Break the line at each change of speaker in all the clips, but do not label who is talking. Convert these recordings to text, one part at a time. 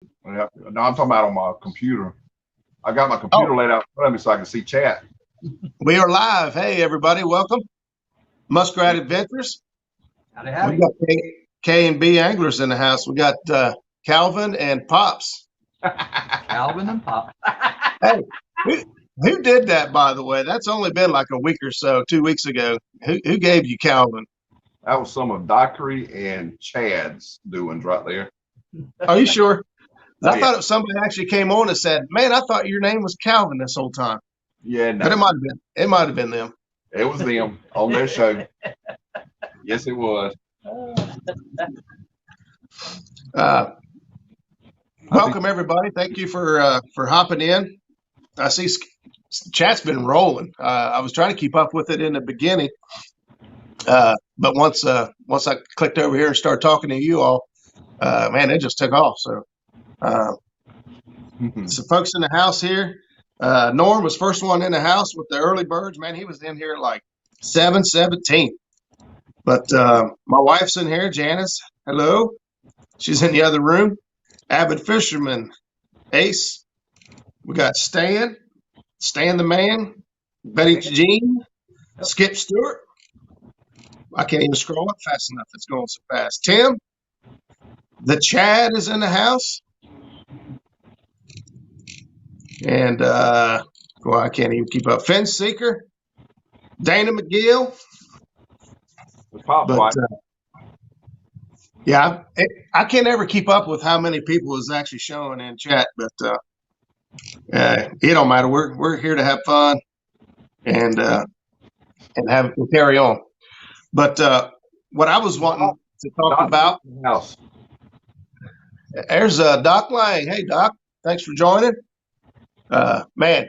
Yeah. No, I'm talking about on my computer. I got my
Oh,
computer laid out in front of me so I can see chat.
we are live. Hey, everybody, welcome. Muskrat Adventures.
Howdy,
We
howdy.
got K&B anglers in the house. We got Calvin and Pops.
Calvin and Pop.
Hey, who, who did that, by the way? That's only been like a week or so, 2 weeks ago. Who gave you Calvin?
That was some of Dockery and Chad's doings right there.
Are you sure?
Oh
I
yeah,
thought somebody actually came on and said, "Man, I thought your name was Calvin this whole time."
yeah.
But it
No,
might have been. It might have been them.
it was them on their show. Yes, it was.
Uh,
I think
Welcome everybody. Thank you for hopping in. I see chat's been rolling. I was trying to keep up with it in the beginning, but once I clicked over here and started talking to you all, man, it just took off. So, uh, some folks in the house here. Norm was first one in the house with the early birds. Man, he was in here at like 7:17. But my wife's in here, Janice. Hello. She's in the other room. Avid fisherman, Ace. We got Stan the man, Betty Jean, Skip Stewart. I can't even scroll up fast enough. It's going so fast. Tim, the Chad is in the house. And well, I can't even keep up. Fence Seeker, Dana McGill.
the Pop
But
fight.
yeah, I can't ever keep up with how many people is actually showing in chat. But it don't matter. We're here to have fun and have carry on. But what I was wanting to talk
Doc's
about,
in the house.
there's Doc Lang. Hey, Doc, thanks for joining. Man,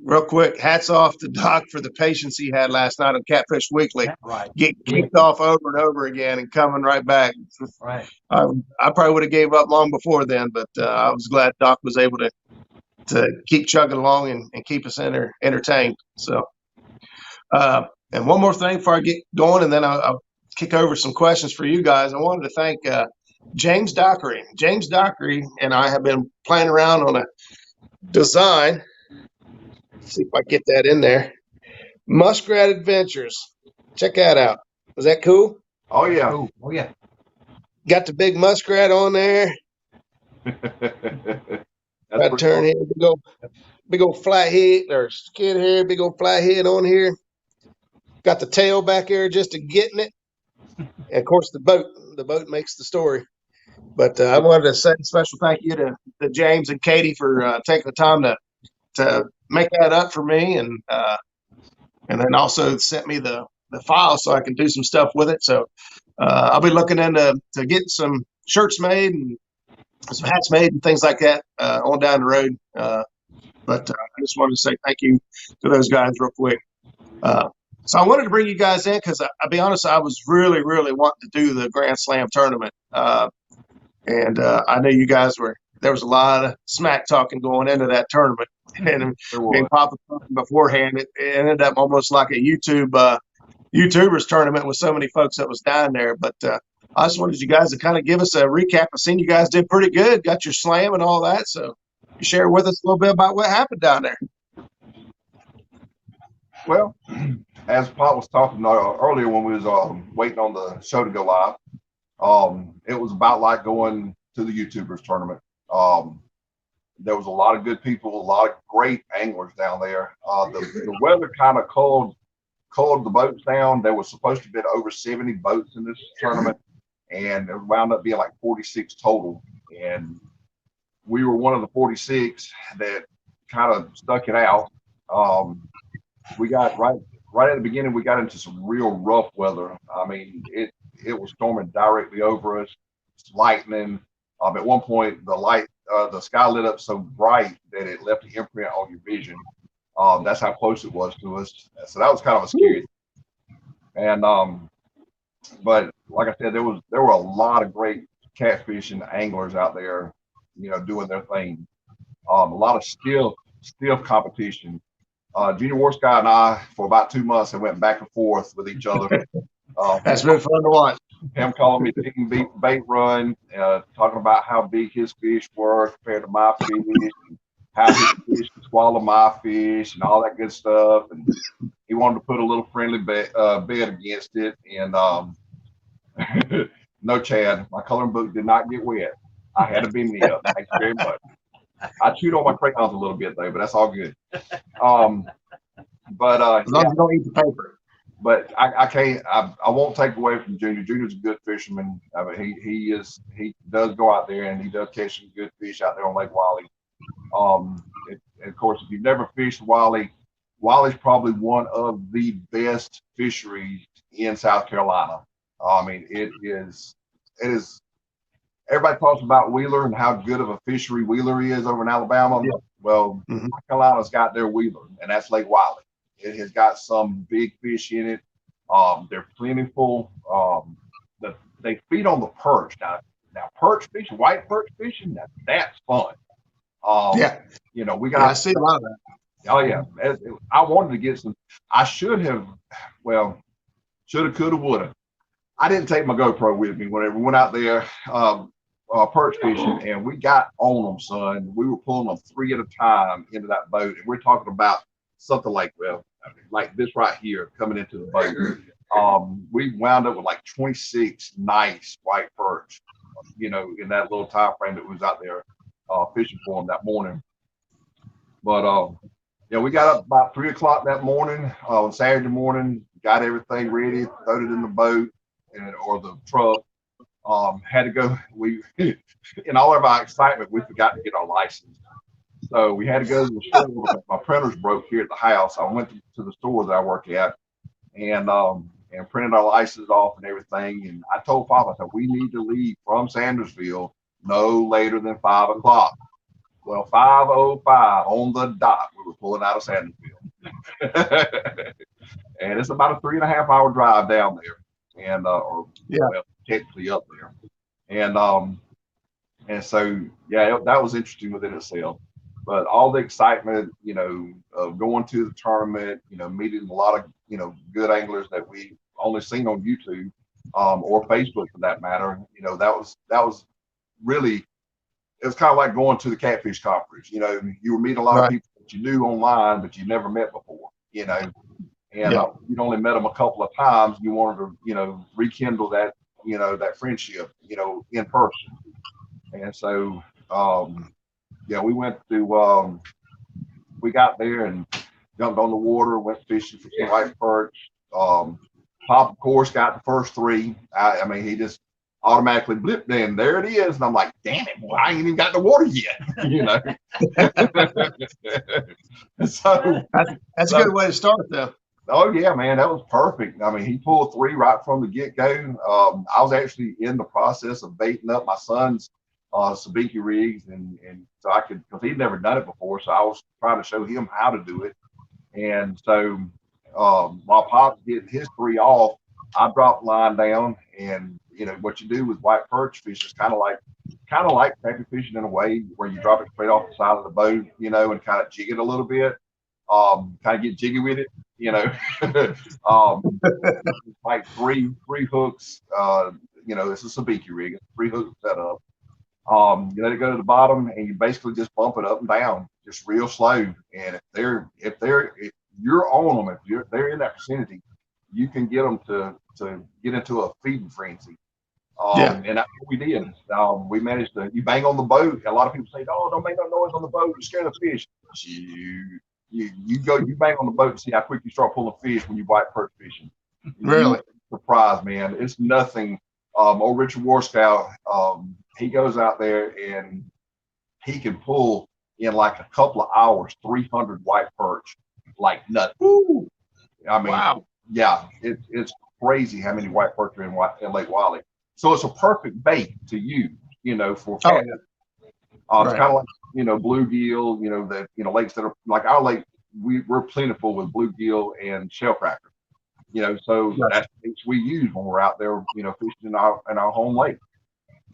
real quick, hats off to Doc for the patience he had last night on Catfish Weekly.
Right.
Get kicked off over and over again and coming right back.
Right.
I probably would have gave up long before then, but I was glad Doc was able to keep chugging along and keep us entertained. So, and one more thing before I get going, and then I'll kick over some questions for you guys. I wanted to thank James Dockery. James Dockery and I have been playing around on a design. Let's see if I get that in there. Muskrat Adventures. Check that out. Was that cool?
Oh yeah.
Oh yeah.
Got the big muskrat on there.
That's
I
pretty
turn
cool.
here, big old flat head or skid here, big old flat head on here. Got the tail back there just to getting it. And of course, the boat makes the story. But I wanted to say a special thank you to James and Katie for taking the time to make that up for me, and then also sent me the file so I can do some stuff with it. So I'll be looking into getting some shirts made and some hats made and things like that on down the road. But I just wanted to say thank you to those guys real quick. So I wanted to bring you guys in because I'll be honest, I was really, really wanting to do the Grand Slam tournament. And I know you guys there was a lot of smack talking going into that tournament. And
There
me
was.
and Papa talking beforehand, it ended up almost like a YouTubers tournament with so many folks that was down there. But I just wanted you guys to kind of give us a recap. I've seen you guys did pretty good, got your slam and all that. So you share with us a little bit about what happened down there.
Well, as Pop was talking earlier when we was waiting on the show to go live, it was about like going to the YouTubers tournament. There was a lot of good people, a lot of great anglers down there. The weather kind of cooled the boats down. There was supposed to be over 70 boats in this tournament, and it wound up being like 46 total. And we were one of the 46 that kind of stuck it out. We got right at the beginning, we got into some real rough weather. I mean, it was storming directly over us, lightning. At one point, the sky lit up so bright that it left an imprint on your vision. That's how close it was to us. So that was kind of a scary. And but like I said, there were a lot of great catfishing anglers out there, doing their thing. A lot of stiff competition. Junior War Sky and I, for about 2 months, have went back and forth with each other.
That's been fun to watch.
him calling me team bait run, talking about how big his fish were compared to my fish, how his fish could swallow my fish, and all that good stuff. And he wanted to put a little friendly bid against it. And no, Chad, my coloring book did not get wet. I had to be me up. Thank you very much. I chewed on my crayons a little bit though, but that's all good. Um, but
As long as you don't eat the paper.
but I can't. I won't take away from Junior. Junior's a good fisherman. I mean, he does go out there and he does catch some good fish out there on Lake Wylie. Of course, if you've never fished Wylie, Wylie's probably one of the best fisheries in South Carolina. I mean, it is. It is. Everybody talks about Wheeler and how good of a fishery Wheeler is over in Alabama.
Yeah.
Well,
Mhm.
South Carolina's got their Wheeler, and that's Lake Wylie. It has got some big fish in it. They're plentiful. They feed on the perch. Now perch fishing, white perch fishing, that's fun.
Yeah.
You know, we
Yeah, I
got.
see a lot of that.
Oh yeah, I wanted to get some. I should have. Well, shoulda, coulda, woulda. I didn't take my GoPro with me whenever we went out there perch fishing, and we got on them, son. We were pulling them three at a time into that boat, and we're talking about something like, well, I mean, like this right here coming into the boat. We wound up with like 26 nice white perch, you know, in that little time frame that we was out there fishing for them that morning. But yeah, we got up about 3 o'clock that morning on Saturday morning, got everything ready, loaded in the boat or the truck. Had to go. We, in all of our excitement, we forgot to get our license. So we had to go to the store because my printers broke here at the house. I went to the store that I work at and printed our license off and everything. And I told Papa, I said, we need to leave from Sandersville no later than 5 o'clock. Well, 5:05 on the dot, we were pulling out of Sandersville. And it's about a 3.5 hour drive down there. And or
Yeah.
well, technically up there. And so yeah, that was interesting within itself. But all the excitement, you know, of going to the tournament, you know, meeting a lot of, you know, good anglers that we only seen on YouTube or Facebook for that matter, you know, that was really, it was kind of like going to the catfish conference. You know, you were meeting a lot of
Right.
people that you knew online, but you never met before, you know, and
Yeah.
you'd only met them a couple of times. You wanted to, you know, rekindle that, you know, that friendship, you know, in person. And so, yeah, we went to, we got there and jumped on the water, went fishing for some white perch. Pop, of course, got the first three. I mean, he just automatically blipped in. There it is. And I'm like, damn it, boy, I ain't even got the water yet, you know. so,
That's a
so,
good way to start, though.
oh yeah, man, that was perfect. I mean, he pulled three right from the get go. I was actually in the process of baiting up my son's sabiki rigs, and so I could, because he'd never done it before, so I was trying to show him how to do it. And so while Pop's getting his three off, I dropped line down, and you know what you do with white perch fish is kind of like crappie fishing in a way, where you drop it straight off the side of the boat, you know, and kind of jig it a little bit, kind of get jiggy with it, you know. um, like three hooks. You know, it's a sabiki rig. It's 3 hooks set up. You let it go to the bottom, and you basically just bump it up and down, just real slow. And if you're on them, if they're in that vicinity, you can get them to get into a feeding frenzy.
Yeah.
And that's what we did. We managed to. You bang on the boat. A lot of people say, "Oh, don't make no noise on the boat. You scare the fish." You bang on the boat and see how quick you start pulling fish when you white perch fishing.
Really?
Surprised, man. It's nothing. Old Richard Warscow, he goes out there and he can pull in like a couple of hours 300 white perch like nothing.
Woo.
I mean,
Wow.
yeah, it's crazy how many white perch are in Lake Wylie. So it's a perfect bait to use, you know, for
Oh,
catfish. It's
right.
kind of like, you know, bluegill, you know, that, you know, lakes that are like our lake, we're plentiful with bluegill and shellcracker, you know, so
Right.
that's things we use when we're out there, you know, fishing in our home lake.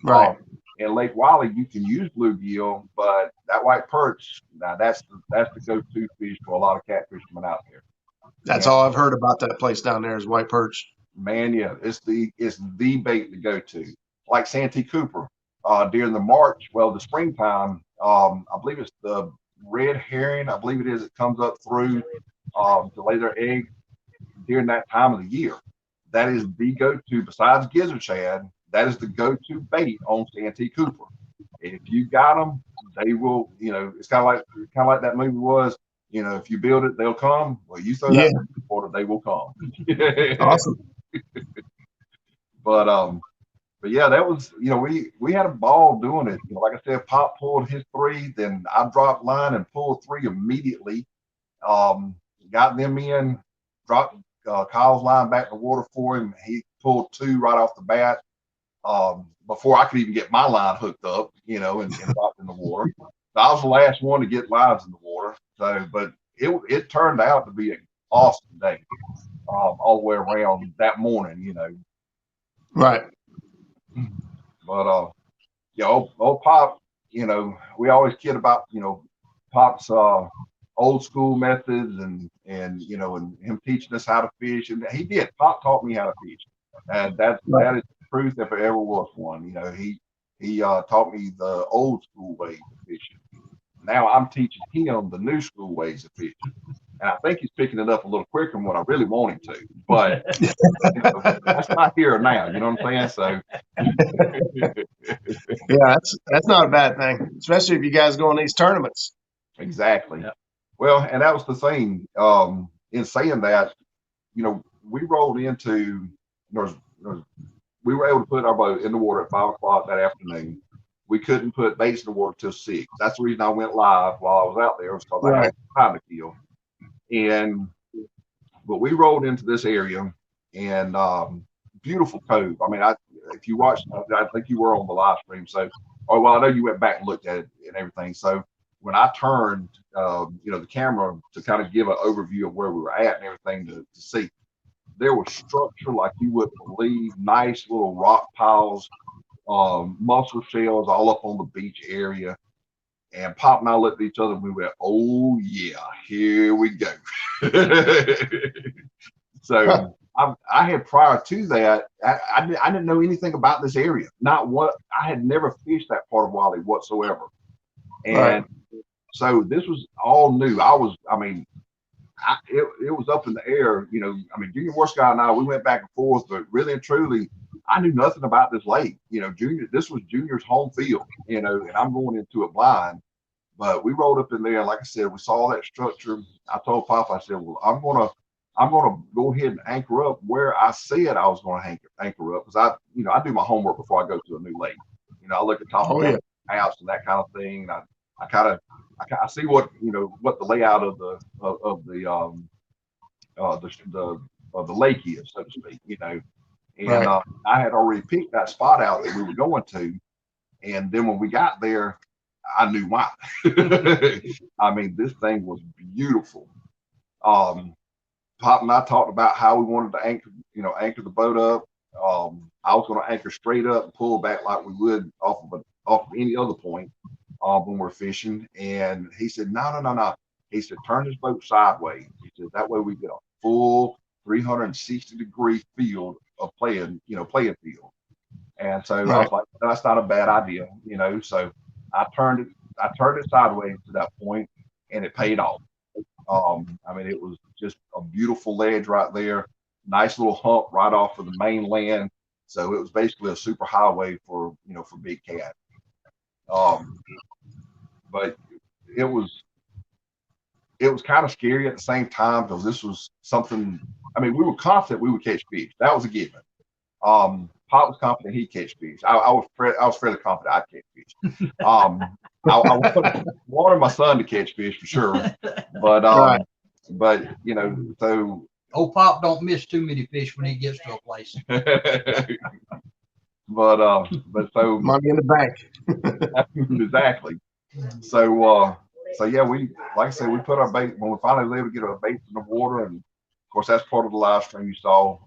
Right.
In Lake Wylie, you can use bluegill, but that white perch, now that's the go-to fish for a lot of catfishermen out there.
That's
And
all I've heard about that place down there is white perch.
Man, yeah, it's the bait to go to. Like Santee Cooper, during the March, well, the springtime, I believe it's the red herring, I believe it is, it comes up through to lay their egg during that time of the year. That is the go-to, besides gizzard shad, that is the go-to bait on Santee Cooper. If you got them, they will, it's kind of like that movie was, if you build it, they'll come. Well, you throw
Yeah,
that water, they will come.
awesome.
But but yeah, that was, we had a ball doing it. Like I said, Pop pulled his three, then I dropped line and pulled three immediately. Um, got them in, dropped Kyle's line back in the water for him. He pulled two right off the bat before I could even get my line hooked up, and dropped in the water. So I was the last one to get lines in the water. So, but it turned out to be an awesome day all the way around that morning.
Right.
But yeah, old Pop, we always kid about, Pop's old school methods and him teaching us how to fish. And he did. Pop taught me how to fish. And
Right.
that is the truth if there ever was one. He taught me the old school ways of fishing. Now I'm teaching him the new school ways of fishing. And I think he's picking it up a little quicker than what I really want him to. But that's not here or now. You know what I'm saying? So
Yeah, that's not a bad thing, especially if you guys go on these tournaments.
exactly.
Yep.
Well, and that was the thing. In saying that, we rolled into there's we were able to put our boat in the water at 5 o'clock that afternoon. We couldn't put baits in the water till 6. That's the reason I went live while I was out there, was because I
Right.
had time to kill. And but we rolled into this area and beautiful cove. I mean, if you watched, I think you were on the live stream. So, or well, I know you went back and looked at it and everything. So when I turned, the camera to kind of give an overview of where we were at and everything to see, there was structure like you wouldn't believe. Nice little rock piles, mussel shells all up on the beach area. And Pop and I looked at each other and we went, "Oh yeah, here we go." So I had prior to that, I didn't know anything about this area. Not what I had never fished that part of Wylie whatsoever.
Right.
And so this was all new. I mean, it was up in the air. I mean, Junior War Sky and I, we went back and forth, but really and truly, I knew nothing about this lake. This was Junior's home field, and I'm going into it blind. But we rolled up in there, like I said, we saw that structure. I told Pop, I said, well, I'm gonna go ahead and anchor up where I said I was gonna anchor up, because I do my homework before I go to a new lake. I look at
Oh yeah.
topographic house and that kind of thing. And I kind of I see what the layout of the lake is, so to speak. And
Right.
I had already picked that spot out that we were going to. And then when we got there, I knew why. I mean, this thing was beautiful. Um, Pop and I talked about how we wanted to anchor the boat up. I was going to anchor straight up and pull back like we would off of any other point when we're fishing. And he said, no, no, no, no. He said, turn this boat sideways. He said, that way we get a full 360-degree field of playing field. And so I
Right.
was like, that's not a bad idea. So I turned it sideways to that point, and it paid off. I mean, it was just a beautiful ledge right there, nice little hump right off of the mainland. So it was basically a super highway for big cat. Um, but it was kind of scary at the same time, because this was something. I mean, we were confident we would catch fish. That was a given. Pop was confident he'd catch fish. I was fairly confident I'd catch fish. I wanted my son to catch fish for sure, but
Right.
so
Old Pop don't miss too many fish when he gets to a place.
but so
Money in the bank.
exactly. So yeah, like I said, we put our bait when we finally was able to get our baits in the water, and of course that's part of the live stream you saw.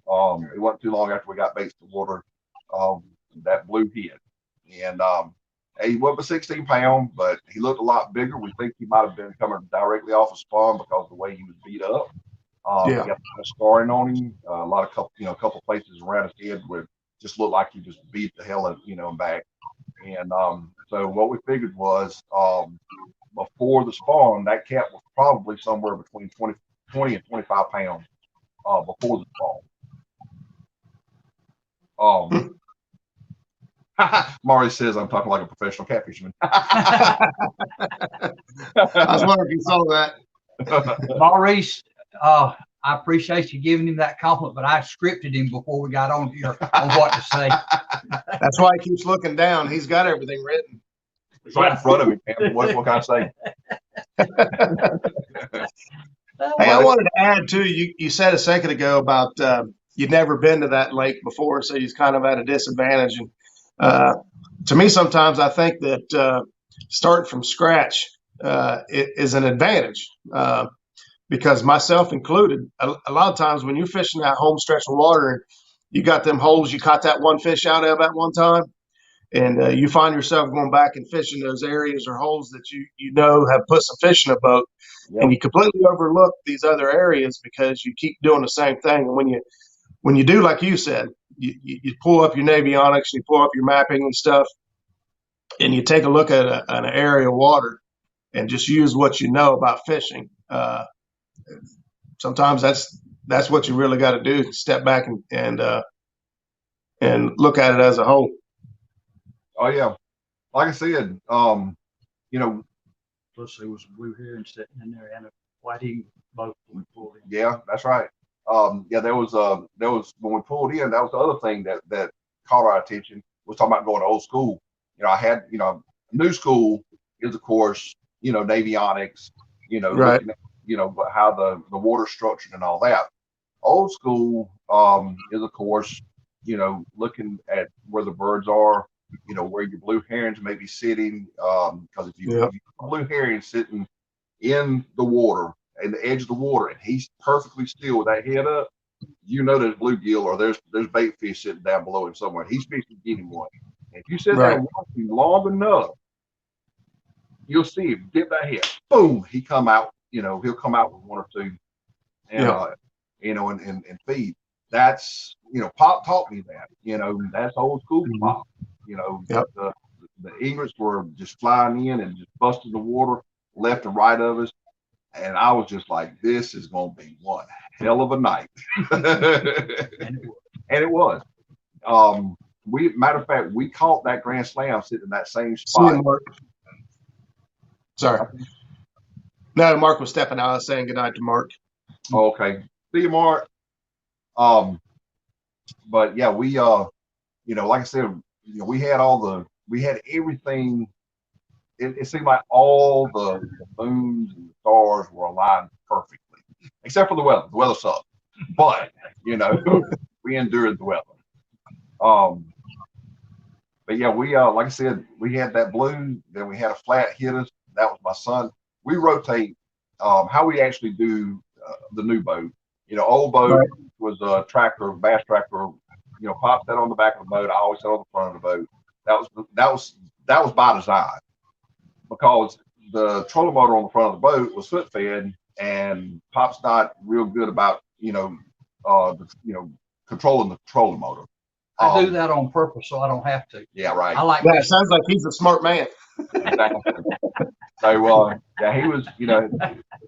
It wasn't too long after we got baits in the water, um, that blue hit, and he wasn't a 16-pound, but he looked a lot bigger. We think he might have been coming directly off a spawn because of the way he was beat up.
Yeah.
He got a lot of scarring on him, a lot of couple places around his head where it just looked like he just beat the hell out, and back. And so what we figured was before the spawn, that cat was probably somewhere between 20 and 25 pounds before the spawn. Mari says I'm talking like a professional catfisherman.
I was wondering if you saw that.
Maurice, I appreciate you giving him that compliment, but I scripted him before we got on here on what to say.
That's why he keeps looking down. He's got everything written.
It's right in front of me, man. What can I say?
Hey, I wanted to add too. You said a second ago about you'd never been to that lake before, so you're kind of at a disadvantage. And to me, sometimes I think that starting from scratch is an advantage because myself included. A lot of times when you're fishing that home stretch of water and you got them holes you caught that one fish out of at one time, and you find yourself going back and fishing those areas or holes that you know have put some fish in a boat.
Yep.
And you completely overlook these other areas because you keep doing the same thing. And when you do, like you said, you pull up your navionics, you pull up your mapping and stuff, and you take a look at an area of water and just use what you know about fishing. Sometimes that's what you really got to do: step back and look at it as a whole.
Oh yeah, like I said,
Plus, there was a blue heron sitting in there and a whiting boat when we pulled in.
yeah, that's right. There was when we pulled in, that was the other thing that caught our attention. Was talking about going to old school. I had new school is of course navionics,
Right.
looking at, how the water structured and all that. Old school is of course looking at where the birds are, where your blue herons may be sitting, because if you
Yep.
if you have a blue heron sitting in the water, in the edge of the water, and he's perfectly still with that head up, there's bluegill or there's bait fish sitting down below him somewhere. He's fishing to get him one. And if you sit there
Right.
and watch him long enough, you'll see him dip that head. Boom, he'll come out with one or two, and and feed. That's Pop taught me that. That's old school Pop.
Yep.
The egrets were just flying in and just busting the water left and right of us. And I was just like, this is going to be one hell of a night. And it was. Matter of fact, we caught that Grand Slam sitting in that same
See
spot.
you, Mark. Sorry. No, Mark was stepping out. I was saying goodnight to Mark.
Okay. See you, Mark. But yeah, we like I said, we had everything. It seemed like all the moons and the stars were aligned perfectly, except for the weather. The weather sucked, but we endured the weather. But yeah, we like I said, we had that blue, then we had a flat hit us. That was my son. We rotate. How we actually do the new boat. Old boat
Right.
was a tractor, bass tractor. Pop sat on the back of the boat. I always sat on the front of the boat. That was by design, because the trolling motor on the front of the boat was foot fed, and Pop's not real good about controlling the trolling motor.
I do that on purpose so I don't have to.
Yeah, right.
I like
Yeah, it sounds like he's a smart man.
Exactly. So yeah, he was.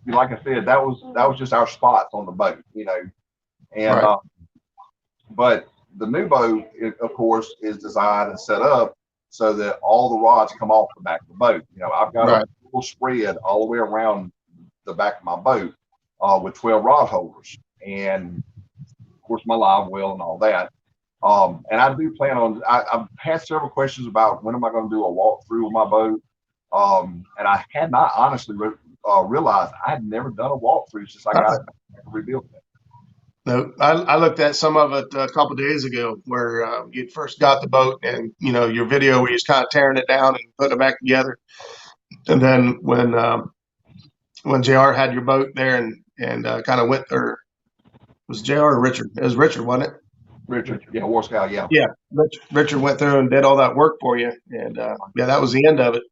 Like I said, that was just our spots on the boat. And
Right.
But the new boat, of course, is designed and set up so that all the rods come off the back of the boat. I've got
Right.
a full spread all the way around the back of my boat with 12 rod holders, and of course my live well and all that. And I do plan on. I've had several questions about when am I going to do a walkthrough with my boat, and I had not honestly realized I had never done a walkthrough since I got it rebuilt.
No, I looked at some of it a couple of days ago where you first got the boat and your video where you're kind of tearing it down and putting it back together, and then when JR had your boat there and kind of went or was JR or Richard? It was Richard, wasn't it?
Richard, yeah, War Scout, yeah.
Yeah, Richard went through and did all that work for you, and yeah, that was the end of it.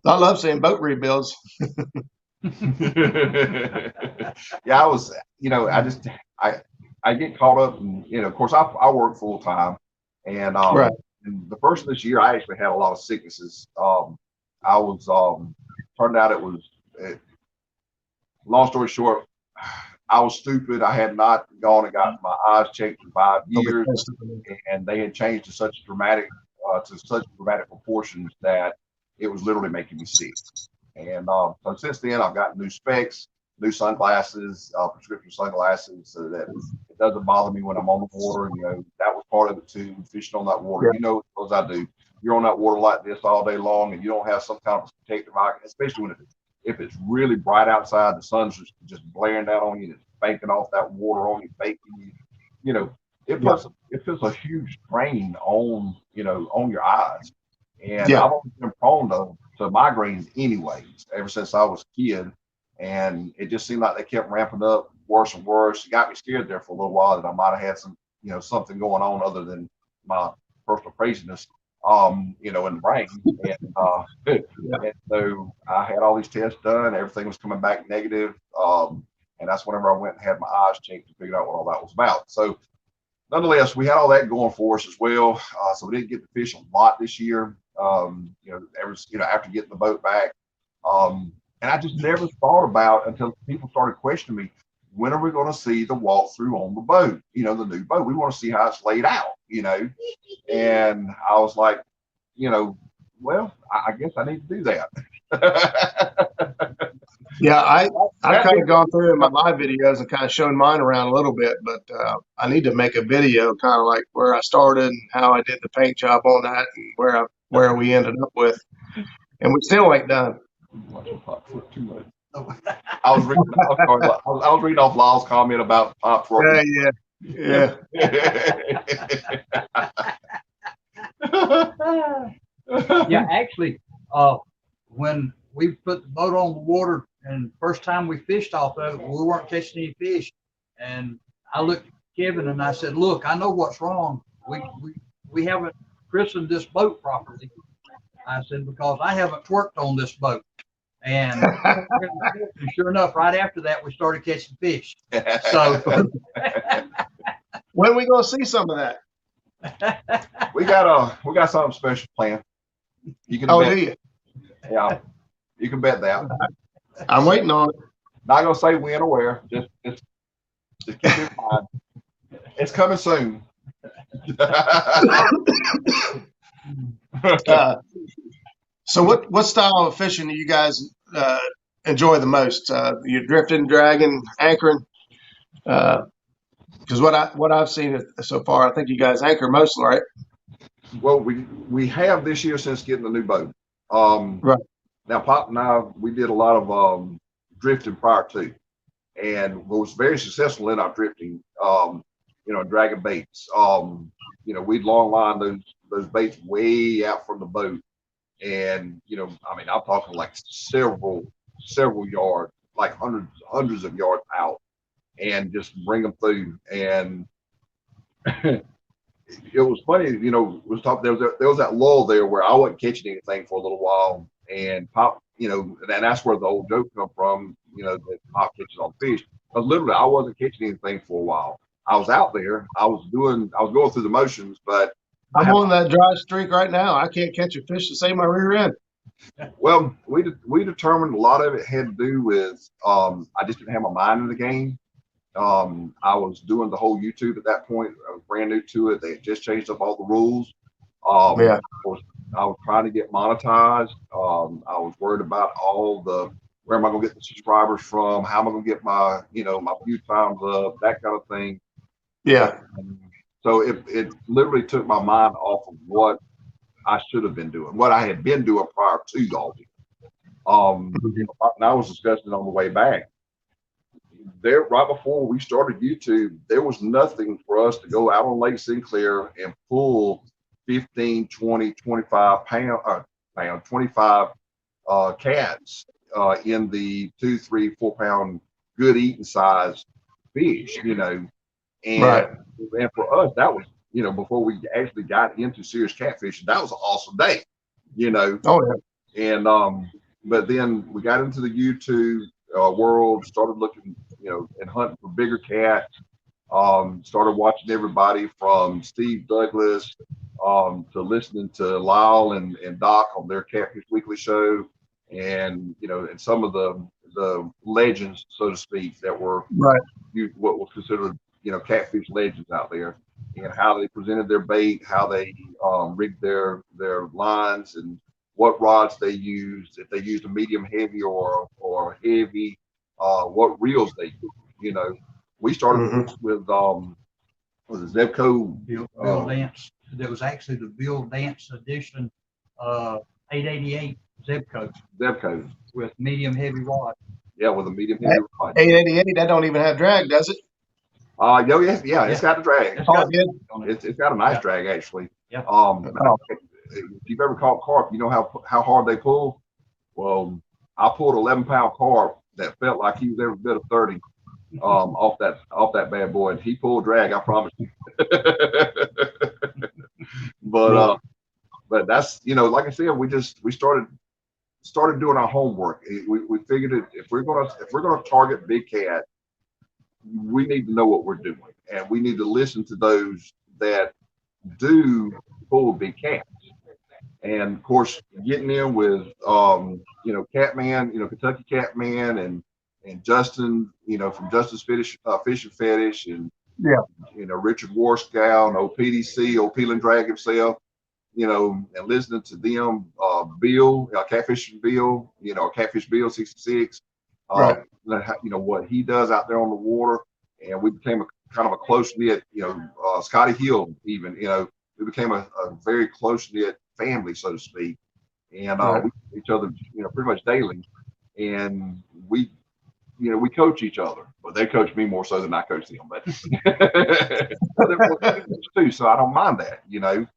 I love seeing boat rebuilds.
Yeah, I was, I get caught up and, of course I work full time and,
Right.
and the first of this year, I actually had a lot of sicknesses. I was, turned out long story short, I was stupid. I had not gone and got my eyes checked in 5 years, and they had changed to such dramatic proportions that it was literally making me sick. And so since then, I've got new specs, new sunglasses, prescription sunglasses, so that it doesn't bother me when I'm on the water. That was part of it too, fishing on that water.
Yeah.
You know, as I do, you're on that water like this all day long, and you don't have some kind of protective eye, especially if it's really bright outside, the sun's just blaring down on you, and it's banking off that water on you, baking you. You know, it puts a huge strain on your eyes. And
Yeah.
I've always been prone to migraines anyways, ever since I was a kid. And it just seemed like they kept ramping up worse and worse. It got me scared there for a little while that I might have had something going on other than my personal craziness, in the brain. And so I had all these tests done. Everything was coming back negative. And that's whenever I went and had my eyes checked and figured out what all that was about. So nonetheless, we had all that going for us as well. So we didn't get to fish a lot this year. After getting the boat back, and I just never thought about until people started questioning me, when are we going to see the walkthrough on the boat? The new boat. We want to see how it's laid out. And I was like, well, I guess I need to do that.
Yeah, I've kind of gone through in my live videos and kind of shown mine around a little bit, but I need to make a video kind of like where I started and how I did the paint job on that and where we ended up with, and we still ain't done.
Too much. I was reading. I was reading off Lyle's comment about pops working.
Yeah.
Yeah, actually, when we put the boat on the water and first time we fished off of it, we weren't catching any fish. And I looked at Kevin and I said, "Look, I know what's wrong. We haven't christened this boat properly." I said, "Because I haven't worked on this boat." And sure enough, right after that, we started catching fish. So
when are we gonna see some of that?
We got something special planned. You can bet.
Do you?
Yeah, you can bet that.
I'm waiting on it.
Not gonna say when or where. Just keep it in mind. It's coming soon.
So what style of fishing do you guys enjoy the most? You drifting, dragging, anchoring? Because what I've seen so far, I think you guys anchor mostly, right?
Well, we have this year since getting the new boat.
Right.
Now, Pop and I, we did a lot of drifting prior to, and was very successful in our drifting. Dragging baits. We'd long line those baits way out from the boat, and I'm talking like several yards, like hundreds of yards out, and just bring them through. And it was funny, there was that lull there where I wasn't catching anything for a little while, and Pop, and that's where the old joke come from, that Pop catches all the fish. Because literally, I wasn't catching anything for a while. I was out there, I was going through the motions, but
I'm on that dry streak right now. I can't catch a fish to save my rear end.
Well, we determined a lot of it had to do with I just didn't have my mind in the game. I was doing the whole YouTube at that point. I was brand new to it. They had just changed up all the rules.
Yeah.
I was trying to get monetized. I was worried about where am I going to get the subscribers from? How am I going to get my view times up? That kind of thing.
Yeah.
So it literally took my mind off of what I should have been doing, what I had been doing prior to all this. And I was discussing it on the way back. There, right before we started YouTube, there was nothing for us to go out on Lake Sinclair and pull 15, 20, 25 pound 25 cats in the 2, 3, 4 pound good eating size fish, and
Right.
and for us that was before we actually got into serious catfishing, that was an awesome day,
Oh yeah.
and but then we got into the YouTube world, started looking, and hunting for bigger cats. Started watching everybody from Steve Douglas to listening to Lyle and Doc on their Catfish Weekly show, and and some of the legends, so to speak, that were
Right.
what was considered catfish legends out there, and how they presented their bait, how they rigged their lines, and what rods they used, if they used a medium heavy or heavy, what reels they used. We started with was it Zebco
Bill Dance. There was actually the Bill Dance edition 888 Zebco
Zebco
with medium heavy rod.
Yeah, with a medium heavy rod.
888. That don't even have drag, does it?
Yeah, it's got a drag. It's got a nice drag actually.
Yeah.
If you've ever caught carp, you know how hard they pull. Well, I pulled 11-pound carp that felt like he was every bit of 30 off that bad boy, and he pulled drag. I promise you. But that's like I said, we started doing our homework. We figured if we're gonna target big cat, we need to know what we're doing, and we need to listen to those that do pull big cats. And of course, getting in with Catman, Kentucky Catman, and Justin, from Justin's Fishing Fetish, and Richard Warskow and OPDC, old Peeling Drag himself, and listening to them, Bill, Catfishing Bill, Catfish Bill 66, what he does out there on the water, and we became kind of a close knit, Scotty Hill even, we became a very close knit family, so to speak, and we see each other, pretty much daily, and we coach each other, but they coach me more so than I coach them, but too, so I don't mind that, and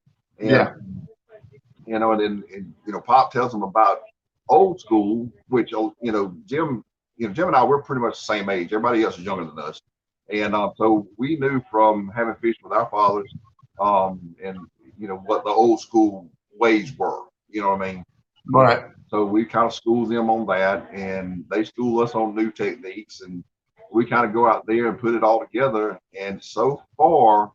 then Pop tells them about old school, which Jim and I, we're pretty much the same age. Everybody else is younger than us, and so we knew from having fished with our fathers, and what the old school ways were. You know what I mean?
Right.
So we kind of schooled them on that, and they school us on new techniques, and we kind of go out there and put it all together. And so far,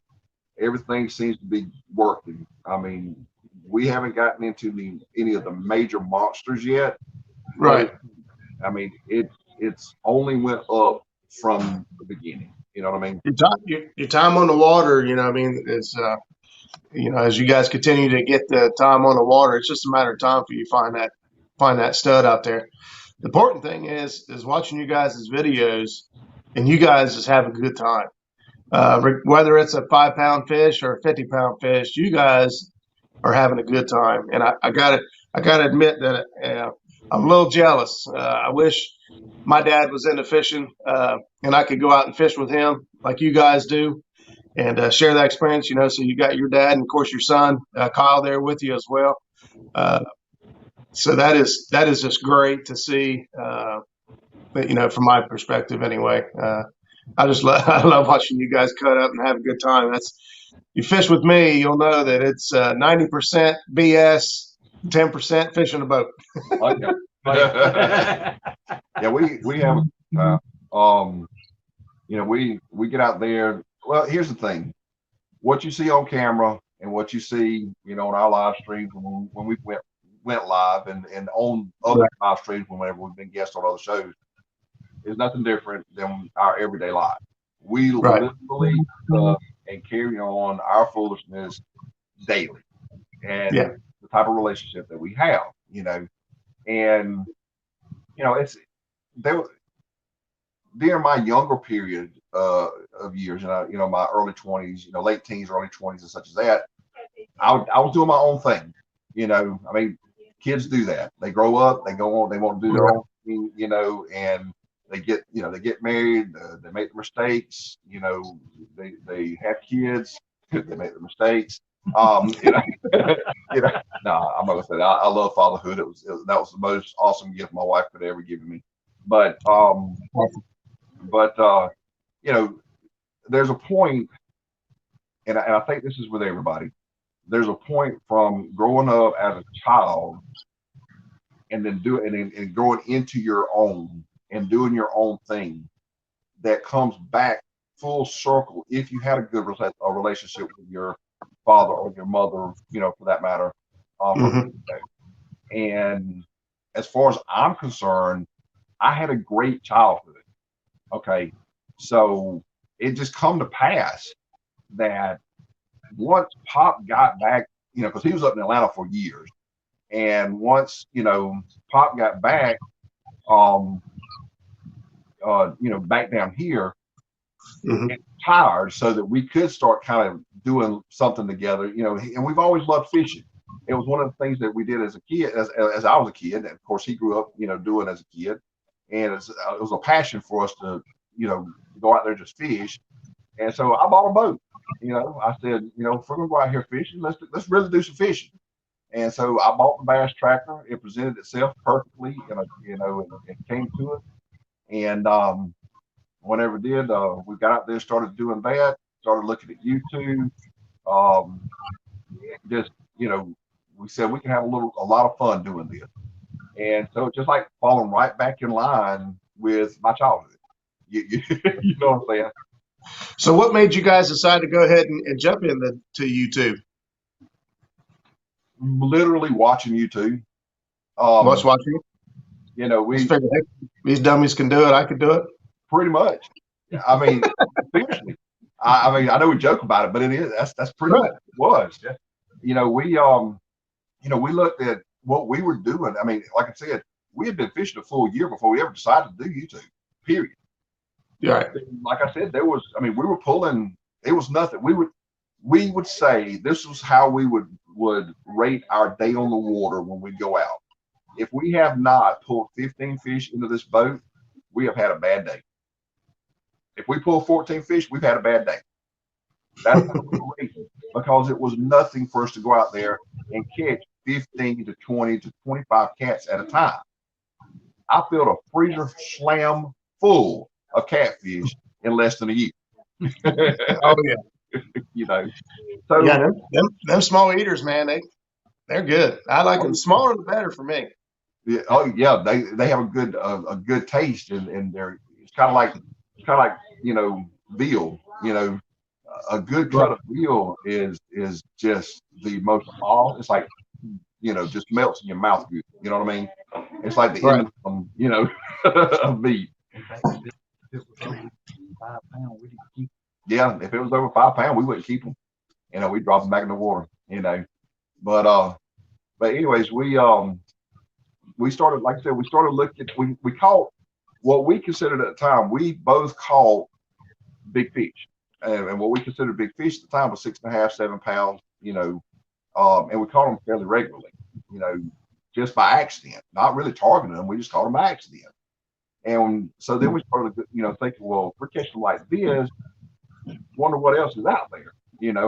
everything seems to be working. I mean, we haven't gotten into any of the major monsters yet.
Right.
I mean, it's only went up from the beginning. You know what I mean?
Your time on the water, I mean, is as you guys continue to get the time on the water, it's just a matter of time for you to find that stud out there. The important thing is watching you guys' videos, and you guys just have a good time. Whether it's a 5-pound fish or a 50-pound fish, you guys are having a good time. And I gotta admit that I'm a little jealous. I wish my dad was into fishing, and I could go out and fish with him like you guys do, and share that experience. So you got your dad and of course your son Kyle there with you as well. So that is just great to see. From my perspective, anyway. I love watching you guys cut up and have a good time. You fish with me, you'll know that it's 90% BS, 10% fish in a boat.
Yeah, we have we get out there. Well, here's the thing: what you see on camera and what you see, on our live streams when we went live, and on other live streams whenever we've been guests on other shows, is nothing different than our everyday life. We literally and carry on our foolishness daily, and the type of relationship that we have, and it's there. During my younger period of years, my early 20s, late teens, early 20s, and such as that, I was doing my own thing. I mean, kids do that. They grow up, they go on, they want to do their own thing, and they get married, they make the mistakes, they have kids, they make the mistakes. No, I'm not gonna say that. I love fatherhood. That was the most awesome gift my wife could ever give me. But there's a point, and I think this is with everybody. There's a point from growing up as a child and then and growing into your own and doing your own thing that comes back full circle if you had a good relationship with your father or your mother, for that matter.
Mm-hmm.
And as far as I'm concerned, I had a great childhood. Okay. So it just come to pass that once Pop got back, because he was up in Atlanta for years. And once, Pop got back, um, back down here,
Mm-hmm.
and tired so that we could start kind of doing something together, and we've always loved fishing. It was one of the things that we did as a kid, as I was a kid. And of course, he grew up, doing as a kid. And it was a passion for us to, go out there and just fish. And so I bought a boat. I said, if we're gonna go out here fishing, let's really do some fishing. And so I bought the bass tractor. It presented itself perfectly, and it came to it. And whenever it did, we got out there, started doing that, started looking at YouTube. Um, just we said we can have a lot of fun doing this. And so just like falling right back in line with my childhood. You know what I'm saying?
So what made you guys decide to go ahead and jump into YouTube?
Literally watching YouTube.
What's
Um,
watching? Just
we
figured, hey, these dummies can do it. I could do it.
pretty much. I mean, seriously. I mean, I know we joke about it, but it is. That's pretty much
Right.
what it was. Yeah. We looked at what we were doing. I mean, like I said, we had been fishing a full year before we ever decided to do YouTube. Period.
Right.
Like I said, we were pulling. It was nothing. We would say this was how we would rate our day on the water when we go out. If we have not pulled 15 fish into this boat, we have had a bad day. If we pull 14 fish, we've had a bad day. That's how we rate it, because it was nothing for us to go out there and catch 15 to 20 to 25 cats at a time. I filled a freezer slam full of catfish in less than a year.
Oh yeah.
you know,
Yeah.
so
Them small eaters, man. They're good. I like them
oh,
smaller the better for me.
yeah, they have a good taste, and they're it's kind of like veal. A good
Right.
cut of veal is just the most all. It's like just melts in your mouth. Good. You know what I mean? It's like the
Right.
M of meat.
In fact, if it was over 5 pounds, we didn't keep.
Yeah, if it was over 5 pounds, we wouldn't keep them. We'd drop them back in the water. But anyways, we started, like I said, we started looking. We caught what we considered at the time. We both caught big fish, and what we considered big fish at the time was 6.5, 7 pounds. And we caught them fairly regularly. You know, just by accident, not really targeting them. We just caught them by accident. And so then we started, thinking, well, if we're catching like this, wonder what else is out there.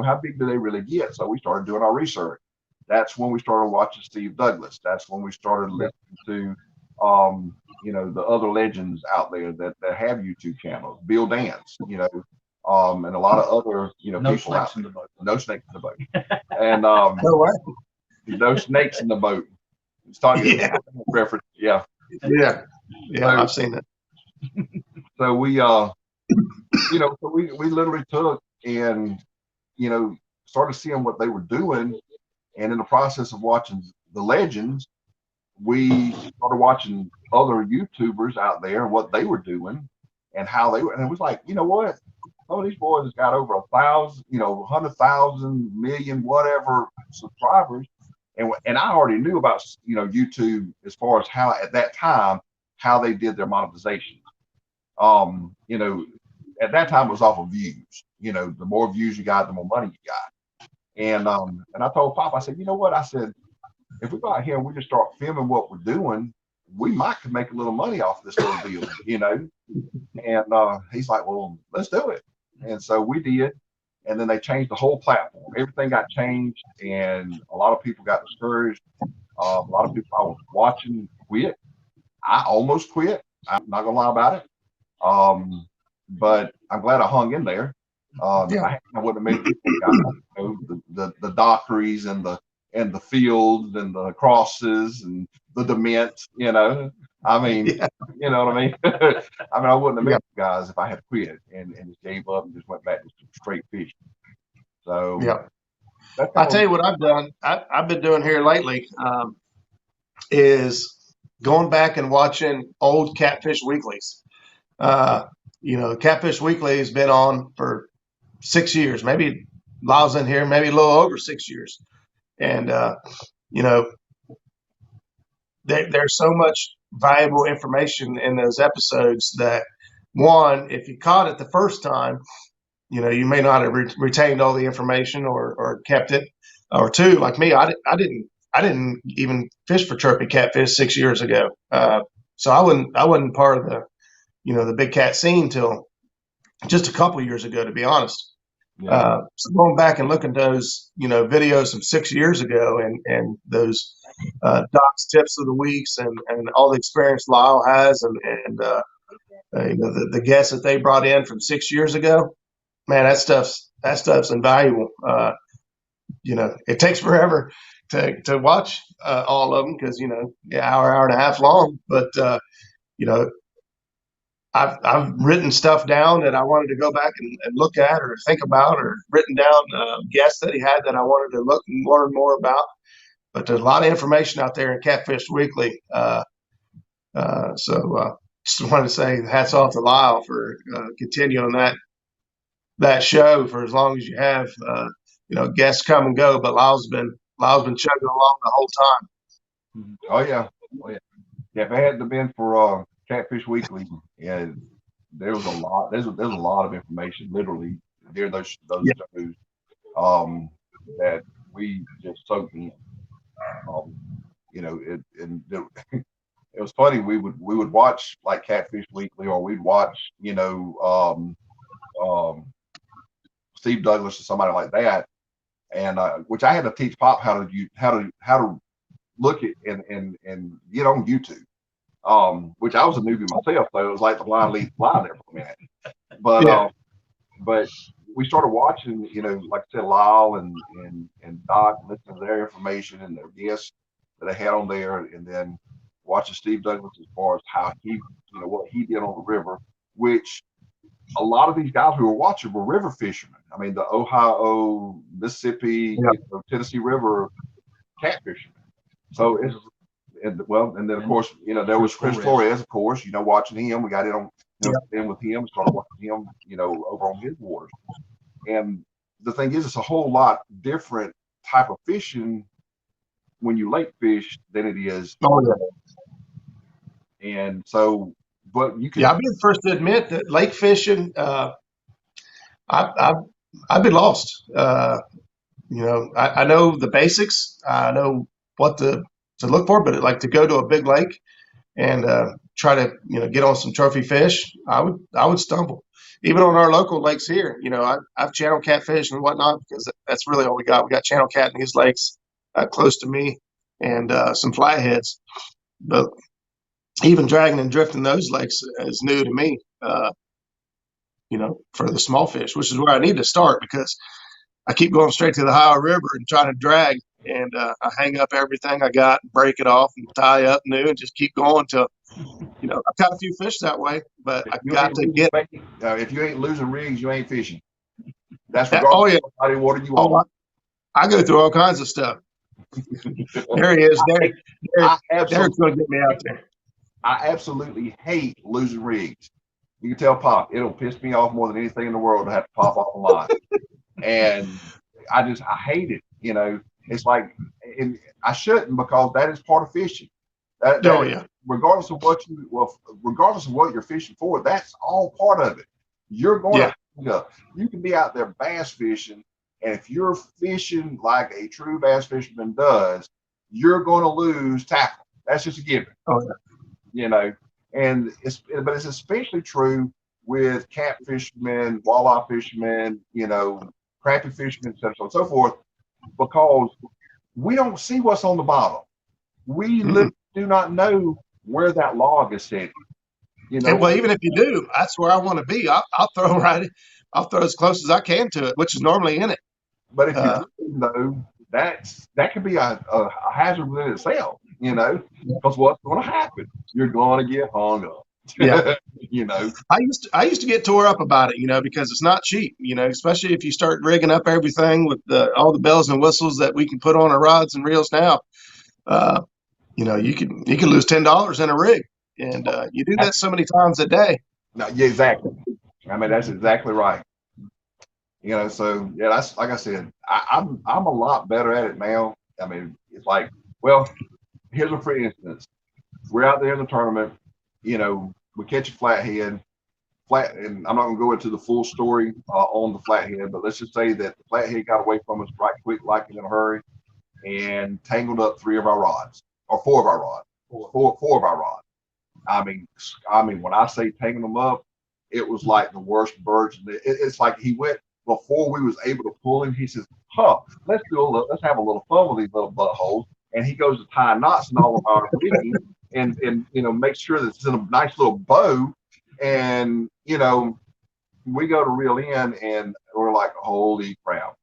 How big do they really get? So we started doing our research. That's when we started watching Steve Douglas. That's when we started listening to, the other legends out there that have YouTube channels. Bill Dance, and a lot of other,
No
people out
snakes in
there.
the boat.
No snakes in the boat, and
No way.
no snakes in the boat. It's talking
Yeah.
reference, yeah.
Yeah. Yeah.
So,
I've seen that.
so we literally took and started seeing what they were doing, and in the process of watching the legends, we started watching other YouTubers out there and what they were doing and how they were, and it was like, what? Some of these boys has got over 1,000, 100,000, million, whatever subscribers, and I already knew about YouTube as far as how at that time how they did their monetization. Um, you know, at that time it was off of views. The more views you got, the more money you got. And I told Pop, I said, you know what? I said, if we go out here and we just start filming what we're doing, we might could make a little money off this little deal. And he's like, well, let's do it. And so we did. And then they changed the whole platform. Everything got changed, and a lot of people got discouraged. A lot of people I was watching quit. I almost quit. I'm not gonna lie about it. But I'm glad I hung in there. If
Yeah.
I wouldn't have made people got the dockeries and the fields and the crosses and the dement, you know. I mean,
Yeah.
you know what I mean? I mean, I wouldn't have
Yeah.
met you guys if I had quit and just gave up and just went back to straight fishing. So
Yeah.
that's
I
kind
tell
of
you what I've done. I've been doing here lately is going back and watching old Catfish Weeklies. Uh, Catfish Weekly has been on for 6 years, maybe Lyle's in here, maybe a little over 6 years. And, you know, there's so much valuable information in those episodes that, one, if you caught it the first time, you may not have retained all the information or kept it. Or two, like me, I didn't even fish for trophy catfish 6 years ago. So I wasn't part of the big cat scene till just a couple of years ago, to be honest.
yeah.
So going back and looking at those, videos from 6 years ago and those Doc's tips of the weeks and all the experience Lyle has and the guests that they brought in from 6 years ago, man, that stuff's invaluable. It takes forever to watch all of them because hour and a half long. But you know, I've written stuff down that I wanted to go back and look at or think about, or written down guests that he had that I wanted to look and learn more about. But there's a lot of information out there in Catfish Weekly. Just wanted to say hats off to Lyle for continuing that show for as long as you have. Guests come and go, but Lyle's been chugging along the whole time.
Oh yeah. Oh yeah. Yeah, if it hadn't been for Catfish Weekly, yeah, there was a lot. There's a lot of information, literally, during those
Yeah,
shows, that we just soaked in. Um, it was funny. We would watch like Catfish Weekly, or we'd watch, Steve Douglas or somebody like that, and which I had to teach Pop how to look at and get on YouTube. Which I was a newbie myself, so it was like the blind lead fly there for a minute. But
yeah,
but we started watching, like I said, Lyle and Doc, listening to their information and their guests that they had on there, and then watching Steve Douglas as far as how what he did on the river, which a lot of these guys we were watching were river fishermen. I mean, the Ohio, Mississippi,
yeah,
Tennessee River catfishermen. So and then of course, there was Chris Flores, of course, watching him. We got in on,
yeah.
in with him, started watching him, over on his waters. And the thing is, it's a whole lot different type of fishing when you lake fish than it is.
Oh yeah.
And so, but you can,
Yeah, I've been the first to admit that lake fishing, I've I've been lost. I know the basics. I know what to look for, but like to go to a big lake and try to get on some trophy fish, I would stumble. Even on our local lakes here, I've channel catfish and whatnot because that's really all we got. We got channel cat in these lakes close to me and some flatheads. But even dragging and drifting those lakes is new to me. For the small fish, which is where I need to start because I keep going straight to the Ohio River and trying to drag, and I hang up everything I got, break it off, and tie up new, and just keep going till I've got a few fish that way, but
if
I
you
got
ain't
to
losing
get.
bait, if you ain't losing rigs, you ain't fishing. That's
Oh
regardless
yeah,
of what body of water you
oh
on.
I go through all kinds of stuff. There he is.
I
Derek's
absolutely,
going to get me out there.
I absolutely hate losing rigs. You can tell Pop, it'll piss me off more than anything in the world to have to pop off a line. And I hate it. It's like, and I shouldn't, because that is part of fishing. That
Oh
is,
yeah,
regardless of what you're fishing for, that's all part of it. You're going
yeah.
to you can be out there bass fishing, and if you're fishing like a true bass fisherman does, you're going to lose tackle. That's just a given.
Oh yeah.
And it's especially true with cat fishermen, walleye fishermen, crappie fishermen, et cetera, so on and so forth, because we don't see what's on the bottom. We
Mm-mm.
literally do not know where that log is sitting.
And well, even if you do, that's where I want to be. I'll throw I'll throw as close as I can to it, which is normally in it.
But if you
Uh,
do know, that could be a hazard within itself. you know, because what's going to happen? You're going to get hung up.
Yeah.
You know.
I used to get tore up about it, because it's not cheap, especially if you start rigging up everything with all the bells and whistles that we can put on our rods and reels now. Uh, you can lose $10 in a rig, and you do that so many times a day.
No, yeah, exactly. I mean, that's exactly right. So yeah, that's like I said, I'm a lot better at it now. I mean, it's like, well, here's a for instance. We're out there in the tournament, we catch a flathead, and I'm not gonna go into the full story on the flathead, but let's just say that the flathead got away from us right quick, like in a hurry, and tangled up three of our rods, or four of our rods, four of our rods. I mean, when I say tangled them up, it was like the worst birds. It's like he went before we was able to pull him. He says, "Huh, let's have a little fun with these little buttholes." And he goes to tie knots and all of our rigging, and make sure that it's in a nice little bow. And we go to reel in, and we're like, "Holy crap!"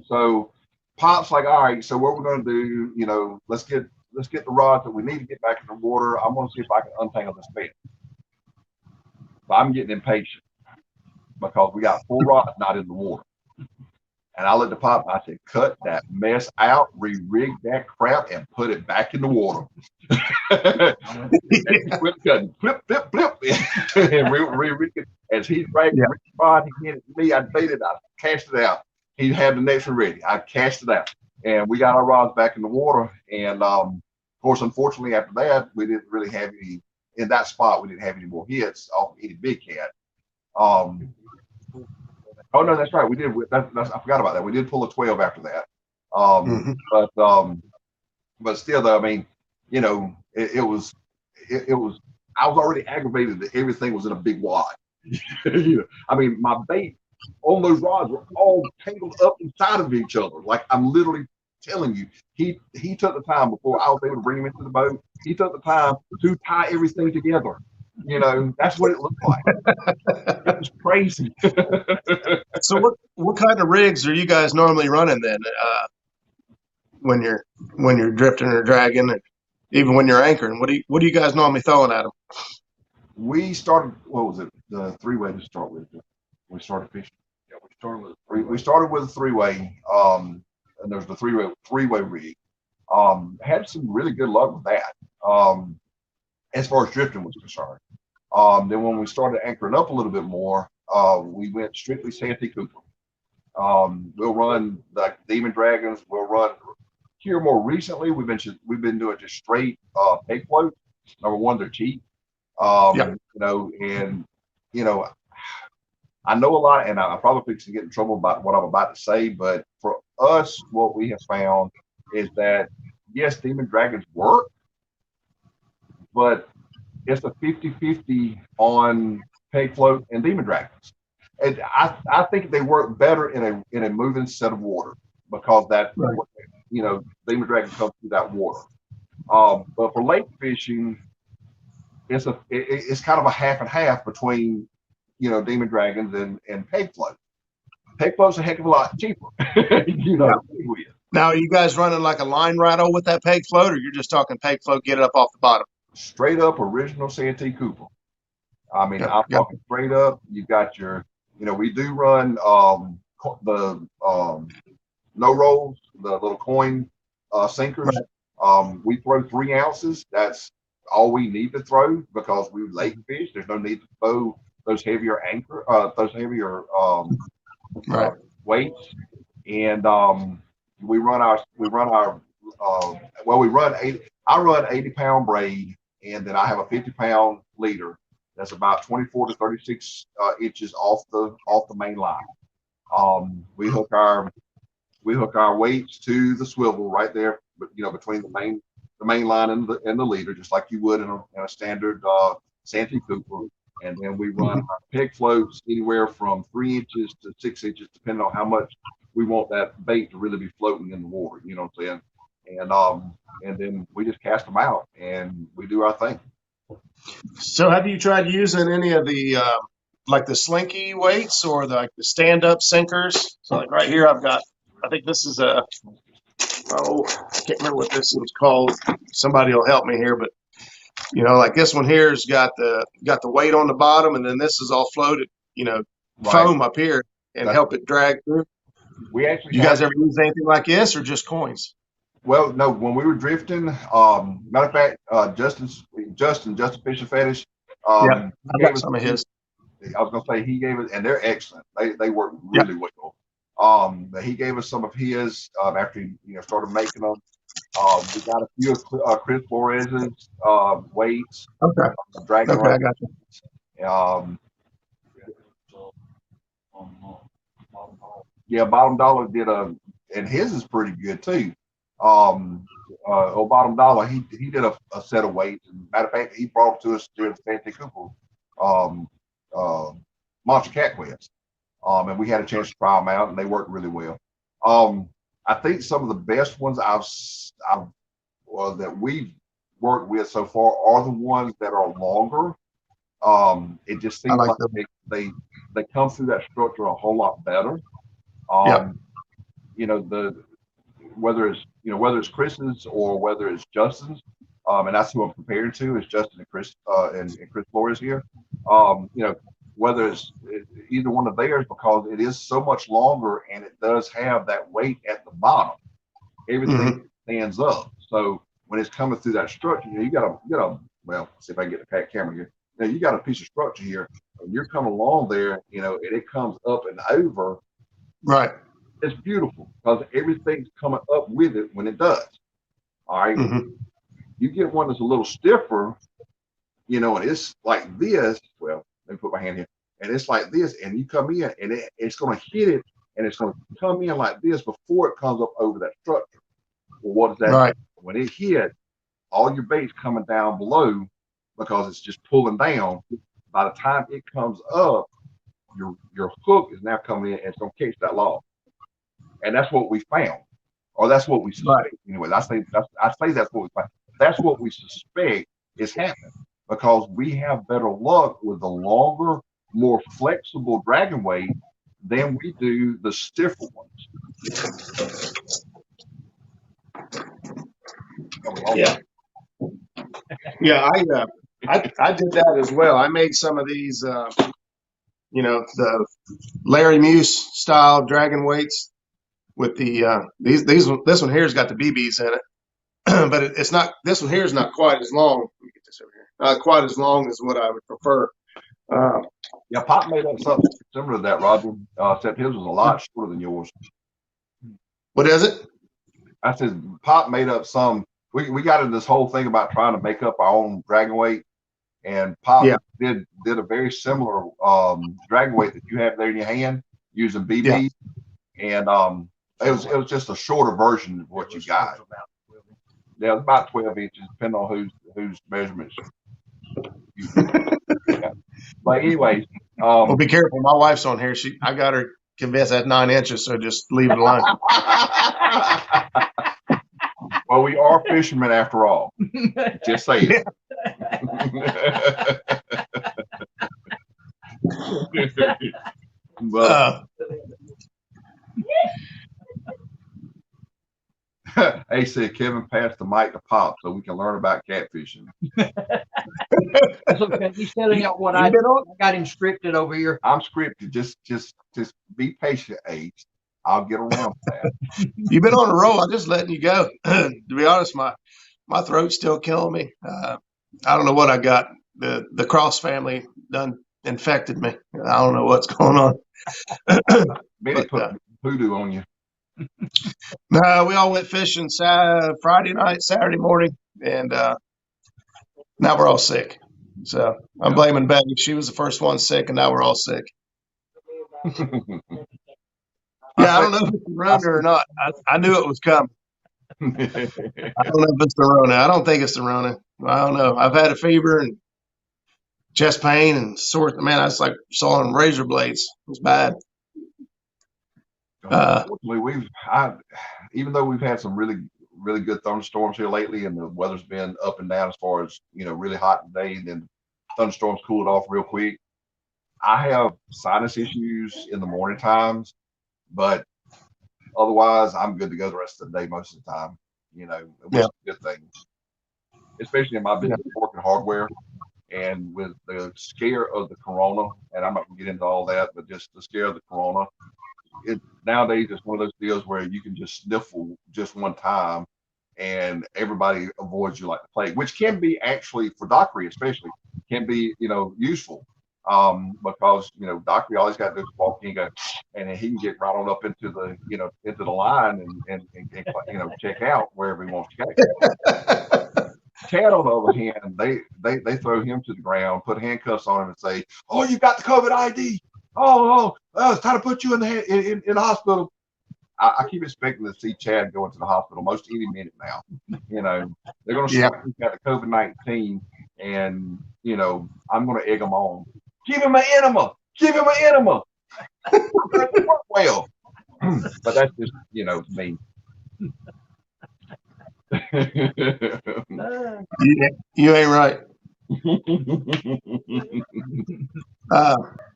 So Pop's like, "All right, so what we're going to do, let's get the rods that we need to get back in the water. I'm going to see if I can untangle this bed." But I'm getting impatient because we got four rods not in the water. And I looked at Pop and I said, "Cut that mess out, re-rig that crap, and put it back in the water." And he quit cutting, flip, flip, flip, and re-rig it. As he dragged the rod, he handed it to me. I baited it. I cast it out. He had the next one ready. I cast it out. And we got our rods back in the water. And of course, unfortunately, after that, we didn't really have any in that spot. We didn't have any more hits off any big cat. Oh no, that's right. We did. I forgot about that. We did pull a 12 after that. But still, though, I mean, it was. I was already aggravated that everything was in a big wad. I mean, my bait on those rods were all tangled up inside of each other. Like I'm literally telling you, he took the time before I was able to bring him into the boat. He took the time to tie everything together. That's what it looked like. It was crazy.
So what kind of rigs are you guys normally running then? When you're drifting or dragging, and even when you're anchoring, what do you guys normally throwing at them?
We started. What was it? The three-way to start with. We started fishing. Yeah, we started with a three-way. And there's the three-way rig. Had some really good luck with that. As far as drifting was concerned. Then when we started anchoring up a little bit more, we went strictly Santee Cooper. We'll run like Demon Dragons. We'll run here more recently. We've been doing just straight peg floats. Number one, they're cheap. And I know a lot, and I'm probably fixing to get in trouble about what I'm about to say. But for us, what we have found is that yes, Demon Dragons work, but it's a 50-50 on peg float and Demon Dragons. And I think they work better in a moving set of water because Demon Dragon comes through that water. But for lake fishing, it's kind of a half and half between Demon Dragons and peg float. Peg float's a heck of a lot cheaper.
Now, are you guys running like a line rattle with that peg float, or you're just talking peg float, get it up off the bottom?
Straight up original Santee Cooper. I mean, I'm talking straight up. You got your, we do run the no rolls, the little coin sinkers. Right. We throw 3 ounces. That's all we need to throw because we lake fish. There's no need to throw those heavier weights. And we run 80. I run 80-pound braid, and then I have a 50-pound leader that's about 24 to 36 inches off the main line. We hook our weights to the swivel right there, between the main line and the leader, just like you would in a standard Santee Cooper. And then we run our peg floats anywhere from 3 inches to 6 inches, depending on how much we want that bait to really be floating in the water. You know what I'm saying? And then we just cast them out and we do our thing.
So have you tried using any of the like the slinky weights or the stand-up sinkers? So like right here, I think this is a oh, I can't remember what this was called. Somebody will help me here, but like this one here's got the weight on the bottom, and then this is all floated,
Right.
foam up here and help it drag through.
We actually
You guys ever use anything like this or just coins?
Well, no, when we were drifting, matter of fact, Justin Fisher Fetish,
Yeah, I
gave
got
us
some of his.
I was gonna say he gave it, and they're excellent. They work
Yeah.
really well. But he gave us some of his after he started making them. We got a few of Chris Flores's weights,
Okay.
dragon
Okay, I
weights.
got you.
Yeah, Bottom Dollar did and his is pretty good too. Bottom Dollar, he did a set of weights. And matter of fact, he brought it to us during the Santee Cooper Monster Cat Quest. And we had a chance to try them out, and they worked really well. I think some of the best ones that we've worked with so far are the ones that are longer. It just seems like they come through that structure a whole lot better. Whether it's Chris's or whether it's Justin's, and that's who I'm comparing to is Justin and Chris and Chris Flores here. Whether it's either one of theirs, because it is so much longer and it does have that weight at the bottom. Everything stands up. So when it's coming through that structure, you got well, see if I can get the camera here. You got a piece of structure here, and you're coming along there, and it comes up and over.
Right.
It's beautiful because everything's coming up with it when it does. All right. You get one that's a little stiffer, and it's like this. Well, let me put my hand here, and it's like this, and you come in, and it's going to hit it, and it's going to come in like this before it comes up over that structure. Well, what does that?
Right.
When it hit, all your bait's coming down below because it's just pulling down. By the time it comes up, your hook is now coming in, and it's going to catch that log. And that's what we found, or that's what we suspect. Anyway, I say that's what we find. That's what we suspect is happening because we have better luck with the longer, more flexible dragon weight than we do the stiffer ones.
Yeah. Yeah, I did that as well. I made some of these, the Larry Muse style dragon weights with the this one here's got the BBs in it, but it's not. This one here is not quite as long. Let me get this over here. Not quite as long as what I would prefer.
Yeah, Pop made up something similar to that, Roger. Except his was a lot shorter than yours.
What is it?
I said Pop made up some. We got into this whole thing about trying to make up our own dragon weight, and Pop did a very similar dragon weight that you have there in your hand using BB, and it was just a shorter version of what you got. Yeah, about 12 inches, depending on whose measurements. But anyways,
well, be careful. My wife's on here. I got her convinced that's 9 inches, so just leave it alone.
Well, we are fishermen after all. Just saying. But, hey, said Kevin passed the mic to Pop so we can learn about catfishing.
That's okay. He's telling out what I got him scripted over here.
I'm scripted. Just be patient, Ace. I'll get around to that.
You've been on a roll. I'm just letting you go. To be honest, my throat's still killing me. I don't know what I got. The Cross family done infected me. I don't know what's going on.
Maybe put voodoo on you.
No, we all went fishing Friday night, Saturday morning, and now we're all sick. So I'm blaming Betty. She was the first one sick, and now we're all sick. Yeah, I don't know if it's the Rona or not. I knew it was coming. I don't know if it's the Rona. I don't think it's the Rona. I don't know. I've had a fever and chest pain and sore. Man, I was like sawing razor blades. It was bad.
Unfortunately, even though we've had some really, really good thunderstorms here lately, and the weather's been up and down as far as really hot today, and then thunderstorms cooled off real quick. I have sinus issues in the morning times, but Otherwise, I'm good to go the rest of the day most of the time. Which is a good thing, especially in my business, working hardware. And with the scare of the corona, and I'm not gonna get into all that, but just the scare of the corona, nowadays it's one of those deals where you can just sniffle just one time, and everybody avoids you like the plague, which can be actually for dockery, especially, can be useful. Because dockery always got to walk in, go, and then he can get right on up into the into the line and check out wherever he wants to go. Chad, on the other hand, they throw him to the ground, put handcuffs on him, and say, "Oh, you got the COVID ID. Oh, it's time to put you in the hospital." I keep expecting to see Chad go into the hospital most any minute now. They're going to say he's got the COVID-19, and I'm going to egg them on. Give him an enema. Give him an enema. That work well, but that's just me.
You ain't right.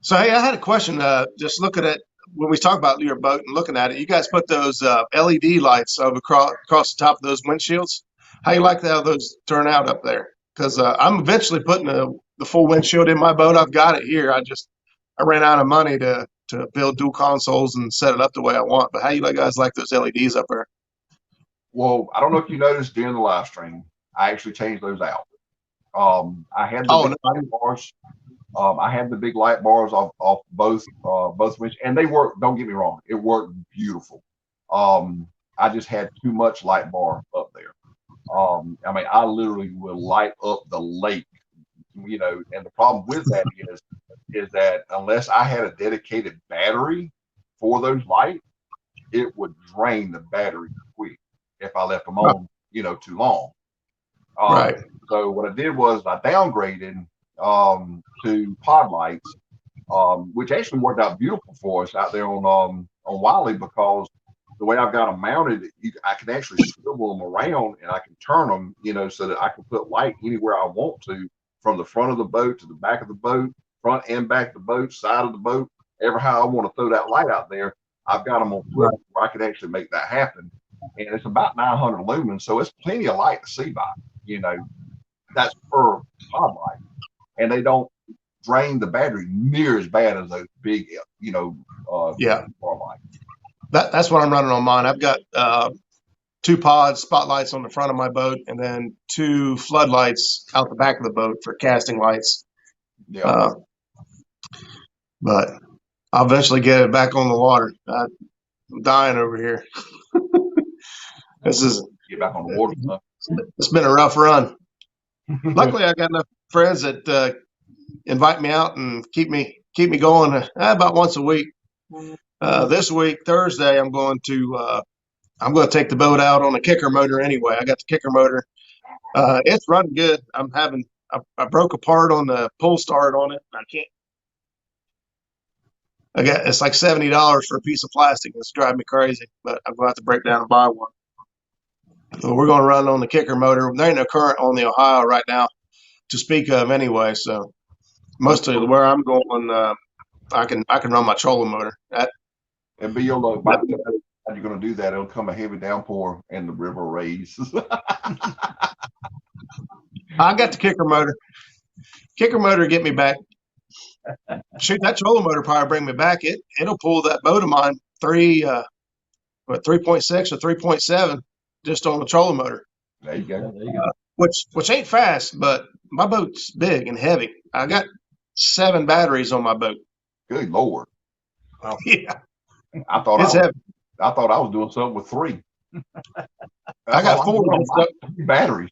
So hey, I had a question. Just looking at when we talk about your boat and looking at it, you guys put those LED lights over across the top of those windshields. How you like how those turn out up there? Because I'm eventually putting the full windshield in my boat. I've got it here. I ran out of money to build dual consoles and set it up the way I want. But how you guys like those LEDs up there?
Well, I don't know if you noticed during the live stream, I actually changed those out. I had the light bars. I had the big light bars off both windshields, and they work. Don't get me wrong, it worked beautiful. I just had too much light bar up there. I mean, I literally will light up the lake, and the problem with that is that unless I had a dedicated battery for those lights, it would drain the battery quick if I left them on, too long.
Right.
So what I did was I downgraded to pod lights, which actually worked out beautiful for us out there on Wylie, because the way I've got them mounted, I can actually swivel them around and I can turn them, so that I can put light anywhere I want to, from the front of the boat to the back of the boat, front and back of the boat, side of the boat, ever how I want to throw that light out there. I've got them on swivel where I can actually make that happen. And it's about 900 lumens, so it's plenty of light to see by. That's per pod light, and they don't drain the battery near as bad as those big, pod lights.
That's what I'm running on mine. I've got 2 pod spotlights on the front of my boat, and then 2 floodlights out the back of the boat for casting lights. Yeah. But I'll eventually get it back on the water. I'm dying over here.
Get back on the water.
It's been a rough run. Luckily, I got enough friends that invite me out and keep me going about once a week. This week, Thursday, I'm going to take the boat out on a kicker motor anyway. I got the kicker motor. It's running good. I broke a part on the pull start on it. It's like $70 for a piece of plastic. It's driving me crazy, but I'm going to have to break down and buy one. So we're going to run on the kicker motor. There ain't no current on the Ohio right now to speak of anyway. So most of where I'm going, I can run my trolling motor.
And be your luck. By the time you're going to do that, it'll come a heavy downpour and the river raise.
I got the kicker motor. Kicker motor get me back. Shoot, that trolling motor probably bring me back. It'll pull that boat of mine 3.6 or 3.7 just on the trolling motor.
There you go.
Which ain't fast, but my boat's big and heavy. I got 7 batteries on my boat.
Good Lord.
Oh, yeah.
I thought I was doing something with 3.
I got 4
batteries.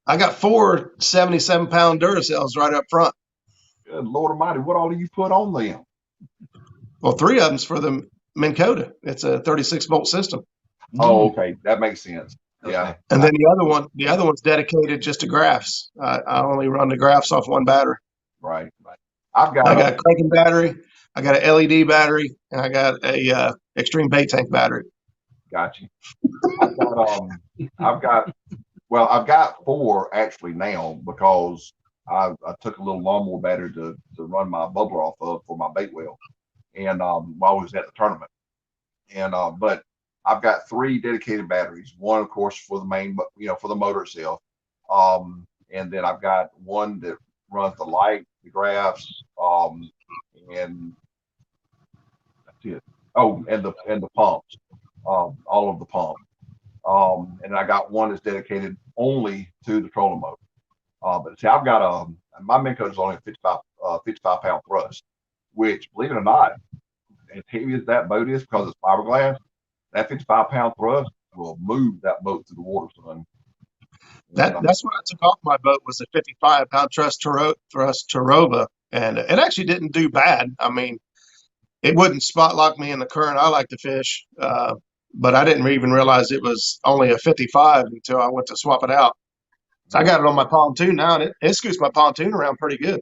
I got 4 77-pound Duracells right up front.
Good Lord Almighty, what all do you put on them?
Well, 3 of them's for the Minn Kota. It's a 36-volt system.
Oh, okay, that makes sense. Yeah.
And then the other one's dedicated just to graphs. I only run the graphs off 1 battery.
Right.
I got a cranking battery. I got an LED battery, and I got a extreme bait tank battery.
Gotcha. I've got 4 actually now, because I took a little lawnmower battery to run my bubbler off of for my bait well, and while we was at the tournament, And but I've got 3 dedicated batteries. One, of course, for the main, for the motor itself. And then I've got one that runs the light, the graphs, and that's it. Oh, and the pumps, all of the pumps. And I got one that's dedicated only to the trolling motor. But see, I've got my main coach is only a 55 pound thrust, which, believe it or not, as heavy as that boat is, because it's fiberglass, that 55-pound thrust will move that boat through the water, son.
That's what I took off my boat was a 55-pound thrust Tarova, and it actually didn't do bad. I mean, it wouldn't spot lock me in the current I like to fish, but I didn't even realize it was only a 55 until I went to swap it out. So I got it on my pontoon now, and it scoots my pontoon around pretty good.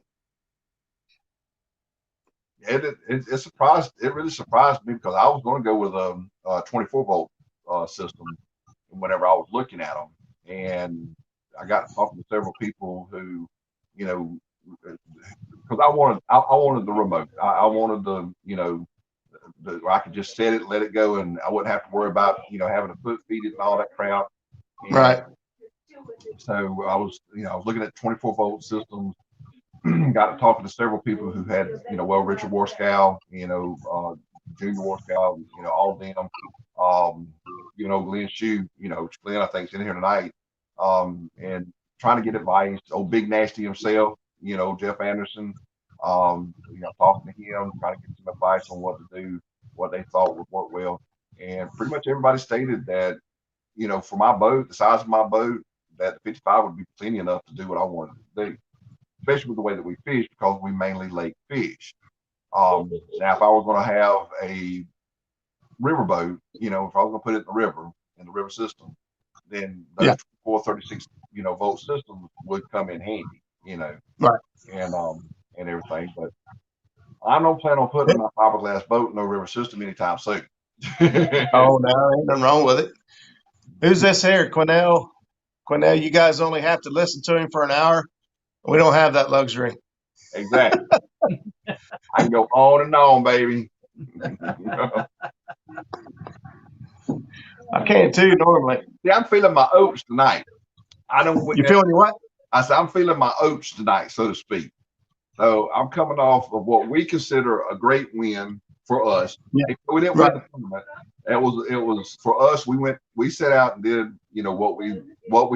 It surprised. It really surprised me because I was going to go with a 24 volt system whenever I was looking at them, and I got talking to several people who, because I wanted the remote. I wanted I could just set it, let it go, and I wouldn't have to worry about having to foot feed it and all that crap. And
right.
So I was looking at 24 volt systems. Got to talking to several people who had Richard Warskow, Junior Warskow, all of them. Glenn Shue, Glenn I think's in here tonight, and trying to get advice. Old Big Nasty himself, Jeff Anderson, talking to him, trying to get some advice on what to do, what they thought would work well, and pretty much everybody stated that, for my boat, the size of my boat, that the 55 would be plenty enough to do what I wanted to do, especially with the way that we fish, because we mainly lake fish. Now, if I was going to have a river boat, if I was going to put it in the river system, then those 436, volt systems would come in handy,
right,
and everything. But I don't plan on putting my fiberglass boat in no river system anytime soon.
Oh, no, ain't nothing wrong with it. Who's this here, Quinnell? Quinnell, you guys only have to listen to him for an hour. We don't have that luxury.
Exactly. I can go on and on, baby.
I can too normally.
See, I'm feeling my oats tonight.
You feeling your what?
I said I'm feeling my oats tonight, so to speak. So I'm coming off of what we consider a great win for us.
Yeah.
We didn't win the tournament. It was for us. We set out and did what we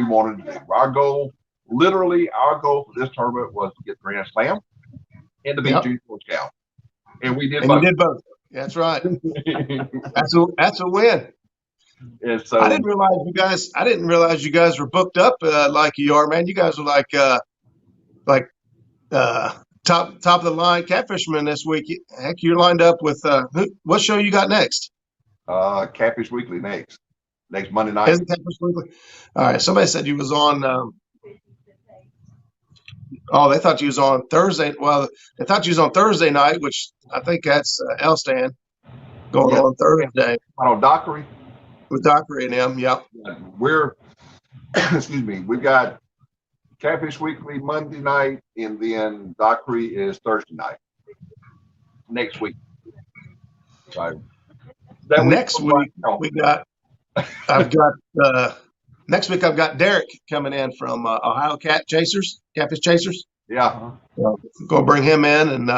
wanted to do. Our goal for this tournament was to get Grand Slam and to beat Junior Scout, and we did.
And
both.
You did both. That's right. That's a win.
And so
I didn't realize you guys were booked up like you are, man. You guys are like top of the line catfisherman this week. Heck, you're lined up with what show you got next?
Catfish Weekly next Monday night.
Isn't Catfish Weekly? All right. Somebody said you was on. They thought you was on Thursday. Well, they thought you was on Thursday night, which I think that's Elstan going on Thursday.
On Dockery.
With Dockery and them, yep.
We're excuse me. We've got Catfish Weekly Monday night, and then Dockery is Thursday night next week. Right.
Next week next week I've got Derek coming in from Ohio Catfish Chasers.
Yeah.
Go bring him in and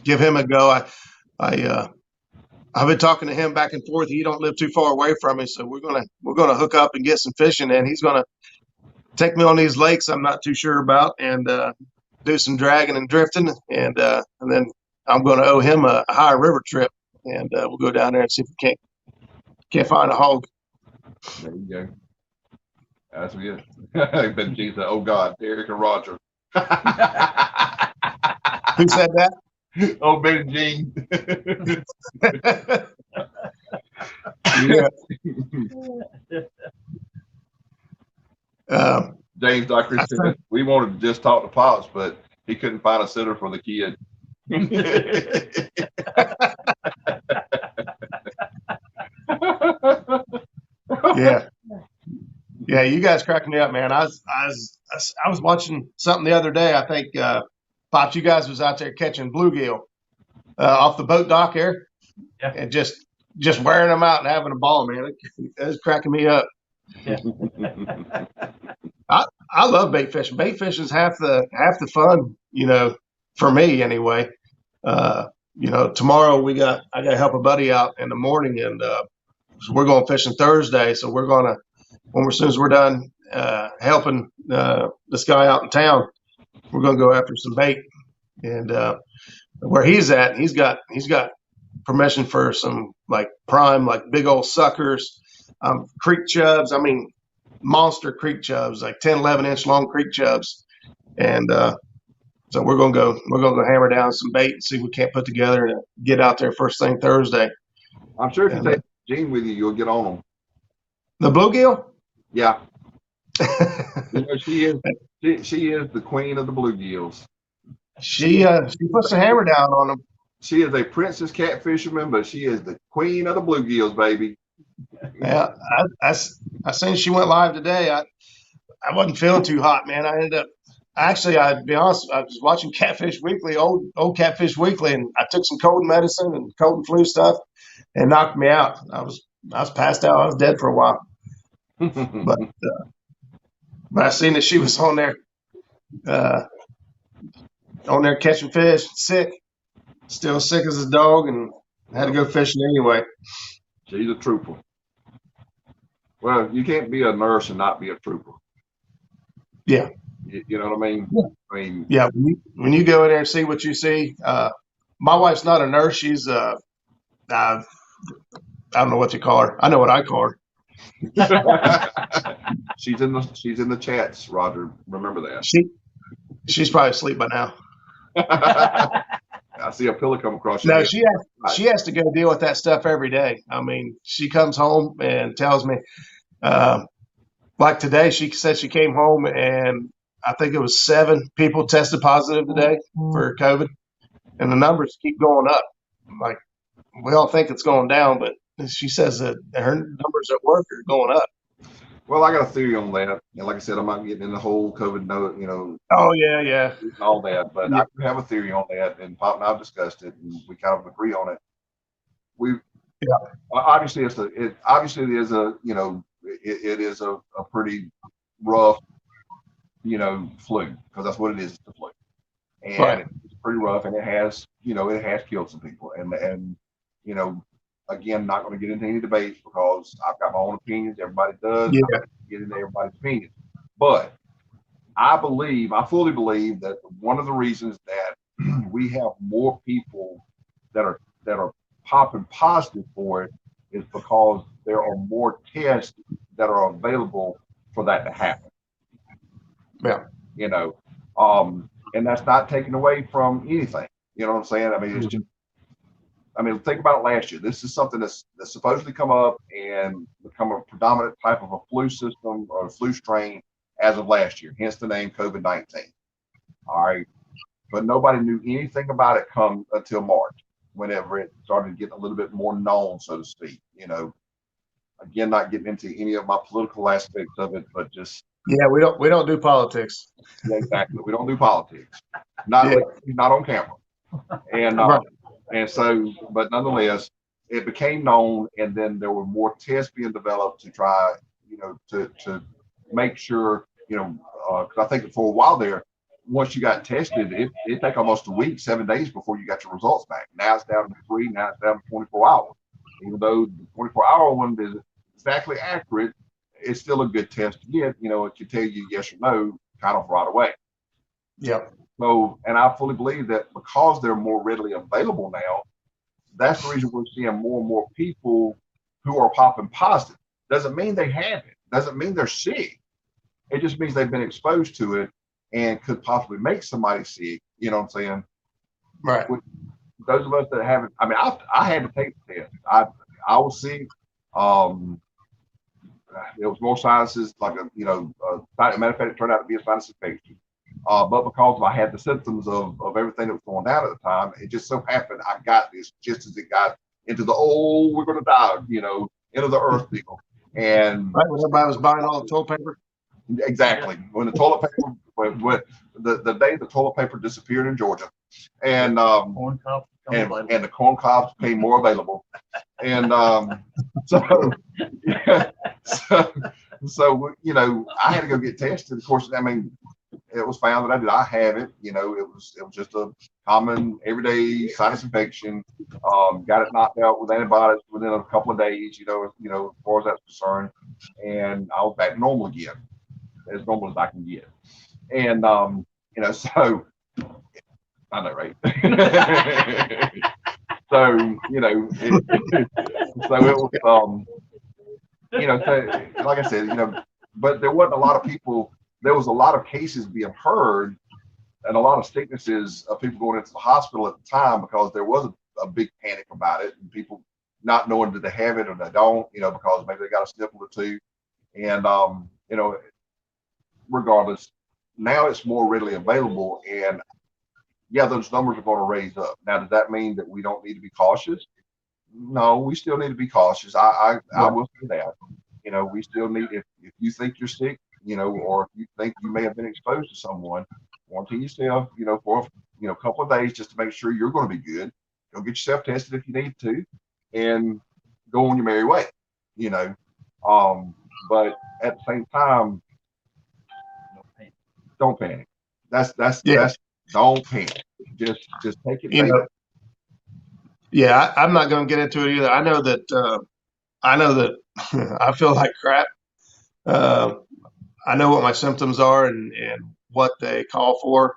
give him a go. I've been talking to him back and forth. He don't live too far away from me, so we're gonna hook up and get some fishing, and he's gonna take me on these lakes I'm not too sure about, and do some dragging and drifting, and then I'm gonna owe him a higher river trip, and we'll go down there and see if we can't find a hog.
There you go. That's good. But Jesus, oh God, Derek and Roger.
Who said that?
Oh, Ben Jean.
Yeah.
James Dockery said we wanted to just talk to Pops, but he couldn't find a sitter for the kid.
Yeah, you guys cracked me up, man. I was watching something the other day. I think Pops, you guys was out there catching bluegill off the boat dock there, and just just wearing them out and having a ball, man. It was cracking me up. I love bait fishing. Bait fishing is half the fun, for me anyway. Tomorrow I got to help a buddy out in the morning, and so we're going fishing Thursday. So we're gonna as soon as we're done helping this guy out in town, we're gonna go after some bait. And where he's at, he's got permission for some like prime, like big old suckers, creek chubs. I mean, monster creek chubs, like 10, 11-inch long creek chubs. And so we're gonna go hammer down some bait and see what we can't put together and get out there first thing Thursday.
I'm sure if you take Jean with you, you'll get on them.
The bluegill?
Yeah. She is the queen of the bluegills.
She puts the hammer down on them.
She is a princess catfisherman, but she is the queen of the bluegills, baby.
Yeah, I seen she went live today. I wasn't feeling too hot, man. I ended up I'd be honest, I was watching Catfish Weekly, old Catfish Weekly, and I took some cold medicine and cold and flu stuff, and knocked me out. I was passed out. I was dead for a while. But I seen that she was on there catching fish, sick, still sick as a dog, and had to go fishing anyway.
She's a trooper. Well, you can't be a nurse and not be a trooper.
Yeah.
You know what I mean?
Yeah.
I mean,
yeah. When you go in there and see what you see, my wife's not a nurse. She's I don't know what you call her. I know what I call her.
she's in the chats, Roger. Remember that.
She's probably asleep by now.
I see a pillow come across.
No, she has to go deal with that stuff every day. I mean, she comes home and tells me, like today, she said she came home and I think it was 7 people tested positive today for COVID, and the numbers keep going up. Like, we all think it's going down, but she says that her numbers at work are going up.
Well, I got a theory on that, and like I said, I'm not getting in the whole COVID note,
Oh yeah,
all that, but I do have a theory on that, and Pop and I've discussed it, and we kind of agree on it. Obviously it is a pretty rough, flu, because that's what it is. It's a flu, and
right.
It's pretty rough, and it has killed some people, and again, not going to get into any debate because I've got my own opinions. Everybody does.
Yeah.
I'm not gonna get into everybody's opinions, but I fully believe that one of the reasons that we have more people that are popping positive for it is because there are more tests that are available for that to happen.
Yeah.
And that's not taken away from anything. You know what I'm saying? I mean, it's just, think about it last year. This is something that's supposedly come up and become a predominant type of a flu system or a flu strain as of last year, hence the name COVID-19. All right. But nobody knew anything about it until March, whenever it started getting a little bit more known, so to speak. Again, not getting into any of my political aspects of it, but just
we don't do politics.
Yeah, exactly. We don't do politics. Not on camera. And
right.
And so, but nonetheless, it became known, and then there were more tests being developed to try, to make sure, because I think for a while there, once you got tested, it take almost a week, 7 days before you got your results back. Now it's down to 3. Now it's down to 24 hours. Even though the 24-hour one is exactly accurate, it's still a good test to get. It can tell you yes or no kind of right away.
Yep.
So, and I fully believe that because they're more readily available now, that's the reason we're seeing more and more people who are popping positive. Doesn't mean they have it. Doesn't mean they're sick. It just means they've been exposed to it and could possibly make somebody sick. You know what I'm saying?
Right.
Those of us that haven't, I had to take the test. I was sick. It was more sinuses, like matter of fact, it turned out to be a sinus infection. But because I had the symptoms of everything that was going down at the time, it just so happened I got this just as it got into the we're going to die, into the earth deal. And
right when everybody was buying all the toilet paper.
Exactly. When the toilet paper, when the day the toilet paper disappeared in Georgia, and
on top
and the corn cobs became more available. And so, yeah, so I had to go get tested. Of course, I mean, it was found that I have it. It was just a common everyday sinus infection. Got it knocked out with antibiotics within a couple of days. As far as that's concerned, and I was back to normal again, as normal as I can get. And so I know, right? So so it was so like I said, but there wasn't a lot of people. There was a lot of cases being heard and a lot of sicknesses of people going into the hospital at the time because there was a big panic about it and people not knowing did they have it or they don't, because maybe they got a sniffle or two. And regardless, now it's more readily available, and yeah, those numbers are going to raise up. Now, does that mean that we don't need to be cautious? No, we still need to be cautious. I will say that. We still need, if you think you're sick, or if you think you may have been exposed to someone, quarantine yourself, for a couple of days just to make sure you're going to be good. Go get yourself tested if you need to, and go on your merry way. But at the same time, don't panic. That's don't panic. Just take it.
I'm not going to get into it either. I know that I feel like crap. I know what my symptoms are and what they call for.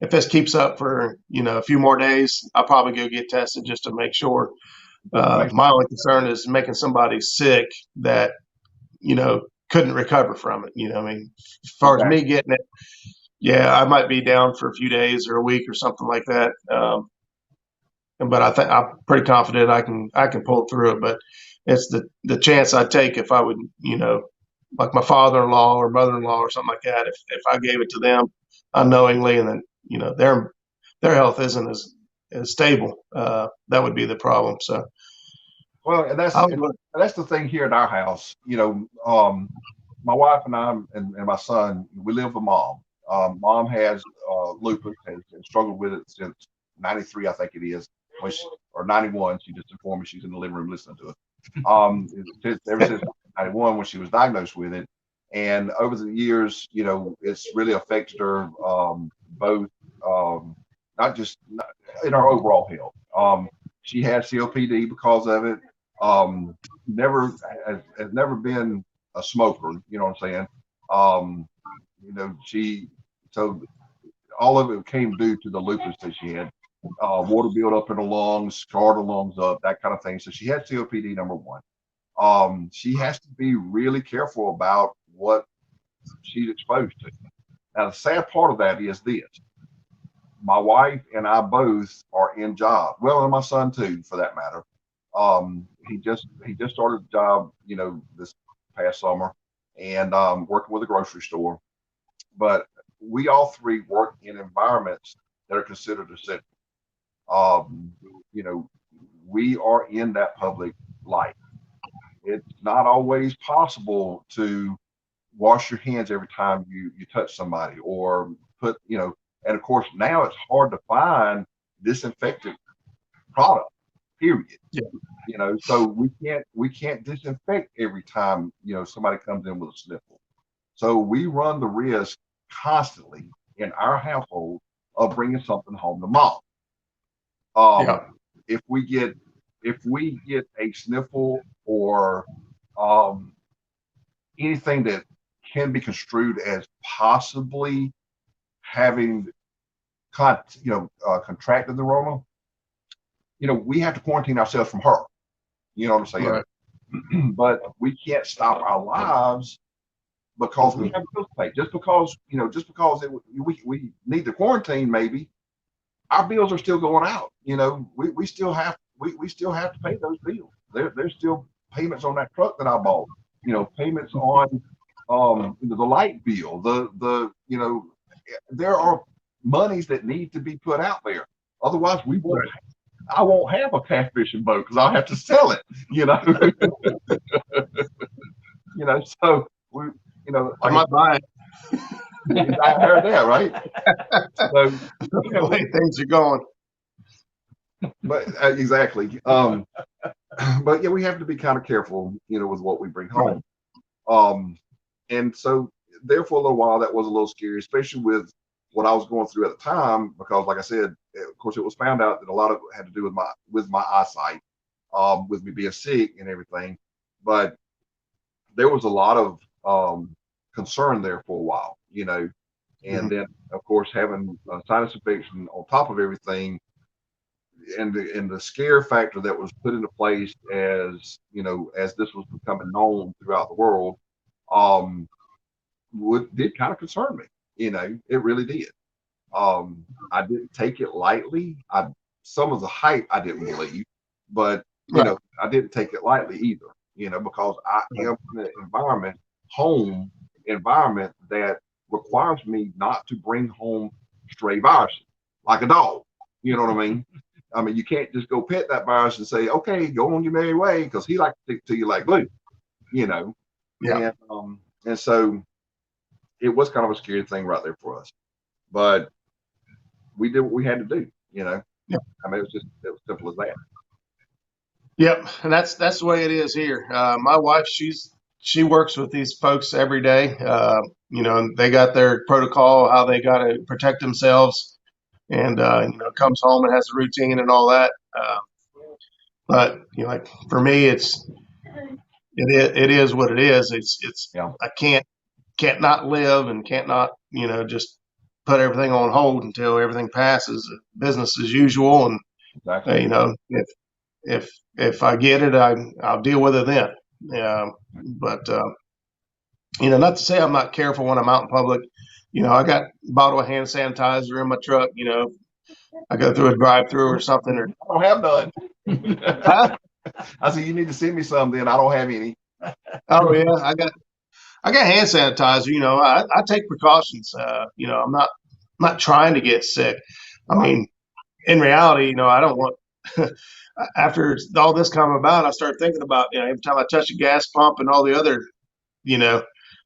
If this keeps up for a few more days, I'll probably go get tested just to make sure. My only concern is making somebody sick that couldn't recover from it. I mean, as far as me getting it, yeah, I might be down for a few days or a week or something like that. But I think I'm pretty confident I can pull through it. But it's the chance I take if I would, like my father-in-law or mother-in-law or something like that. If I gave it to them unknowingly, and then their health isn't as stable, that would be the problem. So,
well, and that's the thing here at our house. My wife and I and my son, we live with mom. Mom has lupus, has struggled with it since '93, I think it is, or '91. She just informed me she's in the living room listening to it. Ever since '91 when she was diagnosed with it, and over the years, it's really affected her both, not just in her overall health. She had COPD because of it. Never has never been a smoker. You know what I'm saying? So all of it came due to the lupus that she had. Water buildup in the lungs, scarred the lungs up, that kind of thing. So she had COPD, number one. She has to be really careful about what she's exposed to. Now, the sad part of that is this. My wife and I both are in jobs. Well, and my son too, for that matter. He just started a job, this past summer, and working with a grocery store. But we all three work in environments that are considered essential. We are in that public light. It's not always possible to wash your hands every time you touch somebody or put, and of course now it's hard to find disinfectant product, period.
Yeah.
So we can't disinfect every time, somebody comes in with a sniffle. So we run the risk constantly in our household of bringing something home to mom. If we get a sniffle or anything that can be construed as possibly having contracted the Rona, we have to quarantine ourselves from her. You know what I'm saying? Right. But we can't stop our lives because we have bills to pay. Just because we need the quarantine, maybe our bills are still going out. We still have to pay those bills. There's still payments on that truck that I bought. Payments on the light bill. There are monies that need to be put out there. Otherwise, we won't. Right. I won't have a catfishing boat because I'll have to sell it. So we.
I might buy it.
I heard that, right? So
the way things are going.
But exactly. But yeah, we have to be kind of careful, with what we bring
Right.
home. And so there for a little while, that was a little scary, especially with what I was going through at the time, because like I said, of course, it was found out that a lot of it had to do with my eyesight, with me being sick and everything. But there was a lot of concern there for a while, and
Mhm.
then of course having a sinus infection on top of everything, and the scare factor that was put into place as this was becoming known throughout the world, um, did kind of concern me. It really did. I didn't take it lightly. Some of the hype I didn't believe, but
Right.
I didn't take it lightly either. Because I
Right.
am in an home environment that requires me not to bring home stray viruses like a dog. You know what I mean? I mean, you can't just go pet that virus and say, "Okay, go on your merry way," because he likes to stick to you like glue. You know,
Yeah.
and so it was kind of a scary thing right there for us. But we did what we had to do.
Yeah.
I mean, it was simple as that.
Yep. And that's the way it is here. My wife, she works with these folks every day. And they got their protocol, how they got to protect themselves, and comes home and has a routine and all that. But like for me, it is what it is. It's
Yeah,
I can't not live and can't not just put everything on hold until everything passes. Business as usual, and
exactly.
if I get it, I'll deal with it then. But not to say I'm not careful when I'm out in public. I got a bottle of hand sanitizer in my truck. I go through a drive-through or something. Or
I don't have none.
huh?
I said, you need to send me some. Then I don't have any.
Oh yeah, I got hand sanitizer. I take precautions. I'm not trying to get sick. I
Right.
mean, in reality, I don't want. After all this come about, I started thinking about every time I touch a gas pump and all the other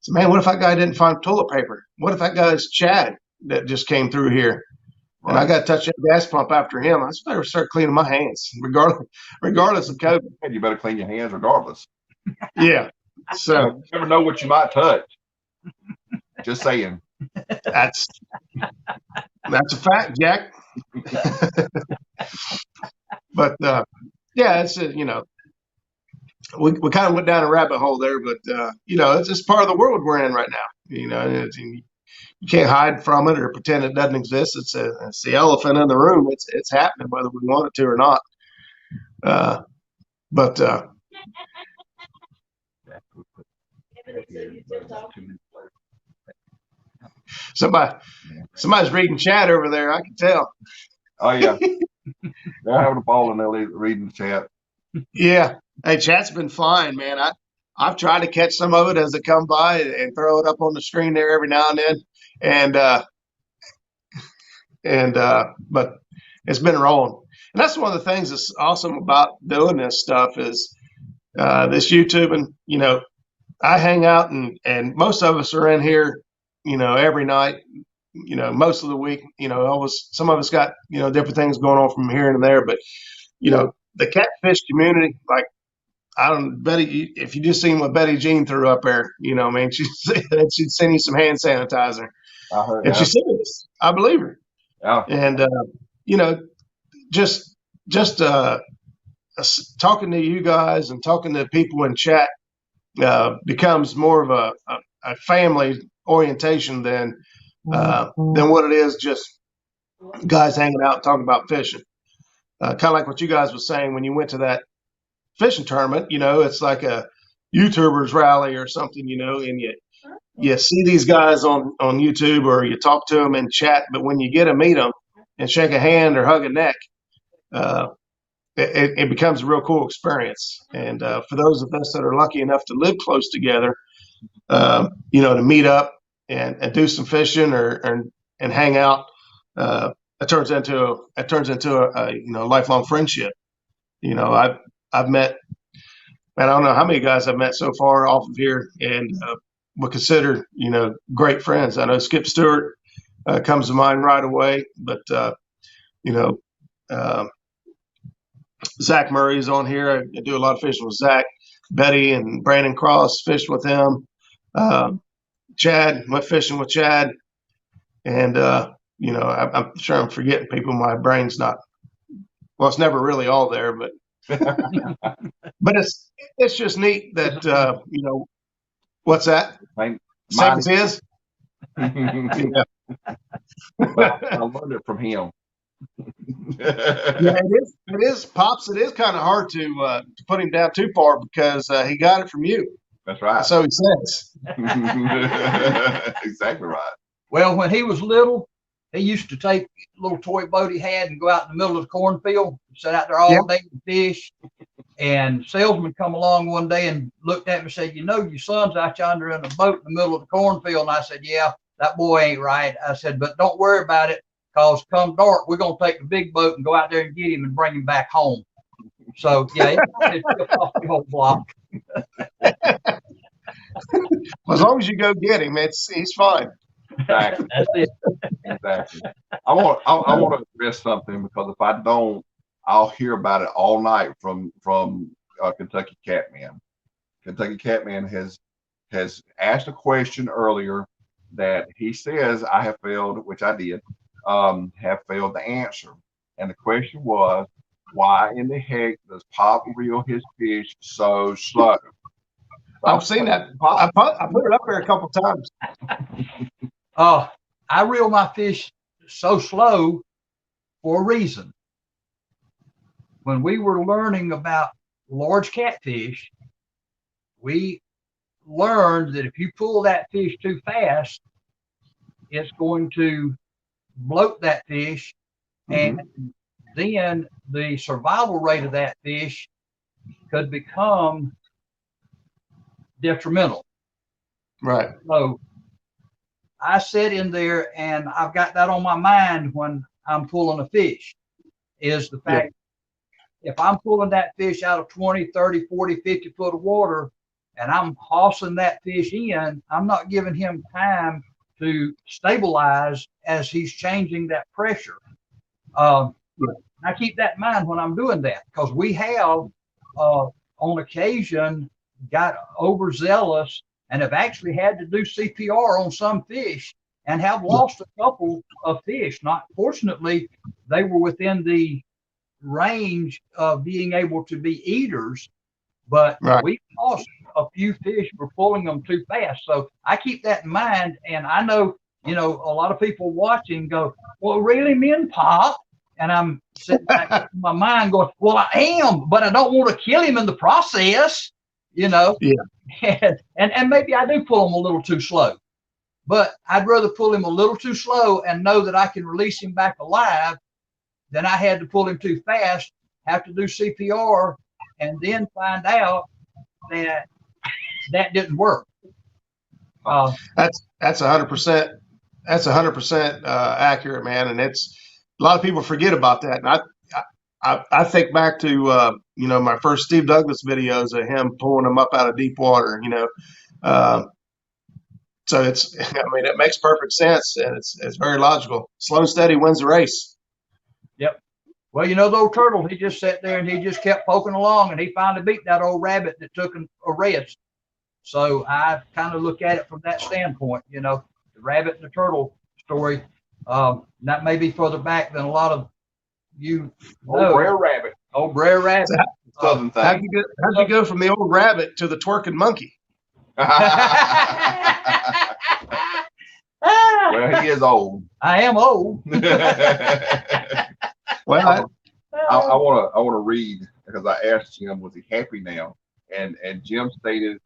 so man, what if that guy didn't find toilet paper? What if that guy's Chad that just came through here and I
Right.
got to touch that gas pump after him? I better start cleaning my hands, regardless of COVID.
And you better clean your hands regardless.
Yeah.
I
So
mean, you never know what you might touch. Just saying.
that's a fact, Jack. But yeah, it's we kind of went down a rabbit hole there, but it's just part of the world we're in right now. You can't hide from it or pretend it doesn't exist. It's the elephant in the room. It's happening whether we want it to or not. But somebody's reading chat over there. I can tell.
Oh yeah, they're having a ball and they're reading the chat.
Yeah. Hey, chat's been flying, man. I've tried to catch some of it as it come by and throw it up on the screen there every now and then, but it's been rolling. And that's one of the things that's awesome about doing this stuff is this YouTube. And I hang out and most of us are in here, every night, most of the week. Always some of us got different things going on from here and there, but the catfish community, like. I don't Betty. If you just seen what Betty Jean threw up there, I mean, she said that she'd send you some hand sanitizer,
I heard.
and
Yeah.
she's serious. I believe her.
Yeah.
And you know, just talking to you guys and talking to people in chat becomes more of a family orientation than what it is just guys hanging out and talking about fishing. Kind of like what you guys were saying when you went to that fishing tournament. It's like a YouTubers rally or something. And you see these guys on YouTube or you talk to them in chat, but when you get to meet them and shake a hand or hug a neck, uh, it becomes a real cool experience. And for those of us that are lucky enough to live close together, to meet up and do some fishing and hang out, it turns into a lifelong friendship. I've met, man, I don't know how many guys I've met so far off of here, and would consider great friends. I know Skip Stewart comes to mind right away, but you know, uh, Zach Murray's on here. I do a lot of fishing with Zach. Betty and Brandon Cross fished with him. Chad, went fishing with Chad. And, I'm sure I'm forgetting people. My brain's not, well, it's never really all there, but but it's just neat that, what's that? Same as his? Yeah.
Well, I learned it from him.
Yeah, it is, Pops. It is kind of hard to put him down too far because he got it from you.
That's right.
So he says.
Exactly right.
Well, when he was little, he used to take a little toy boat he had and go out in the middle of the cornfield, sit out there all day and fish. And salesman come along one day and looked at me and said, your son's out yonder in a boat in the middle of the cornfield. And I said, yeah, that boy ain't right. I said, but don't worry about it, because come dark, we're going to take the big boat and go out there and get him and bring him back home. So, yeah, it's off the whole block.
As long as you go get him, he's fine.
Exactly.
That's it.
Exactly. I want to address something, because if I don't, I'll hear about it all night from Kentucky Catman. Kentucky Catman has asked a question earlier that he says I have failed, which I did, have failed to answer. And the question was, why in the heck does Pop reel his fish so slow?
I've seen that. I put it up there a couple times.
I reel my fish so slow for a reason. When we were learning about large catfish, we learned that if you pull that fish too fast, it's going to bloat that fish, and then the survival rate of that fish could become detrimental.
Right.
So I sit in there, and I've got that on my mind when I'm pulling a fish, is the fact if I'm pulling that fish out of 20, 30, 40, 50 foot of water, and I'm hossing that fish in, I'm not giving him time to stabilize as he's changing that pressure. I keep that in mind when I'm doing that, because we have, on occasion, got overzealous and have actually had to do CPR on some fish and have lost a couple of fish. Not fortunately, they were within the range of being able to be eaters, but we lost a few fish for pulling them too fast. So I keep that in mind, and I know, a lot of people watching go, well, reel him in, Pop. And I'm sitting back in my mind going, well, I am, but I don't want to kill him in the process, Yeah. And maybe I do pull him a little too slow, but I'd rather pull him a little too slow and know that I can release him back alive than I had to pull him too fast, have to do CPR, and then find out that didn't work.
That's 100%. That's 100% accurate, man. And it's a lot of people forget about that. And I think back to my first Steve Douglas videos of him pulling them up out of deep water. So it makes perfect sense, and it's very logical. Slow and steady wins the race.
Yep. Well, the old turtle, he just sat there and he just kept poking along, and he finally beat that old rabbit that took a rest. So I kind of look at it from that standpoint, the rabbit and the turtle story. That may be further back than a lot of you know.
Old Brer Rabbit.
Old Brer Rabbit.
Southern thing.
How'd you go from the old rabbit to the twerking monkey?
Well, he is old.
I am old.
Well,
I want to read, because I asked Jim, was he happy now? And Jim stated,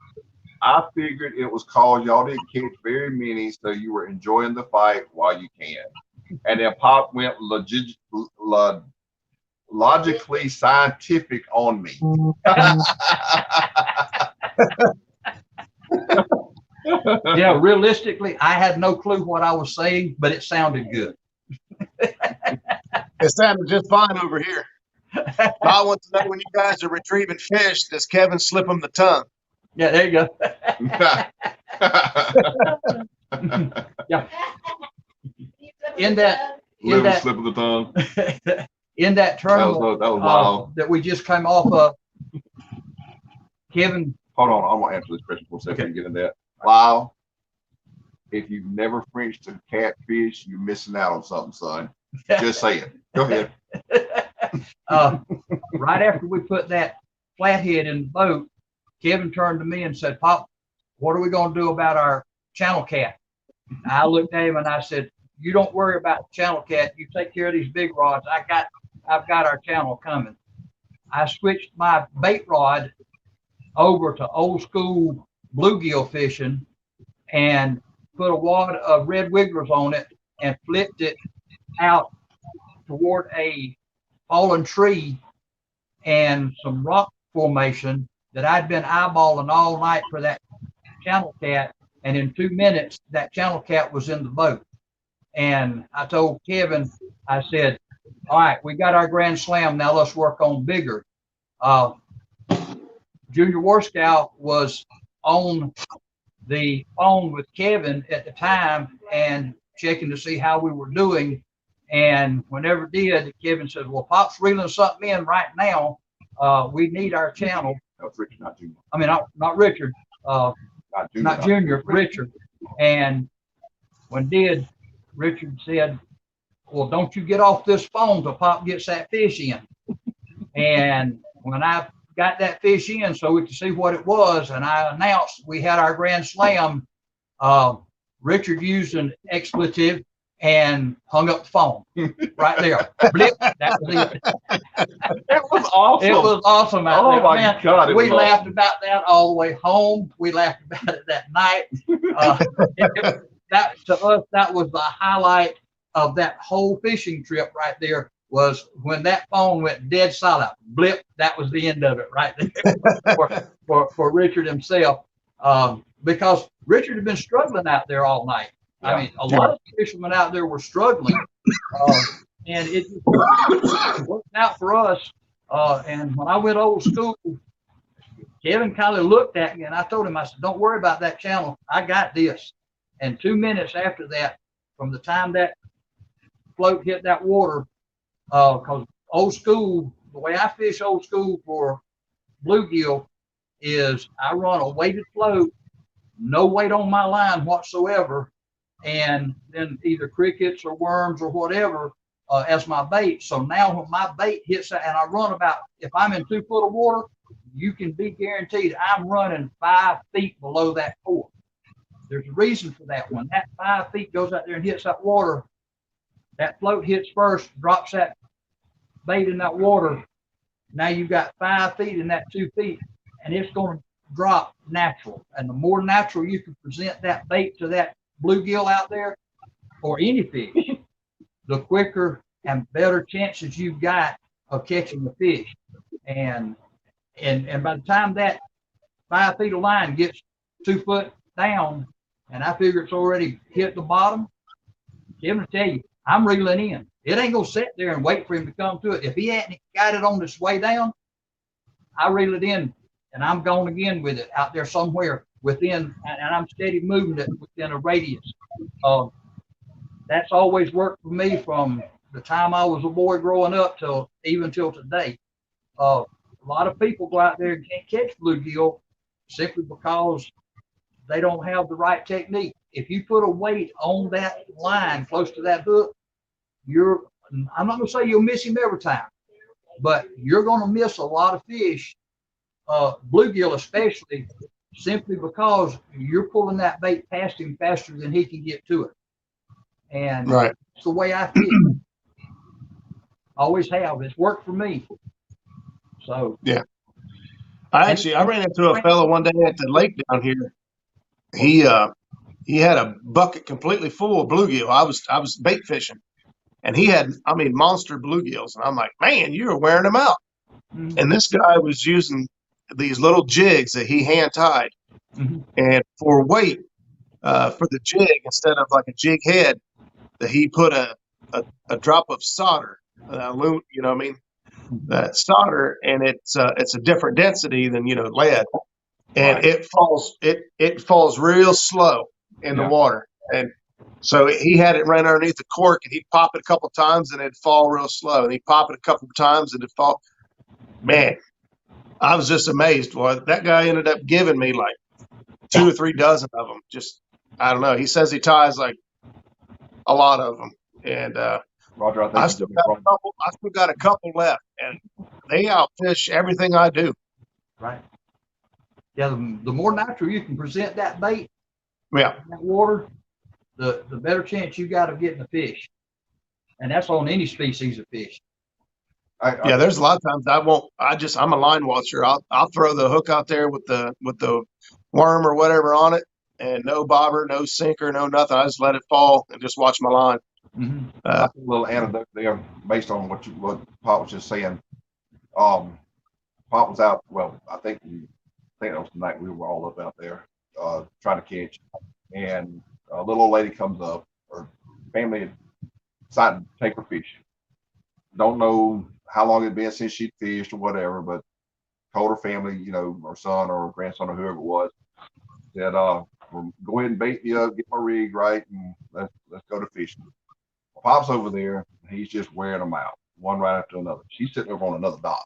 I figured it was cause y'all didn't catch very many, so you were enjoying the fight while you can. And then Pop went logically scientific on me.
Yeah, realistically, I had no clue what I was saying, but it sounded good.
It sounded just fine over here. I want to know, when you guys are retrieving fish, does Kevin slip them the tongue?
Yeah, there you go. In that
slip of the tongue.
in that tournament
That was wild.
that we just came off of, Kevin.
Hold on, I'm gonna answer this question for a second and get into that. Wow. If you've never Frenched a catfish, you're missing out on something, son. Just saying. Go ahead.
Right after we put that flathead in the boat, Kevin turned to me and said, "Pop, what are we going to do about our channel cat?" I looked at him and I said, "You don't worry about the channel cat. You take care of these big rods. I've got our channel coming." I switched my bait rod over to old school bluegill fishing and put a wad of red wigglers on it and flipped it out toward a fallen tree and some rock formation that I'd been eyeballing all night for that channel cat. And in 2 minutes, that channel cat was in the boat. And I told Kevin, I said, "All right, we got our Grand Slam. Now let's work on bigger." Junior Warscow was on the phone with Kevin at the time and checking to see how we were doing. And whenever did, Kevin said, "Well, Pop's reeling something in right now. We need our channel."
That was Richard, not Junior.
I mean, not Richard, not Junior, Richard. And when did, Richard said, "Well, don't you get off this phone till Pop gets that fish in." And when I got that fish in so we could see what it was, and I announced we had our Grand Slam, Richard used an expletive and hung up the phone right there. Blip, that was it.
That was awesome.
It was awesome out
Oh
there.
my
Man,
God.
we laughed about that all the way home. We laughed about it that night. That to us, that was the highlight of that whole fishing trip right there, was when that phone went dead silent. Blip, that was the end of it right there for Richard himself. Because Richard had been struggling out there all night. I mean, a lot of fishermen out there were struggling, and it just worked out for us. And when I went old school, Kevin kind of looked at me, and I told him, I said, "Don't worry about that channel. I got this." And 2 minutes after that, from the time that float hit that water, because old school, the way I fish old school for bluegill is I run a weighted float, no weight on my line whatsoever, and then either crickets or worms or whatever as my bait. So now when my bait hits that, and I run about, if I'm in 2 foot of water, you can be guaranteed I'm running 5 feet below that core. There's a reason for that. When that 5 feet goes out there and hits that water, that float hits first, drops that bait in that water. Now you've got 5 feet in that 2 feet, and it's going to drop natural. And the more natural you can present that bait to that bluegill out there, or any fish, the quicker and better chances you've got of catching the fish. And by the time that 5 feet of line gets 2 foot down, and I figure it's already hit the bottom, Kevin will tell you, I'm reeling in. It ain't gonna sit there and wait for him to come to it. If he hadn't got it on this way down, I reel it in, and I'm going again with it out there somewhere within, and I'm steady moving it within a radius. That's always worked for me from the time I was a boy growing up till today. A lot of people go out there and can't catch bluegill simply because they don't have the right technique. If you put a weight on that line close to that hook, I'm not going to say you'll miss him every time, but you're going to miss a lot of fish, bluegill especially, simply because you're pulling that bait past him faster than he can get to it. And it's the way I fish. Always have. It's worked for me. So
yeah. I ran into a fellow one day at the lake down here. He had a bucket completely full of bluegill. I was bait fishing, and he had, monster bluegills. And I'm like, "Man, you're wearing them out." Mm-hmm. And this guy was using these little jigs that he hand tied, and for weight, for the jig, instead of like a jig head, that he put a drop of solder, that solder, and it's a different density than lead, and it falls real slow in the water. And So he had it right underneath the cork, and he'd pop it a couple of times, and it'd fall real slow. And he'd pop it a couple of times, and it'd fall. Man, I was just amazed. Well, that guy ended up giving me like 2 or 3 dozen of them. Just, I don't know. He says he ties like a lot of them, and
Roger, I think
I
you
still
did
got
wrong.
a couple. I still got a couple left, and they outfish everything I do.
Right. Yeah, the more natural you can present that bait,
Yeah,
that water, the better chance you got of getting a fish. And that's on any species of fish.
yeah. There's a lot of times I won't. I'm a line watcher. I'll throw the hook out there with the worm or whatever on it, and no bobber, no sinker, no nothing. I just let it fall and just watch my line.
Mm-hmm.
I think a little anecdote there based on what Pop was just saying. Pop was out. Well, I think that was the night we were all up out there trying to catch, and a little old lady comes up. Her family had decided to take her fishing. Don't know how long it'd been since she'd fished or whatever, but told her family, you know, her son or her grandson or whoever it was, said, well, go ahead and bait me up, get my rig right, and let's go to fishing. Pop's over there, and he's just wearing them out, one right after another. She's sitting over on another dock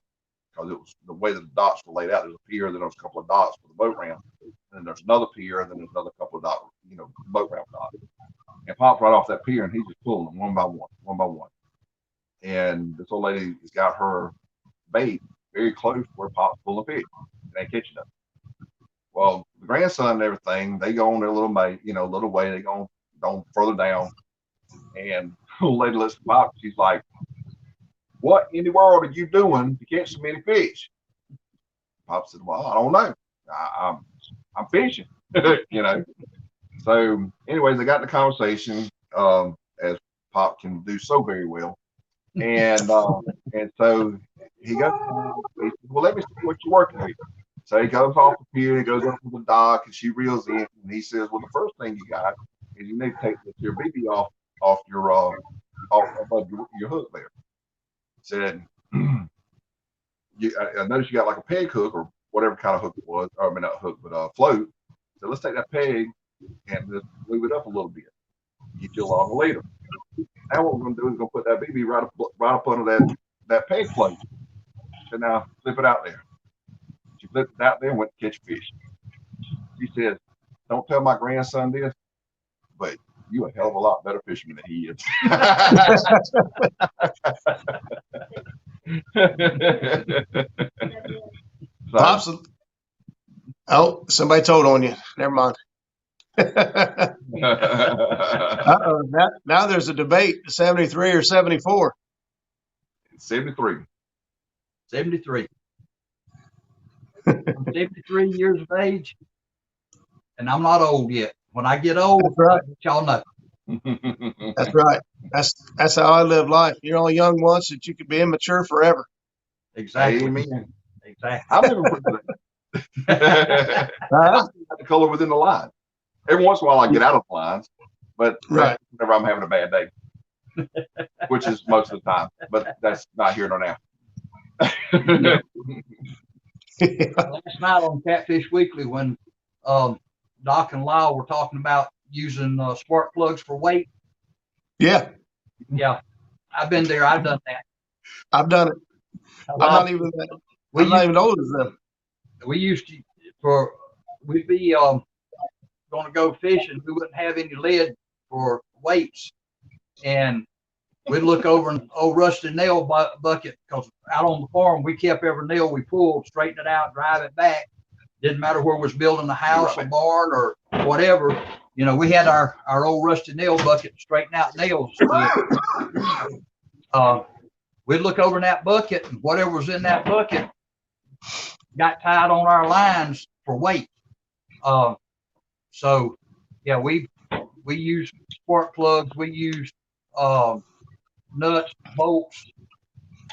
because it was the way that the docks were laid out. There's a pier, then there's a couple of docks for the boat ramp, and then there's another pier, and then there's another couple of docks, you know, boat ramp docks. And Pop's right off that pier, and he's just pulling them one by one, one by one. And this old lady has got her bait very close to where Pop's pulling fish. They ain't catching them. Well, the grandson and everything, they go on their little way, you know, little way. They go on further down, and the old lady listens to Pop. She's like, "What in the world are you doing to catch so many fish?" Pop said, "Well, I don't know. I'm fishing, you know." So, anyways, they got in the conversation, as Pop can do so very well, and so he goes, he said, "Well, let me see what you're working with." So he goes off the pier, he goes up to the dock, and she reels in, and he says, "Well, the first thing you got is you need to take your BB off your above your hook there." Said, I noticed you got like a peg hook or whatever kind of hook it was, or I mean not hook, but float. So let's take that peg and just move it up a little bit, get you a longer later. Now what we're gonna do is gonna put that BB right up under that peg float. So now flip it out there. She flipped it out there and went to catch fish. She says, "Don't tell my grandson this, but you a hell of a lot better fisherman than he is." So,
Pops. Oh, somebody told on you. Never mind. Now there's a debate: 73 or 74.
73.
73. I'm 73 years of age, and I'm not old yet. When I get old,
That's right.
y'all know.
That's right. That's how I live life. You're only young once, that you could be immature forever.
Exactly.
Amen.
Exactly.
I'm living pretty good. The color within the line. Every once in a while, I get out of the lines, but
right.
Whenever I'm having a bad day, which is most of the time, but that's not here nor now.
Last night on Catfish Weekly, when Doc and Lyle were talking about using spark plugs for weight.
Yeah.
Yeah. I've been there. I've done that.
I've done it. I'm not even old as them.
We used to, we'd be going to go fishing. We wouldn't have any lead for weights. And we'd look over an old rusted nail bucket, because out on the farm, we kept every nail we pulled, straighten it out, drive it back. Didn't matter where we was building a house, a barn, or whatever. You know, we had our old rusted nail bucket to straighten out nails. We'd look over in that bucket, and whatever was in that bucket got tied on our lines for weight. So, yeah, we used spark plugs. We used nuts, bolts,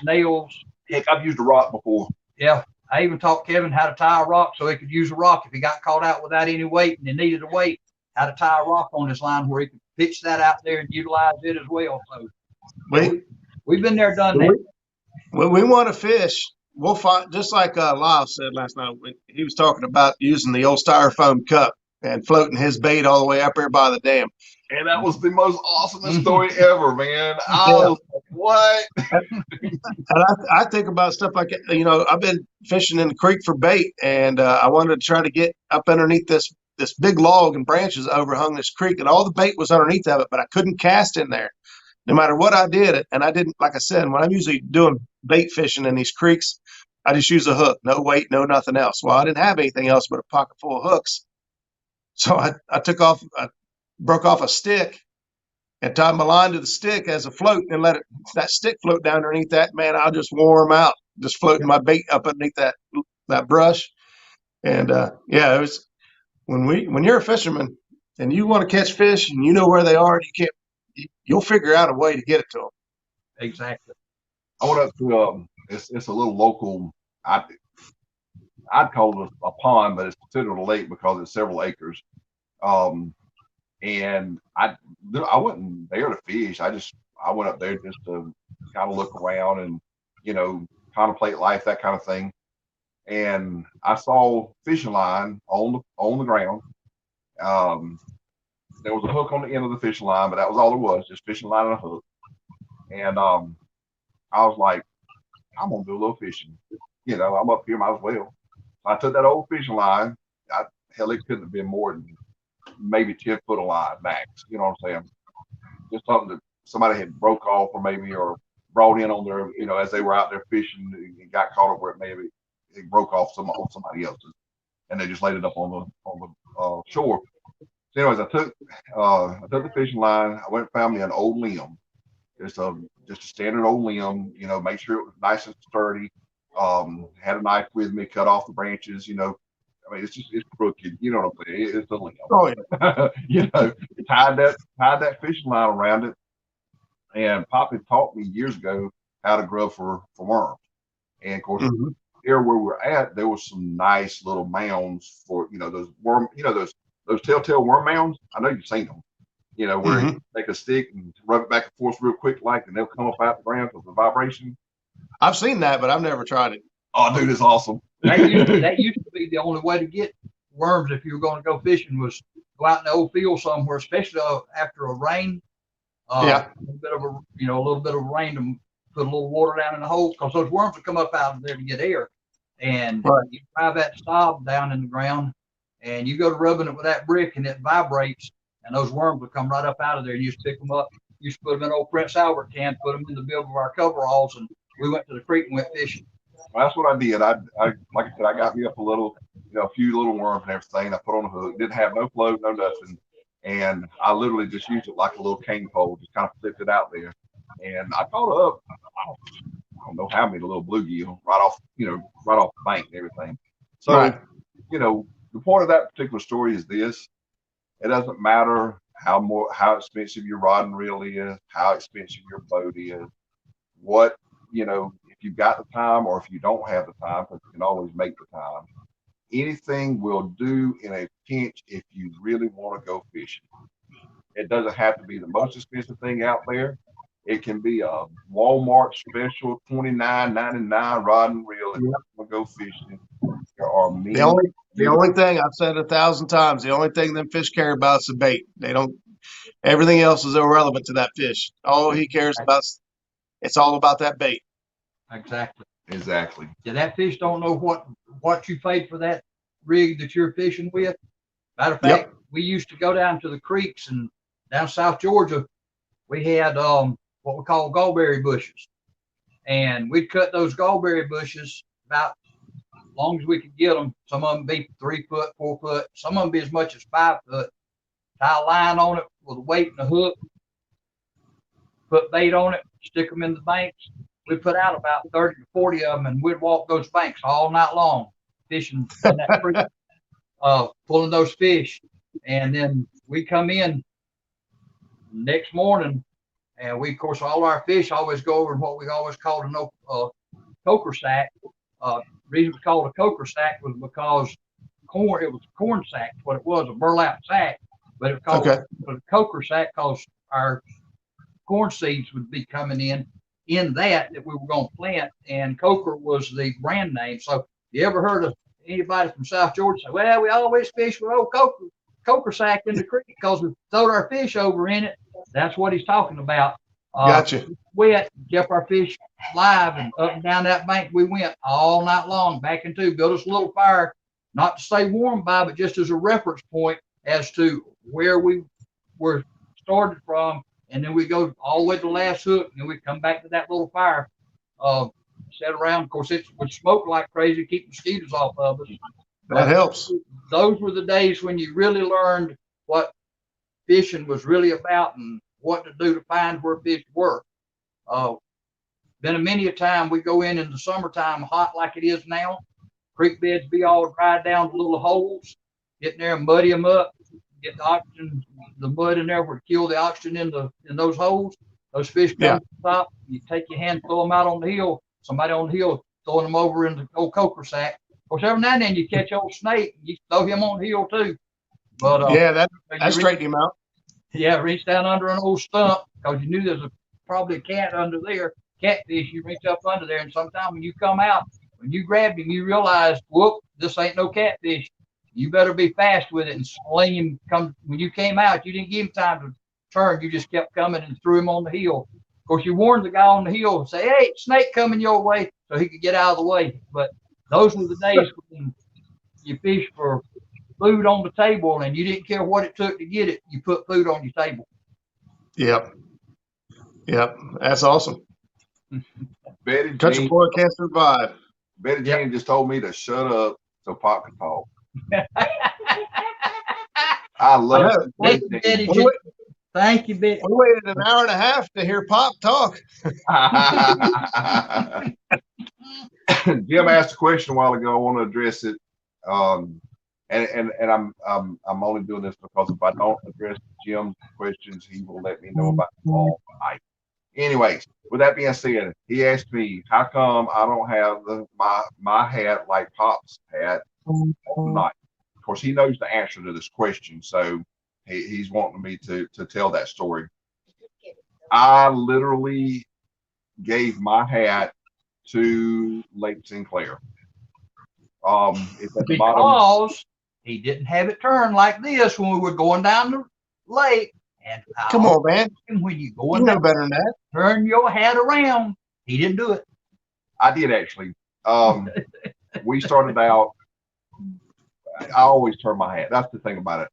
nails.
Heck, I've used a rock before.
Yeah, I even taught Kevin how to tie a rock so he could use a rock if he got caught out without any weight and he needed a weight, how to tie a rock on his line where he could pitch that out there and utilize it as well. So we've been there, done that.
When we want to fish, we'll find, just like Lyle said last night, when he was talking about using the old styrofoam cup and floating his bait all the way up there by the dam.
And that was the most awesome story ever, man. I
Yeah.
was like, what?
And I think about stuff like, I've been fishing in the creek for bait, and I wanted to try to get up underneath this big log and branches that overhung this creek, and all the bait was underneath of it, but I couldn't cast in there. No matter what I did, and I didn't, like I said, when I'm usually doing bait fishing in these creeks, I just use a hook, no weight, no nothing else. Well, I didn't have anything else but a pocket full of hooks. So I broke off a stick and tied my line to the stick as a float and let that stick float down underneath that. Man, I'll just warm out, just floating my bait up underneath that brush. And yeah, it was when you're a fisherman and you want to catch fish and you know where they are, you'll figure out a way to get it to them.
Exactly.
I went up to it's a little local. I'd call it a pond, but it's considered a lake because it's several acres. And I wasn't there to fish. I went up there just to kind of look around and contemplate life, that kind of thing. And I saw fishing line on the ground. There was a hook on the end of the fishing line, but that was all there was, just fishing line and a hook. And I was like, I'm gonna do a little fishing. I'm up here, might as well. So I took that old fishing line. Hell, it couldn't have been more than maybe 10 foot of line max. You know what I'm saying? Just something that somebody had broke off or brought in on their, as they were out there fishing and got caught up where it broke off somebody else's, and they just laid it up on the shore. So anyways, I took the fishing line. I went and found me an old limb, just a standard old limb. Make sure it was nice and sturdy. Had a knife with me, cut off the branches. I mean, it's crooked. You know what I'm saying? It's a limb.
Oh yeah.
Tied that fishing line around it. And Poppy taught me years ago how to grub for worms. And of course, here where we're at, there was some nice little mounds for those worm, those telltale worm mounds. I know you've seen them. Where you take a stick and rub it back and forth real quick, and they'll come up out the ground with the vibration.
I've seen that, but I've never tried it.
Oh, dude, it's awesome.
That used to be the only way to get worms if you were going to go fishing, was go out in the old field somewhere, especially after a rain.
Yeah.
A little bit of rain to put a little water down in the hole, because those worms will come up out of there to get air. And you drive that stop down in the ground, and you go to rubbing it with that brick, and it vibrates, and those worms will come right up out of there. And you just pick them up. You just put them in an old Prince Albert can, put them in the bill of our coveralls, and we went to the creek and went fishing.
Well, that's what I did. I like I said, I got me up a few little worms and everything. I put on a hook. Didn't have no float, no nothing. And I literally just used it like a little cane pole, just kind of flipped it out there. And I caught up, I don't know how many little bluegill right off the bank and everything. So, the point of that particular story is this: it doesn't matter how expensive your rod and reel is, how expensive your boat is, if you've got the time or if you don't have the time, because you can always make the time. Anything will do in a pinch if you really want to go fishing. It doesn't have to be the most expensive thing out there. It can be a Walmart special $29.99 rod and reel if you want to go fishing. There are
the only thing I've said 1,000 times, the only thing them fish care about is the bait. Everything else is irrelevant to that fish. All he cares about, it's all about that bait.
Exactly.
Yeah, that fish don't know what you paid for that rig that you're fishing with. Matter of fact, we used to go down to the creeks, and down South Georgia, we had what we call gallberry bushes, and we'd cut those gallberry bushes about as long as we could get them. Some of them be 3 foot, 4 foot. Some of them be as much as 5 foot. Tie a line on it with a weight and a hook. Put bait on it. Stick them in the banks. We put out about 30 to 40 of them, and we'd walk those banks all night long, fishing in that creek, pulling those fish. And then we come in next morning, and we, of course, all our fish always go over in what we always called a coker sack. Reason it was called a coker sack was because it was a corn sack, what it was, a burlap sack, but it was called a coker sack because our corn seeds would be coming in that we were going to plant, and Coker was the brand name. So you ever heard of anybody from South Georgia say, well, we always fish with old Coker? coker sack in the creek because we throwed our fish over in it. That's what he's talking about.
Gotcha.
Wet, kept our fish live, and up and down that bank we went all night long, back and two, built us a little fire, not to stay warm by, but just as a reference point as to where we were started from. And then we go all the way to the last hook, and then we come back to that little fire, set around. Of course, it would smoke like crazy, keep mosquitoes off of us.
That helps.
Those were the days when you really learned what fishing was really about and what to do to find where fish were. Been a many a time we go in the summertime, hot like it is now. Creek beds be all dried down to little holes. Get in there and muddy them up. Get the oxygen, the mud in there would kill the oxygen in those holes. Those fish come to the top. You take your hand, throw them out on the hill. Somebody on the hill throwing them over in the old coker sack. Of course, every now and then you catch old snake. You throw him on the hill too. But
that straightened him out.
Yeah, reach down under an old stump because you knew there's probably a cat under there. Catfish, you reach up under there, and sometime when you come out, when you grabbed him, you realize, whoop, this ain't no catfish. You better be fast with it and sling him. When you came out, you didn't give him time to turn. You just kept coming and threw him on the hill. Of course, you warned the guy on the hill and say, hey, snake coming your way, so he could get out of the way. But those were the days when you fished for food on the table, and you didn't care what it took to get it. You put food on your table.
Yep. That's awesome.
Betty
Country
Jean,
boy can't survive.
Betty Jean just told me to shut up so Pop can talk. I love
Thank you, Betty. Thank you, Betty.
We waited an hour and a half to hear Pop talk.
Jim asked a question a while ago. I want to address it. And I'm only doing this because if I don't address Jim's questions, he will let me know about the ball tonight. Anyways, with that being said, he asked me, how come I don't have my hat like Pop's hat tonight? Of course, he knows the answer to this question, so he's wanting me to tell that story. I literally gave my hat to Lake Sinclair. It's at the bottom.
Because he didn't have it turned like this when we were going down the lake. And
come on, man.
When you
go in, better than that.
Turn your hat around. He didn't do it.
I did actually. We started out. I always turn my hat. That's the thing about it.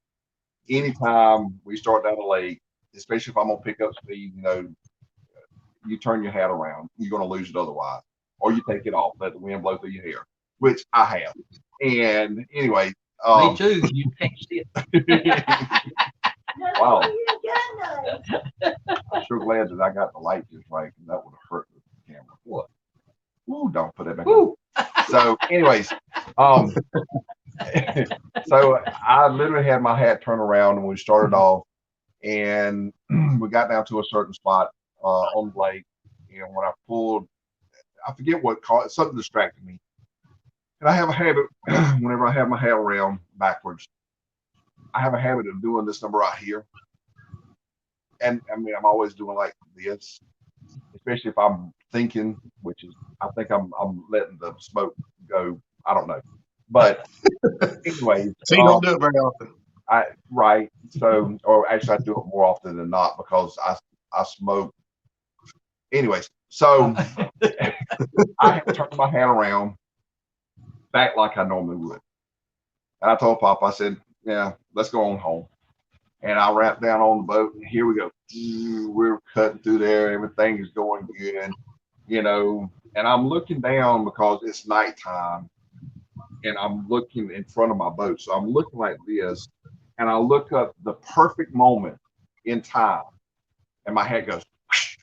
Anytime we start down the lake, especially if I'm gonna pick up speed, you turn your hat around. You're gonna lose it otherwise, or you take it off, let the wind blow through your hair, which I have. And anyway,
me too. You can't see it.
Wow. I'm sure glad that I got the light just right, because that would have hurt the camera. What? Ooh, don't put that back on. So, anyways, so I literally had my hat turned around and we started off, and we got down to a certain spot on the lake. And when I pulled, I forget what caused, something distracted me. And I have a habit whenever I have my hat around backwards, I have a habit of doing this number right here. And I mean, I'm always doing like this, especially if I'm thinking, which is, I think I'm letting the smoke go. I don't know. But anyway.
So you don't do it very often.
Right. So, or actually I do it more often than not because I smoke. Anyways, so I have turned my hat around back like I normally would. And I told Pop, I said, yeah, let's go on home. And I wrapped down on the boat, and here we go. We're cutting through there. Everything is going good, and I'm looking down because it's nighttime, and I'm looking in front of my boat. So I'm looking like this, and I look up the perfect moment in time, and my hat goes, whoosh.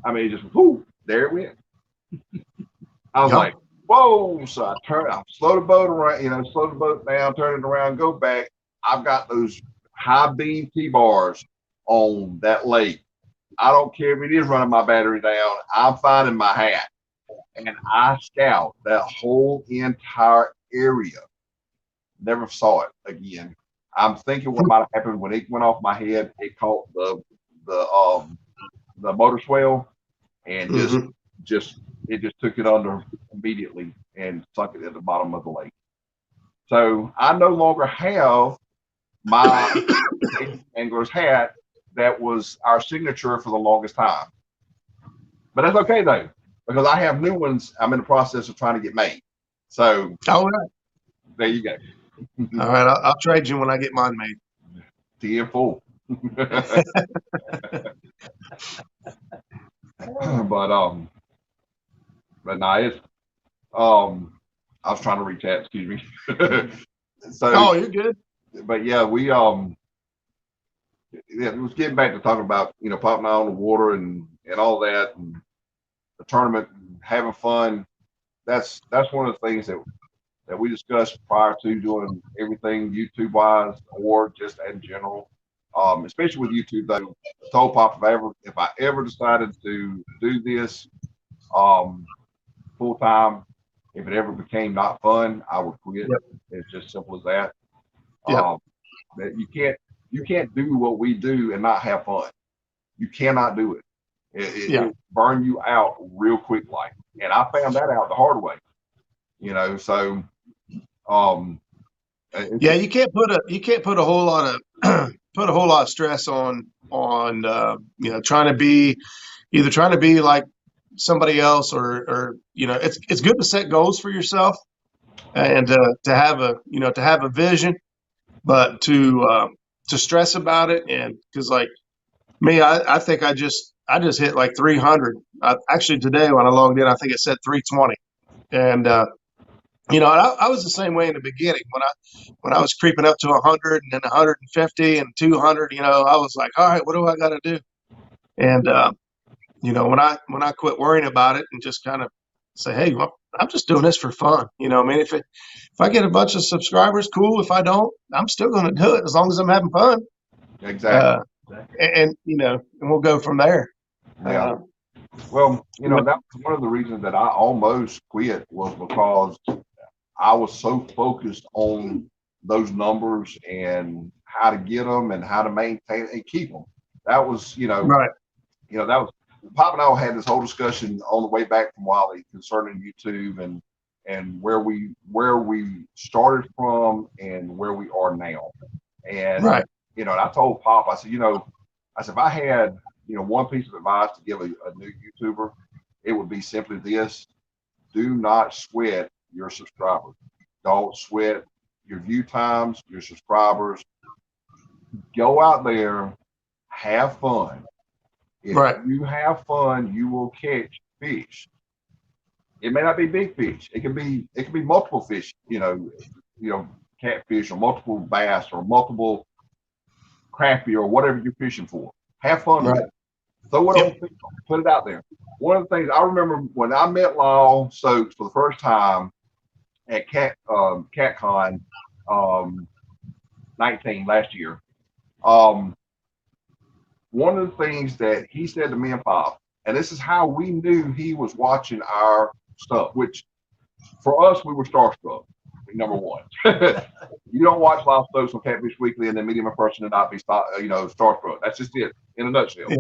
I mean, it just, whoo, there it went. I was like, whoa. So I slow the boat around, slow the boat down, turn it around, go back. I've got those high beam T-bars on that lake. I don't care if it is running my battery down. I'm finding my hat. And I scout that whole entire area. Never saw it again. I'm thinking what might have happened when it went off my head, it caught the motor swell and it just took it under immediately and sunk it at the bottom of the lake. So I no longer have my angler's hat that was our signature for the longest time. But that's okay though, because I have new ones I'm in the process of trying to get made. So
All right.
there you go.
All right. I'll trade you when I get mine made.
TF4. But no, it's I was trying to reach out, excuse me. So
Oh, you're good.
but yeah, it was getting back to talking about, popping out on the water and all that, and the tournament and having fun. That's one of the things that we discussed prior to doing everything YouTube wise or just in general. Especially with YouTube though, I told Pop if I ever decided to do this full time, if it ever became not fun, I would quit.
Yep.
It's just simple as that.
Yep.
That you can't do what we do and not have fun. You cannot do it. It burn you out real quick, like. And I found that out the hard way. So
Yeah, you can't put a whole lot of put a whole lot of stress on trying to be like somebody else, or it's good to set goals for yourself and to have a vision, but to stress about it, and because like me, I think I just hit like 300. Actually today when I logged in, I think it said 320, and I was the same way in the beginning when I was creeping up to 100 and then 150 and 200. I was like, all right, what do I got to do? And when I quit worrying about it and just kind of say, hey, well, I'm just doing this for fun. I mean, if I get a bunch of subscribers, cool. If I don't, I'm still going to do it as long as I'm having fun.
exactly.
And we'll go from there.
Yeah. Well, that was one of the reasons that I almost quit, was because I was so focused on those numbers and how to get them and how to maintain and keep them. That was,
Right.
that was Pop and I had this whole discussion on the way back from Wylie concerning YouTube and where we started from and where we are now. And
Right.
and I told Pop, I said, if I had one piece of advice to give a new YouTuber, it would be simply this: do not sweat your subscribers. Don't sweat your view times, your subscribers. Go out there, have fun. If you have fun, you will catch fish. It may not be big fish. It can be multiple fish, catfish or multiple bass or multiple crappie or whatever you're fishing for. Have fun with it. Throw it on people. Put it out there. One of the things I remember when I met Lyle Stokes for the first time at CatCon 19 last year. One of the things that he said to me and Pop, and this is how we knew he was watching our stuff, which for us, we were starstruck, number one. You don't watch Lyle Stokes on Catfish Weekly and then meet him in person and not be starstruck. That's just it in a nutshell. Yeah.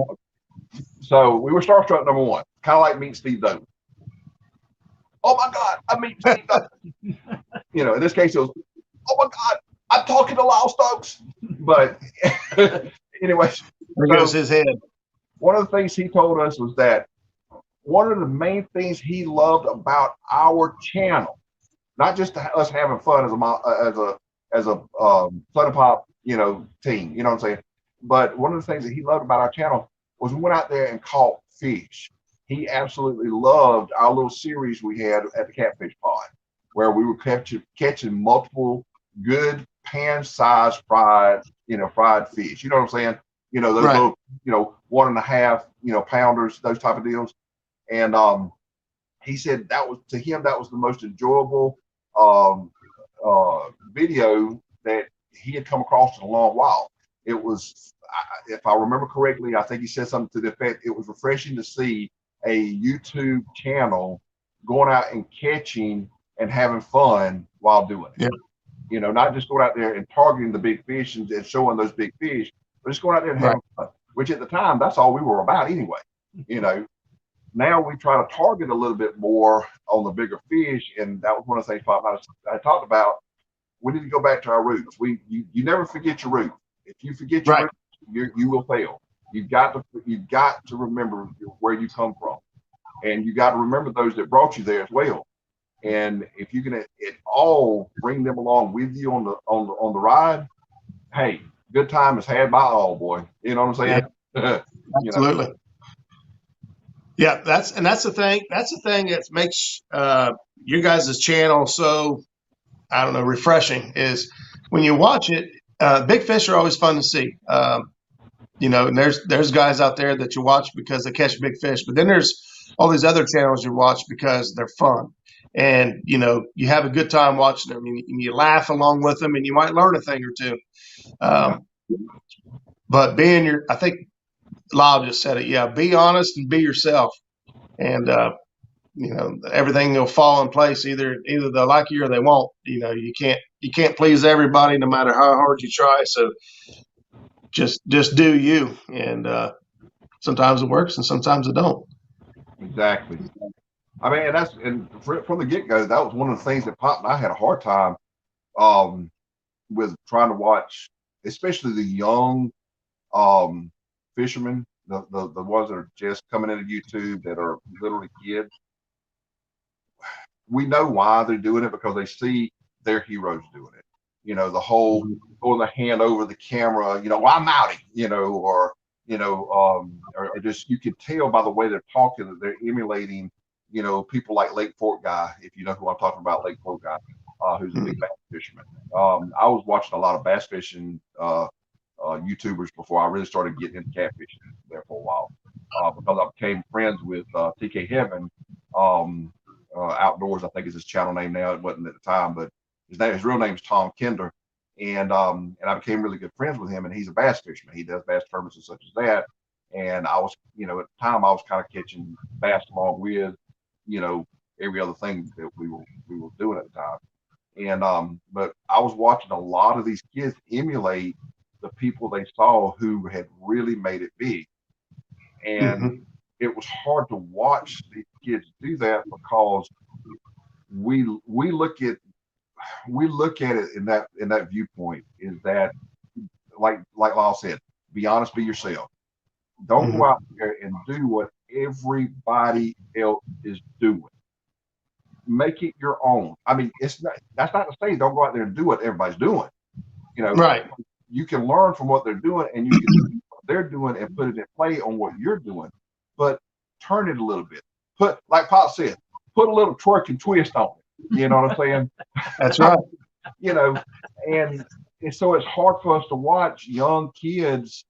So we were starstruck, number one, kind of like meeting Steve Doe. Oh my God, I meet Steve Doe. In this case, it was, oh my God, I'm talking to Lyle Stokes. But anyway,
there goes his head.
One of the things he told us was that one of the main things he loved about our channel, not just us having fun as a Fun and Pop, team, you know what I'm saying? But one of the things that he loved about our channel was we went out there and caught fish. He absolutely loved our little series we had at the Catfish Pond, where we were catching multiple good pan-sized fried fish. You know what I'm saying? Those little, 1.5, pounders, those type of deals. And he said that was the most enjoyable video that he had come across in a long while. It was, if I remember correctly, I think he said something to the effect, it was refreshing to see a YouTube channel going out and catching and having fun while doing it. Yeah. Not just going out there and targeting the big fish and showing those big fish, but just going out there and having fun, which at the time, that's all we were about anyway. Now we try to target a little bit more on the bigger fish, and that was one of the things I talked about. we need to go back to our roots. You never forget your roots. If you forget your
Right.
roots, you will fail. You've got to remember where you come from, and you got to remember those that brought you there as well. And if you can at all bring them along with you on the ride, hey, good time is had by all, boy. You know what I'm saying?
Yeah,
You know,
absolutely. Yeah, that's the thing. That's the thing that makes your guys' channel so, I don't know, refreshing is when you watch it. Big fish are always fun to see. And there's guys out there that you watch because they catch big fish, but then there's all these other channels you watch because they're fun, and you have a good time watching them, and you laugh along with them, and you might learn a thing or two. But I think Lyle just said it. Yeah, be honest and be yourself, and everything will fall in place. Either they'll like you or they won't. You can't please everybody, no matter how hard you try. So just do you, and sometimes it works and sometimes it don't.
exactly. I mean, from the get go, that was one of the things that Pop and I had a hard time with trying to watch, especially the young fishermen, the ones that are just coming into YouTube that are literally kids. We know why they're doing it because they see their heroes doing it. The whole going the hand over the camera, well, I'm outie, or just you can tell by the way they're talking that they're emulating, people like Lake Fork Guy, if you know who I'm talking about, Lake Fork Guy, who's a big bass fisherman. I was watching a lot of bass fishing YouTubers before I really started getting into catfishing there for a while, because I became friends with TK Heaven. Outdoors, I think is his channel name now. It wasn't at the time, but his real name is Tom Kinder, and I became really good friends with him. And he's a bass fisherman. He does bass tournaments and such as that. And I was, at the time, I was kind of catching bass along with, every other thing that we were doing at the time. And but I was watching a lot of these kids emulate the people they saw who had really made it big, and it was hard to watch these kids do that because we look at it in that viewpoint, is that like Lyle said, be honest, be yourself. Don't go out there and do what everybody else is doing. Make it your own. I mean, that's not to say don't go out there and do what everybody's doing.
Right.
You can learn from what they're doing, and you can do what they're doing and put it in play on what you're doing, but turn it a little bit. Like Pop said, put a little twerk and twist on it. You know what I'm saying?
That's right.
And so it's hard for us to watch young kids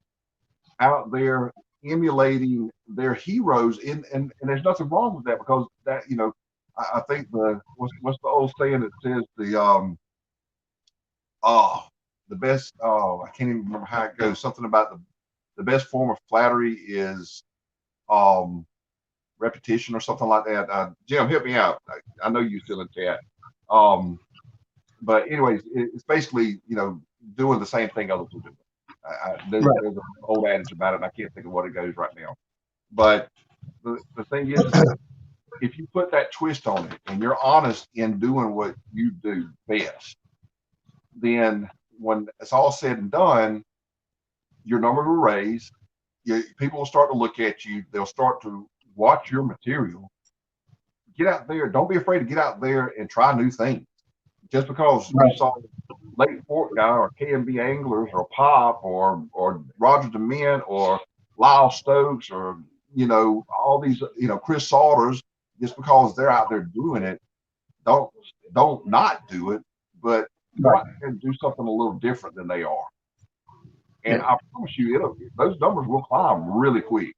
out there emulating their heroes, and there's nothing wrong with that, because that I think what's the old saying that says the best, I can't even remember how it goes, something about the best form of flattery is repetition or something like that. Jim, help me out. I know you're still in chat. But anyways, it's basically, doing the same thing others are doing. There's an old adage about it, and I can't think of what it goes right now. But the thing is that if you put that twist on it and you're honest in doing what you do best, then when it's all said and done, your numbers will raise. People will start to look at you. They'll start to watch your material. Get out there. Don't be afraid to get out there and try new things. Just because you saw Lake Fork Guy or K&B Anglers or Pop or Roger DeMint or Lyle Stokes or all these Chris Salters, just because they're out there doing it, don't not do it, but go out there and do something a little different than they are. And I promise you, those numbers will climb really quick.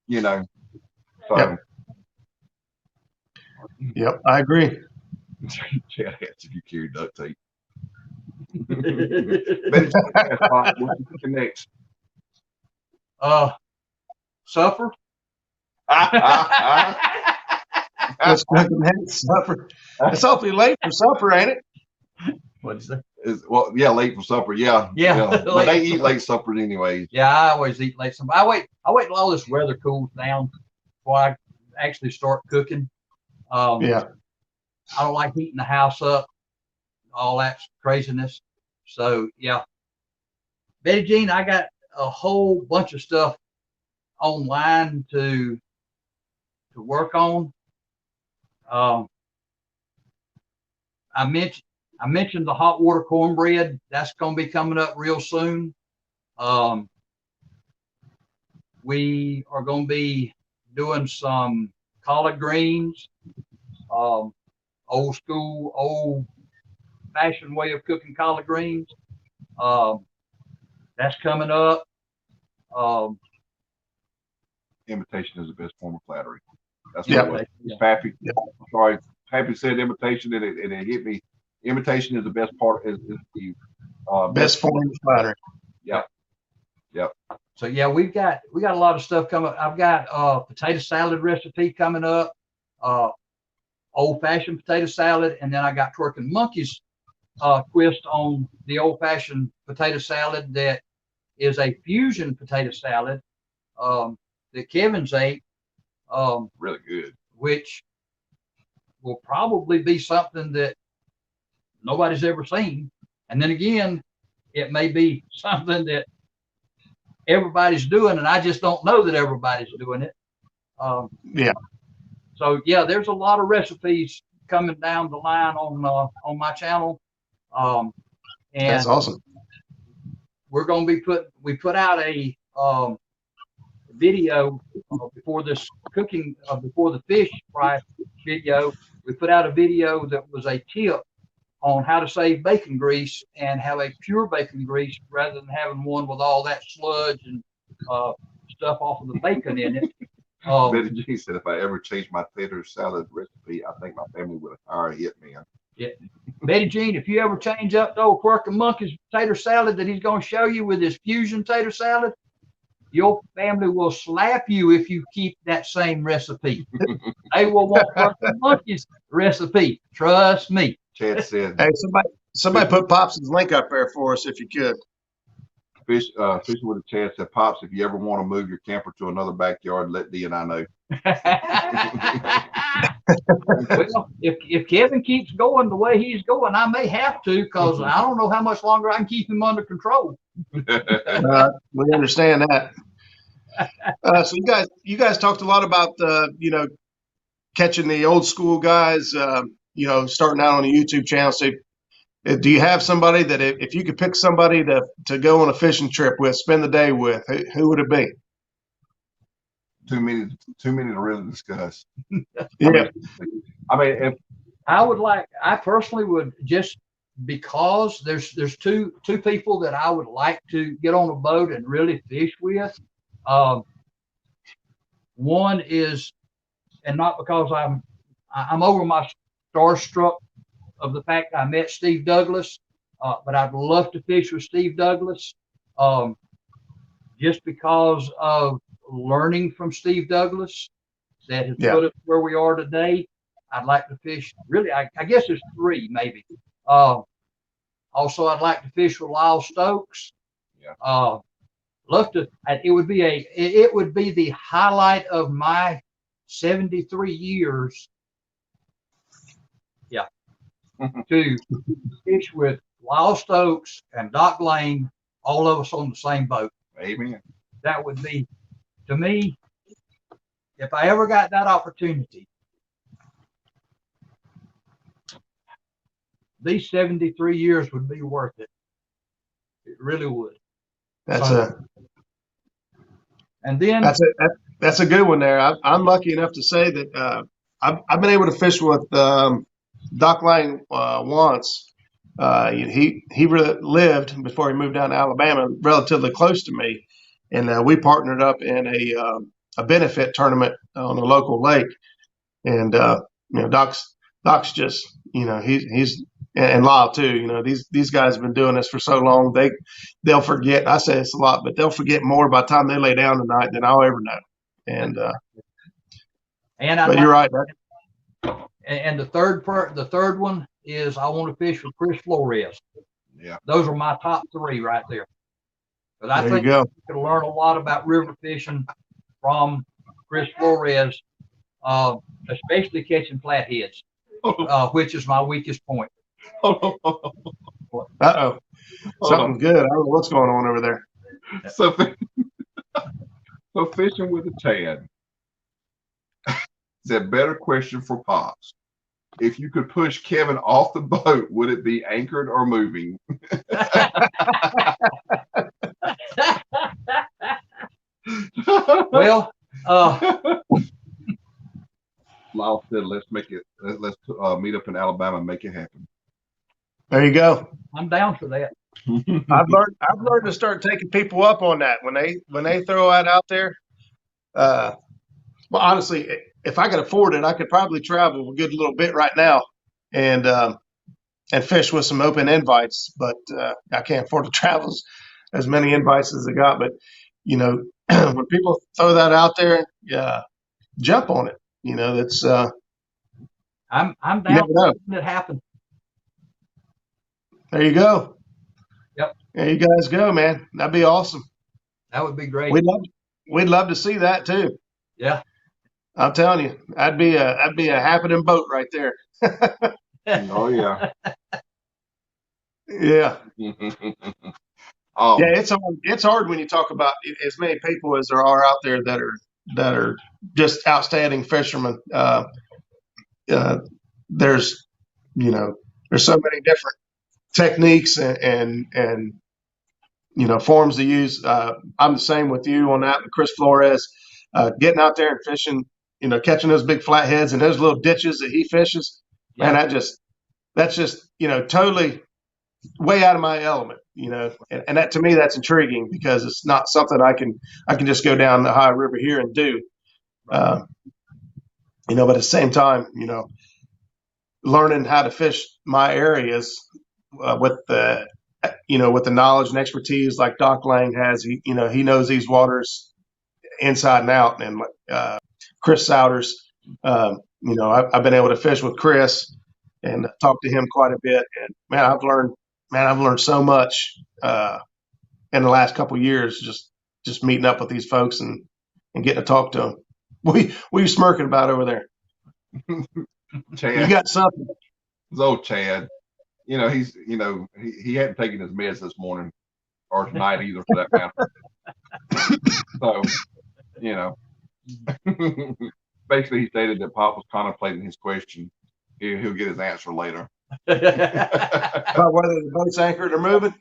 So.
Yep, I agree.
Chad asks if you carry duct tape. What you thinking next?
Supper.
What's cooking next? Supper. It's awfully late for supper, ain't it?
What'd you say?
Late for supper. Yeah. But they eat late suppers anyways.
Yeah, I always eat late supper. I wait till all this weather cools down before I actually start cooking. I don't like heating the house up. all that craziness. So yeah, Betty Jean, I got a whole bunch of stuff online to work on. Um, I mentioned the hot water cornbread. That's going to be coming up real soon. Um, we are going to be doing some collard greens, old school, old fashioned way of cooking collard greens. That's coming up.
Imitation is the best form of flattery. That's
Yeah.
what
Yeah.
Pappy.
Yeah.
Sorry, Pappy said imitation, and it hit me. Imitation is the best part. Is the
Best form of flattery.
Yeah. Yep.
So yeah, we got a lot of stuff coming. I've got potato salad recipe coming up, old fashioned potato salad, and then I got Twerking Monkeys twist on the old fashioned potato salad that is a fusion potato salad that Kevin's ate.
Really good.
Which will probably be something that nobody's ever seen. And then again, it may be something that everybody's doing, and I just don't know that everybody's doing it.
Yeah.
So yeah, there's a lot of recipes coming down the line on my channel. And
That's awesome.
we're going to be we put out a video before this cooking, before the fish fry video. We put out a video that was a tip on how to save bacon grease and have a pure bacon grease rather than having one with all that sludge and stuff off of the bacon in it.
Betty Jean said, if I ever change my tater salad recipe, I think my family would hire a hitman.
Yeah. Betty Jean, if you ever change up the old Quirk and Monkey's tater salad that he's going to show you with his fusion tater salad, your family will slap you if you keep that same recipe. They will want Quirk and Monkey's recipe. Trust me.
Chad said,
Hey, somebody put Pops' link up there for us if you could.
Fishing with a Chad said, Pops, if you ever want to move your camper to another backyard, let D and I know.
Well, if Kevin keeps going the way he's going, I may have to, because I don't know how much longer I can keep him under control.
We understand that. So you guys talked a lot about catching the old school guys, starting out on a YouTube channel. So do you have somebody that if you could pick somebody to go on a fishing trip with, spend the day with, who would it be?
Too many to really discuss.
Yeah.
I mean, if
I personally would, just because there's two people that I would like to get on a boat and really fish with. One is, and not because I'm over my starstruck of the fact I met Steve Douglas, but I'd love to fish with Steve Douglas, just because of learning from Steve Douglas that has put us where we are today. I'd like to fish, really, I guess there's three maybe. Also, I'd like to fish with Lyle Stokes.
Yeah.
Love to. It would be the highlight of my 73 years. Yeah. To fish with Lyle Stokes and Doc Lane, all of us on the same boat.
Amen.
That would be, to me, if I ever got that opportunity, these 73 years would be worth it. It really would.
That's a good one there. I'm lucky enough to say that I've been able to fish with Doc Lang once. He really lived before he moved down to Alabama, relatively close to me, and we partnered up in a benefit tournament on a local lake. And Doc's just he's and Lyle too. These guys have been doing this for so long, they'll forget. I say this a lot, but they'll forget more by the time they lay down tonight than I'll ever know. But you're right.
And the third one is I want to fish with Chris Flores.
Yeah,
those are my top three right there. But I
there
think
you go.
you can learn a lot about river fishing from Chris Flores, especially catching flatheads, which is my weakest point.
Uh-oh. Something good. I don't know what's going on over there.
So, so fishing with a Chad. Said, better question for Pops. If you could push Kevin off the boat, would it be anchored or moving?
Well,
Lyle said, let's make it. Let's meet up in Alabama and make it happen.
There you go.
I'm down for that.
I've learned to start taking people up on that when they throw that out there. Well, honestly, if I could afford it, I could probably travel a good little bit right now and fish with some open invites. But I can't afford to travel as many invites as I got. But when people throw that out there, yeah, jump on it. That's
I'm
you
down
never know.
for making it happen.
There you go.
Yep.
There you guys go, man. That'd be awesome.
That would be great.
We'd love to see that too.
Yeah.
I'm telling you, that'd be a happening boat right there.
Oh yeah.
Yeah.
Yeah,
It's hard when you talk about as many people as there are out there that are just outstanding fishermen. There's there's so many different techniques and forms to use. I'm the same with you on that, with Chris Flores, getting out there and fishing. Catching those big flatheads and those little ditches that he fishes.
Yeah.
Man, that's just totally way out of my element, and that, to me, that's intriguing because it's not something I can just go down the Ohio River here and do. But at the same time, learning how to fish my areas with the knowledge and expertise like Doc Lang has. He knows these waters inside and out, and Chris Souders. I've been able to fish with Chris and talk to him quite a bit, and I've learned so much in the last couple of years just meeting up with these folks and getting to talk to them. What are you smirking about over there?
Chad.
You got something.
Chad. He's he hadn't taken his meds this morning or tonight either, for that matter. So, basically he stated that Pop was contemplating his question. He'll get his answer later.
About whether the boat's anchored or moving.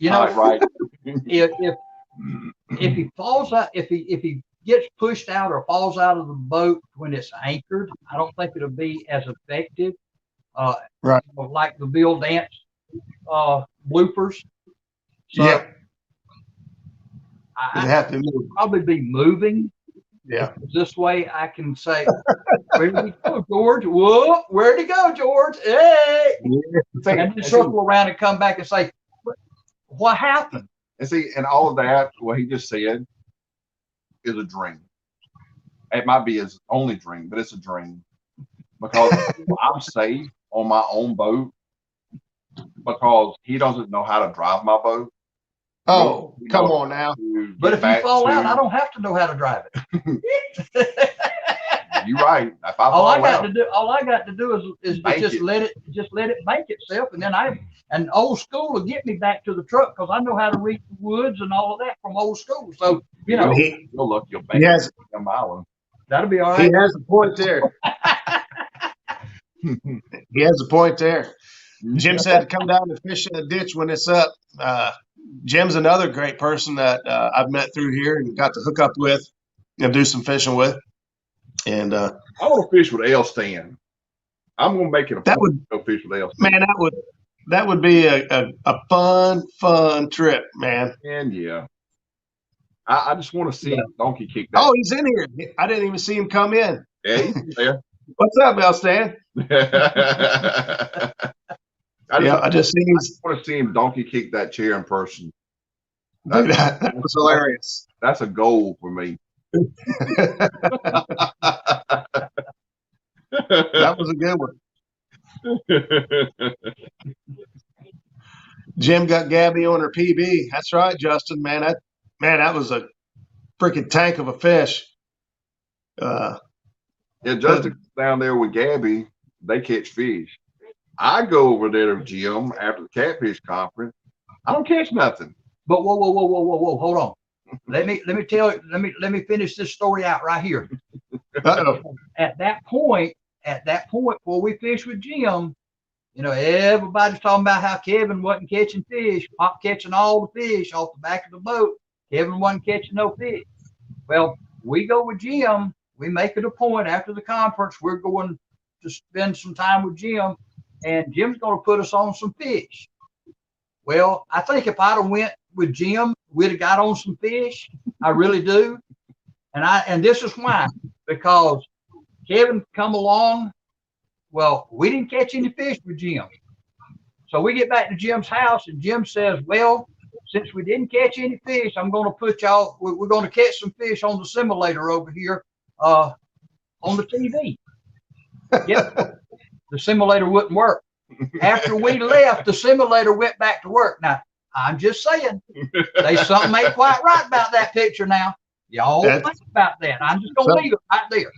Right.
If he falls out, if he gets pushed out or falls out of the boat when it's anchored, I don't think it'll be as effective.
Right.
Like the Bill Dance bloopers. So
yeah.
I
have to move.
Probably be moving.
Yeah.
This way I can say, where did he go, George? Whoa, where'd he go, George? Hey! Yeah. And then circle around and come back and say, what happened?
And see, and all of that, what he just said, is a dream. It might be his only dream, but it's a dream. Because I'm safe on my own boat because he doesn't know how to drive my boat.
Oh, come on now.
But if you fall out, I don't have to know how to drive it.
You're right. If
all I got to do is just let it make itself, and then old school will get me back to the truck because I know how to reach the woods and all of that from old school. So
you'll look, you'll make it a mile.
That'll be all right.
He has a point there. He has a point there. Jim said to come down and fish in the ditch when it's up. Jim's another great person that I've met through here and got to hook up with and do some fishing with. And
I want to fish with L Stan. I'm going to make it go fish with L Stan.
Man, that would be a fun trip, man.
And yeah, I just want to see Donkey kick that.
Oh, he's in here. I didn't even see him come in.
Yeah, he's there.
What's up, L Stan? I just
want to see him donkey kick that chair in person.
That was hilarious.
That's a goal for me.
That was a good one. Jim got Gabby on her PB. That's right, Justin. Man, that was a freaking tank of a fish.
Yeah, Justin down there with Gabby, they catch fish. I go over there to Jim after the catfish conference. I don't catch nothing.
But whoa, hold on. Let me finish this story out right here. At that point, where we fished with Jim, everybody's talking about how Kevin wasn't catching fish, Pop catching all the fish off the back of the boat. Kevin wasn't catching no fish. Well, we go with Jim. We make it a point after the conference. We're going to spend some time with Jim, and Jim's going to put us on some fish. Well, I think if I'd have went with Jim, we'd have got on some fish. I really do. And this is why, because Kevin come along. Well, we didn't catch any fish with Jim. So we get back to Jim's house, and Jim says, well, since we didn't catch any fish, I'm going to put y'all, we're going to catch some fish on the simulator over here on the TV. Yep. The simulator wouldn't work. After we left, the simulator went back to work. Now, I'm just saying, there's something ain't quite right about that picture now. Y'all think about that. I'm just going to leave it right there.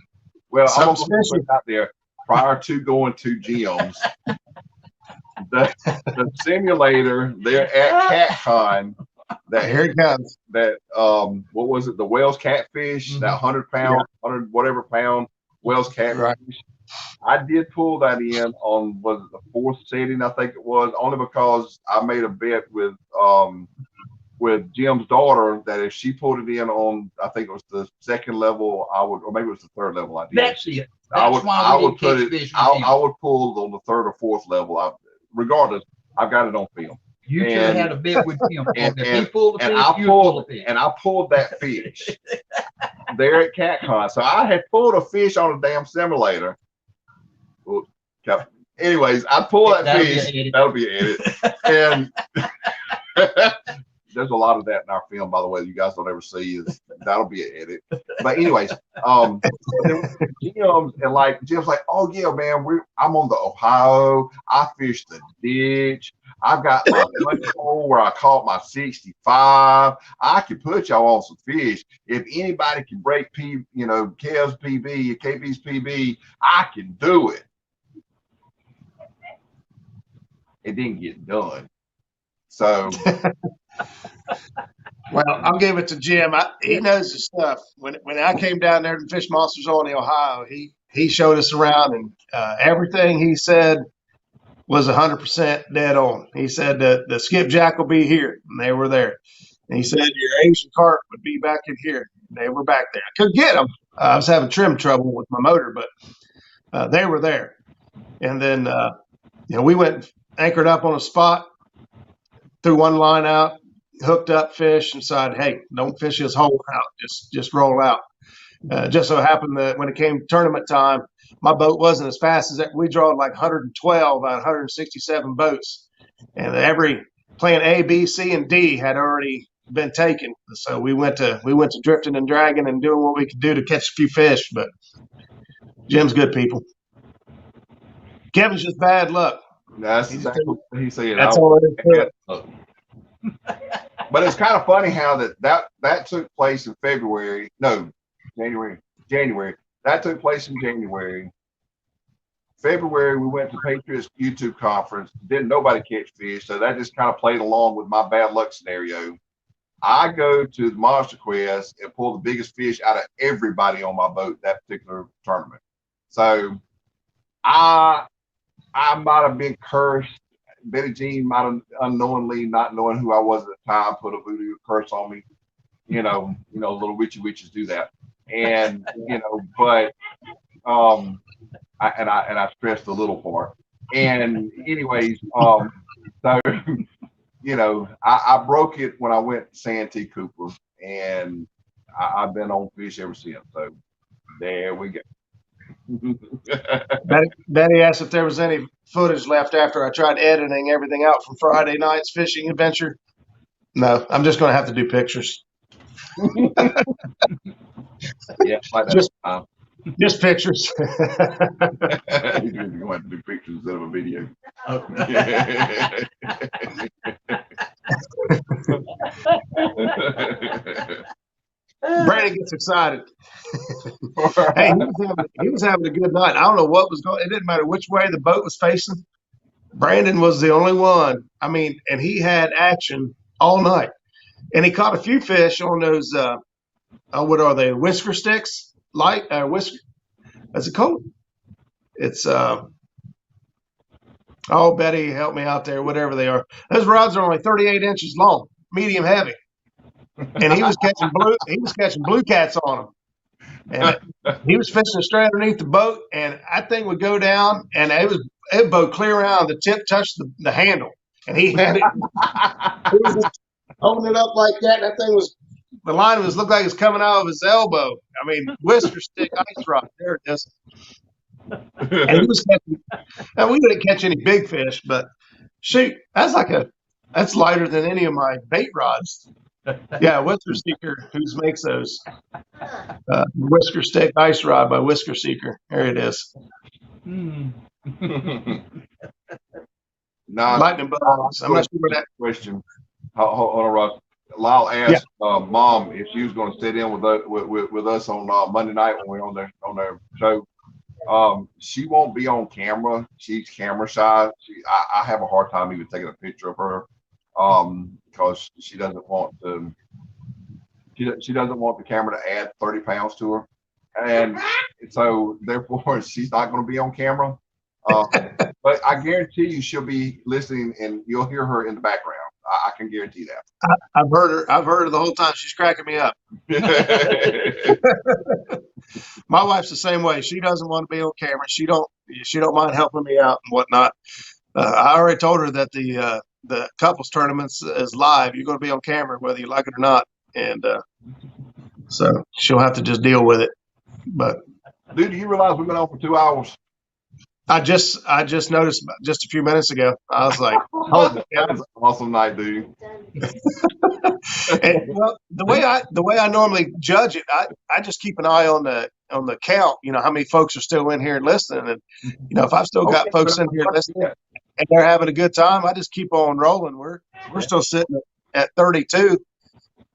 Well, I'm going to put it out there. Prior to going to Jim's, the simulator there at CatCon,
here it comes.
What was it? The Wells catfish, that 100-pound, 100 whatever pound Wells catfish.
Right.
I did pull that in on, was it the 4th setting? I think it was, only because I made a bet with Jim's daughter that if she pulled it in on, I think it was the 2nd level, I would, or maybe it was the 3rd level. I did.
That's it.
I would put it. I would pull on the 3rd or 4th level. Regardless, I've got it on film.
You should have had a bet with him.
And
he pulled the fish,
I pulled that fish there at CatCon. So I had pulled a fish on a damn simulator. Well, anyways, I pulled that fish. That'll be an edit. And there's a lot of that in our film, by the way, that you guys don't ever see. That'll be an edit. But anyways, Jim's like, oh yeah, man, I'm on the Ohio. I fished the ditch. I've got my punch hole where I caught my 65. I can put y'all on some fish. If anybody can break Kev's PB, KB's PB, I can do it. It didn't get done. So.
Well, I'll give it to Jim. He knows the stuff. When I came down there to Fish Monsters on the Ohio, he showed us around, and everything he said was 100% dead on. He said the skipjack will be here, and they were there. And he said your Asian carp would be back in here. And they were back there. I couldn't get them. I was having trim trouble with my motor, but they were there. And then we went anchored up on a spot, threw one line out, hooked up fish, and said, hey, don't fish his hole out. Just roll out. Just so happened that when it came tournament time, my boat wasn't as fast as that. We drawed like 112 out of 167 boats. And every plan A, B, C, and D had already been taken. So we went to drifting and dragging and doing what we could do to catch a few fish. But Jim's good people. Kevin's just bad luck.
That's exactly what he said.
That's all it is.
But it's kind of funny how that took place in January. That took place in January. February, we went to Patriots YouTube conference. Didn't nobody catch fish, so that just kind of played along with my bad luck scenario. I go to the Monster Quest and pull the biggest fish out of everybody on my boat that particular tournament. So I might have been cursed. Betty Jean might have unknowingly, not knowing who I was at the time, put a voodoo curse on me. Little witches do that. And but I stressed the little part. And anyways, so I broke it when I went to Santee Cooper, and I've been on fish ever since. So there we go.
Betty asked if there was any footage left after I tried editing everything out from Friday night's fishing adventure. No, I'm just going to have to do pictures.
Yeah,
just pictures.
You're going to have to do pictures instead of a video. Okay.
Brandon gets excited. Hey, he was having a good night. I don't know what was going. It didn't matter which way the boat was facing. Brandon was the only one. I mean, and he had action all night. And he caught a few fish on those, what are they, whisker sticks? Whisker, what's it called? It's, Betty, help me out there, whatever they are. Those rods are only 38 inches long, medium heavy. And he was catching blue cats on them. And he was fishing straight underneath the boat, and that thing would go down, and it boat clear around. The tip touched the handle, and he had it. He was just holding it up like that. And that thing the line looked like it was coming out of his elbow. I mean, whisker stick ice rod. There it is. And he was catching. And we didn't catch any big fish, but shoot, that's lighter than any of my bait rods. Yeah, Whisker Seeker, who makes those. Whisker Stick Ice Rod by Whisker Seeker. There it is. Lightning bugs. I'm not sure what that
question. Hold on, Ross. Lyle asked Mom if she was going to sit in with us on Monday night when we're on their show. She won't be on camera. She's camera shy. I have a hard time even taking a picture of her because she doesn't want to. She doesn't want the camera to add 30 pounds to her, and so therefore she's not going to be on camera. But I guarantee you she'll be listening, and you'll hear her in the background. I can guarantee that.
I've heard her the whole time. She's cracking me up. My wife's the same way. She doesn't want to be on camera. She don't mind helping me out and whatnot. I already told her that the couples tournaments is live. You're going to be on camera whether you like it or not, and so she'll have to just deal with it. But
dude, do you realize we've been on for 2 hours?
I just noticed just a few minutes ago. I was like, "Oh,
that is an awesome night, dude."
And, well, the way I normally judge it, I just keep an eye on the count. You know, how many folks are still in here listening, and you know, if I've still got folks in here listening and they're having a good time, I just keep on rolling. We're still sitting at 32,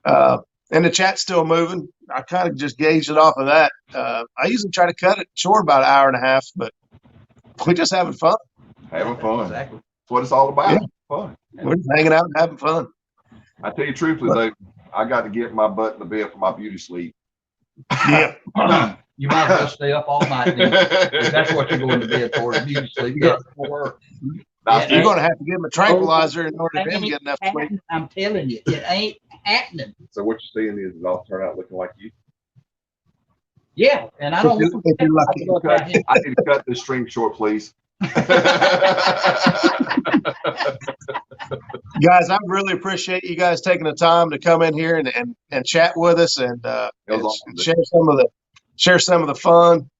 and the chat's still moving. I kind of just gauge it off of that. I usually try to cut it short about an hour and a half, but we're just having fun.
Having fun. Exactly. That's what it's all about. Yeah. Fun.
We're just hanging out and having fun.
I tell you truthfully, though, I got to get my butt in the bed for my beauty sleep.
Yeah.
You might as well stay up all night. If that's what you're going to bed for, beauty sleep. Yeah. Work.
You're going to have to give him a tranquilizer in order for him to get enough sleep.
I'm telling you, it ain't happening.
So what you're saying is it all turn out looking like you?
Yeah, and I don't want
I need to cut this string short, please.
Guys, I really appreciate you guys taking the time to come in here and chat with us and share some of the fun.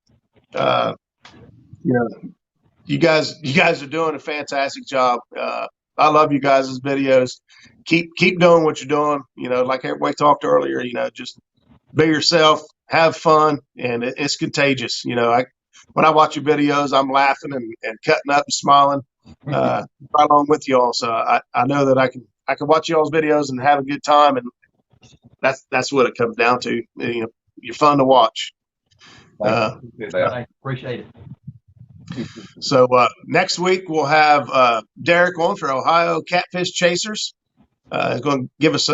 You know, you guys are doing a fantastic job. I love you guys' videos. Keep doing what you're doing. You know, like everybody talked earlier, you know, just be yourself, have fun, and it's contagious. You know, when I watch your videos, I'm laughing and cutting up and smiling right along with y'all. So I know that I can watch y'all's videos and have a good time, and that's what it comes down to. You know, you're fun to watch.
I appreciate it.
So next week we'll have Derek on for Ohio Catfish Chasers. He's going to give us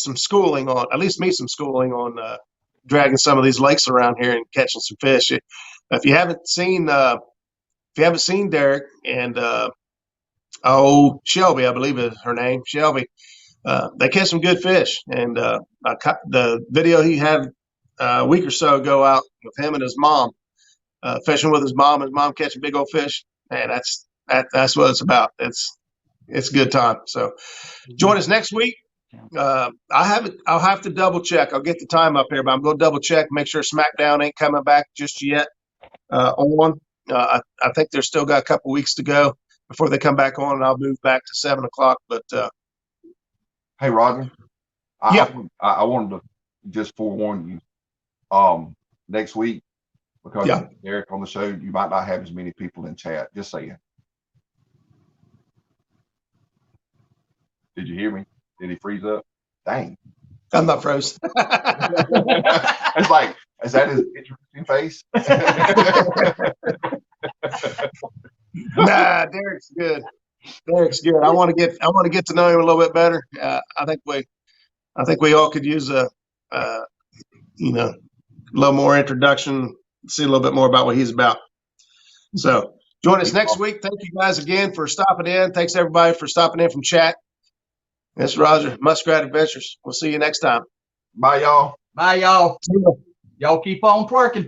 some schooling on, at least me some schooling on dragging some of these lakes around here and catching some fish. If you haven't seen Derek and Shelby, I believe is her name, Shelby, they catch some good fish. And the video he had a week or so ago out with him and his mom, fishing with his mom catching big old fish. Man, that's what it's about. It's a good time. So join us next week. I'll have to double check. I'll get the time up here, but I'm going to double check, make sure SmackDown ain't coming back just yet on. I think they're still got a couple weeks to go before they come back on, and I'll move back to 7 o'clock. But
hey, Roger, I wanted to just forewarn you next week because Derek on the show, you might not have as many people in chat. Just saying. Did you hear me? Did he freeze up? Dang.
I'm not froze.
It's like, is that his interesting face?
Nah, Derek's good. Derek's good. I want to get to know him a little bit better. I think we all could use a little more introduction, see a little bit more about what he's about. So join us next week. Thank you guys again for stopping in. Thanks everybody for stopping in from chat. This is Roger, Muskrat Adventures. We'll see you next time.
Bye, y'all.
Bye, y'all. Y'all keep on twerking.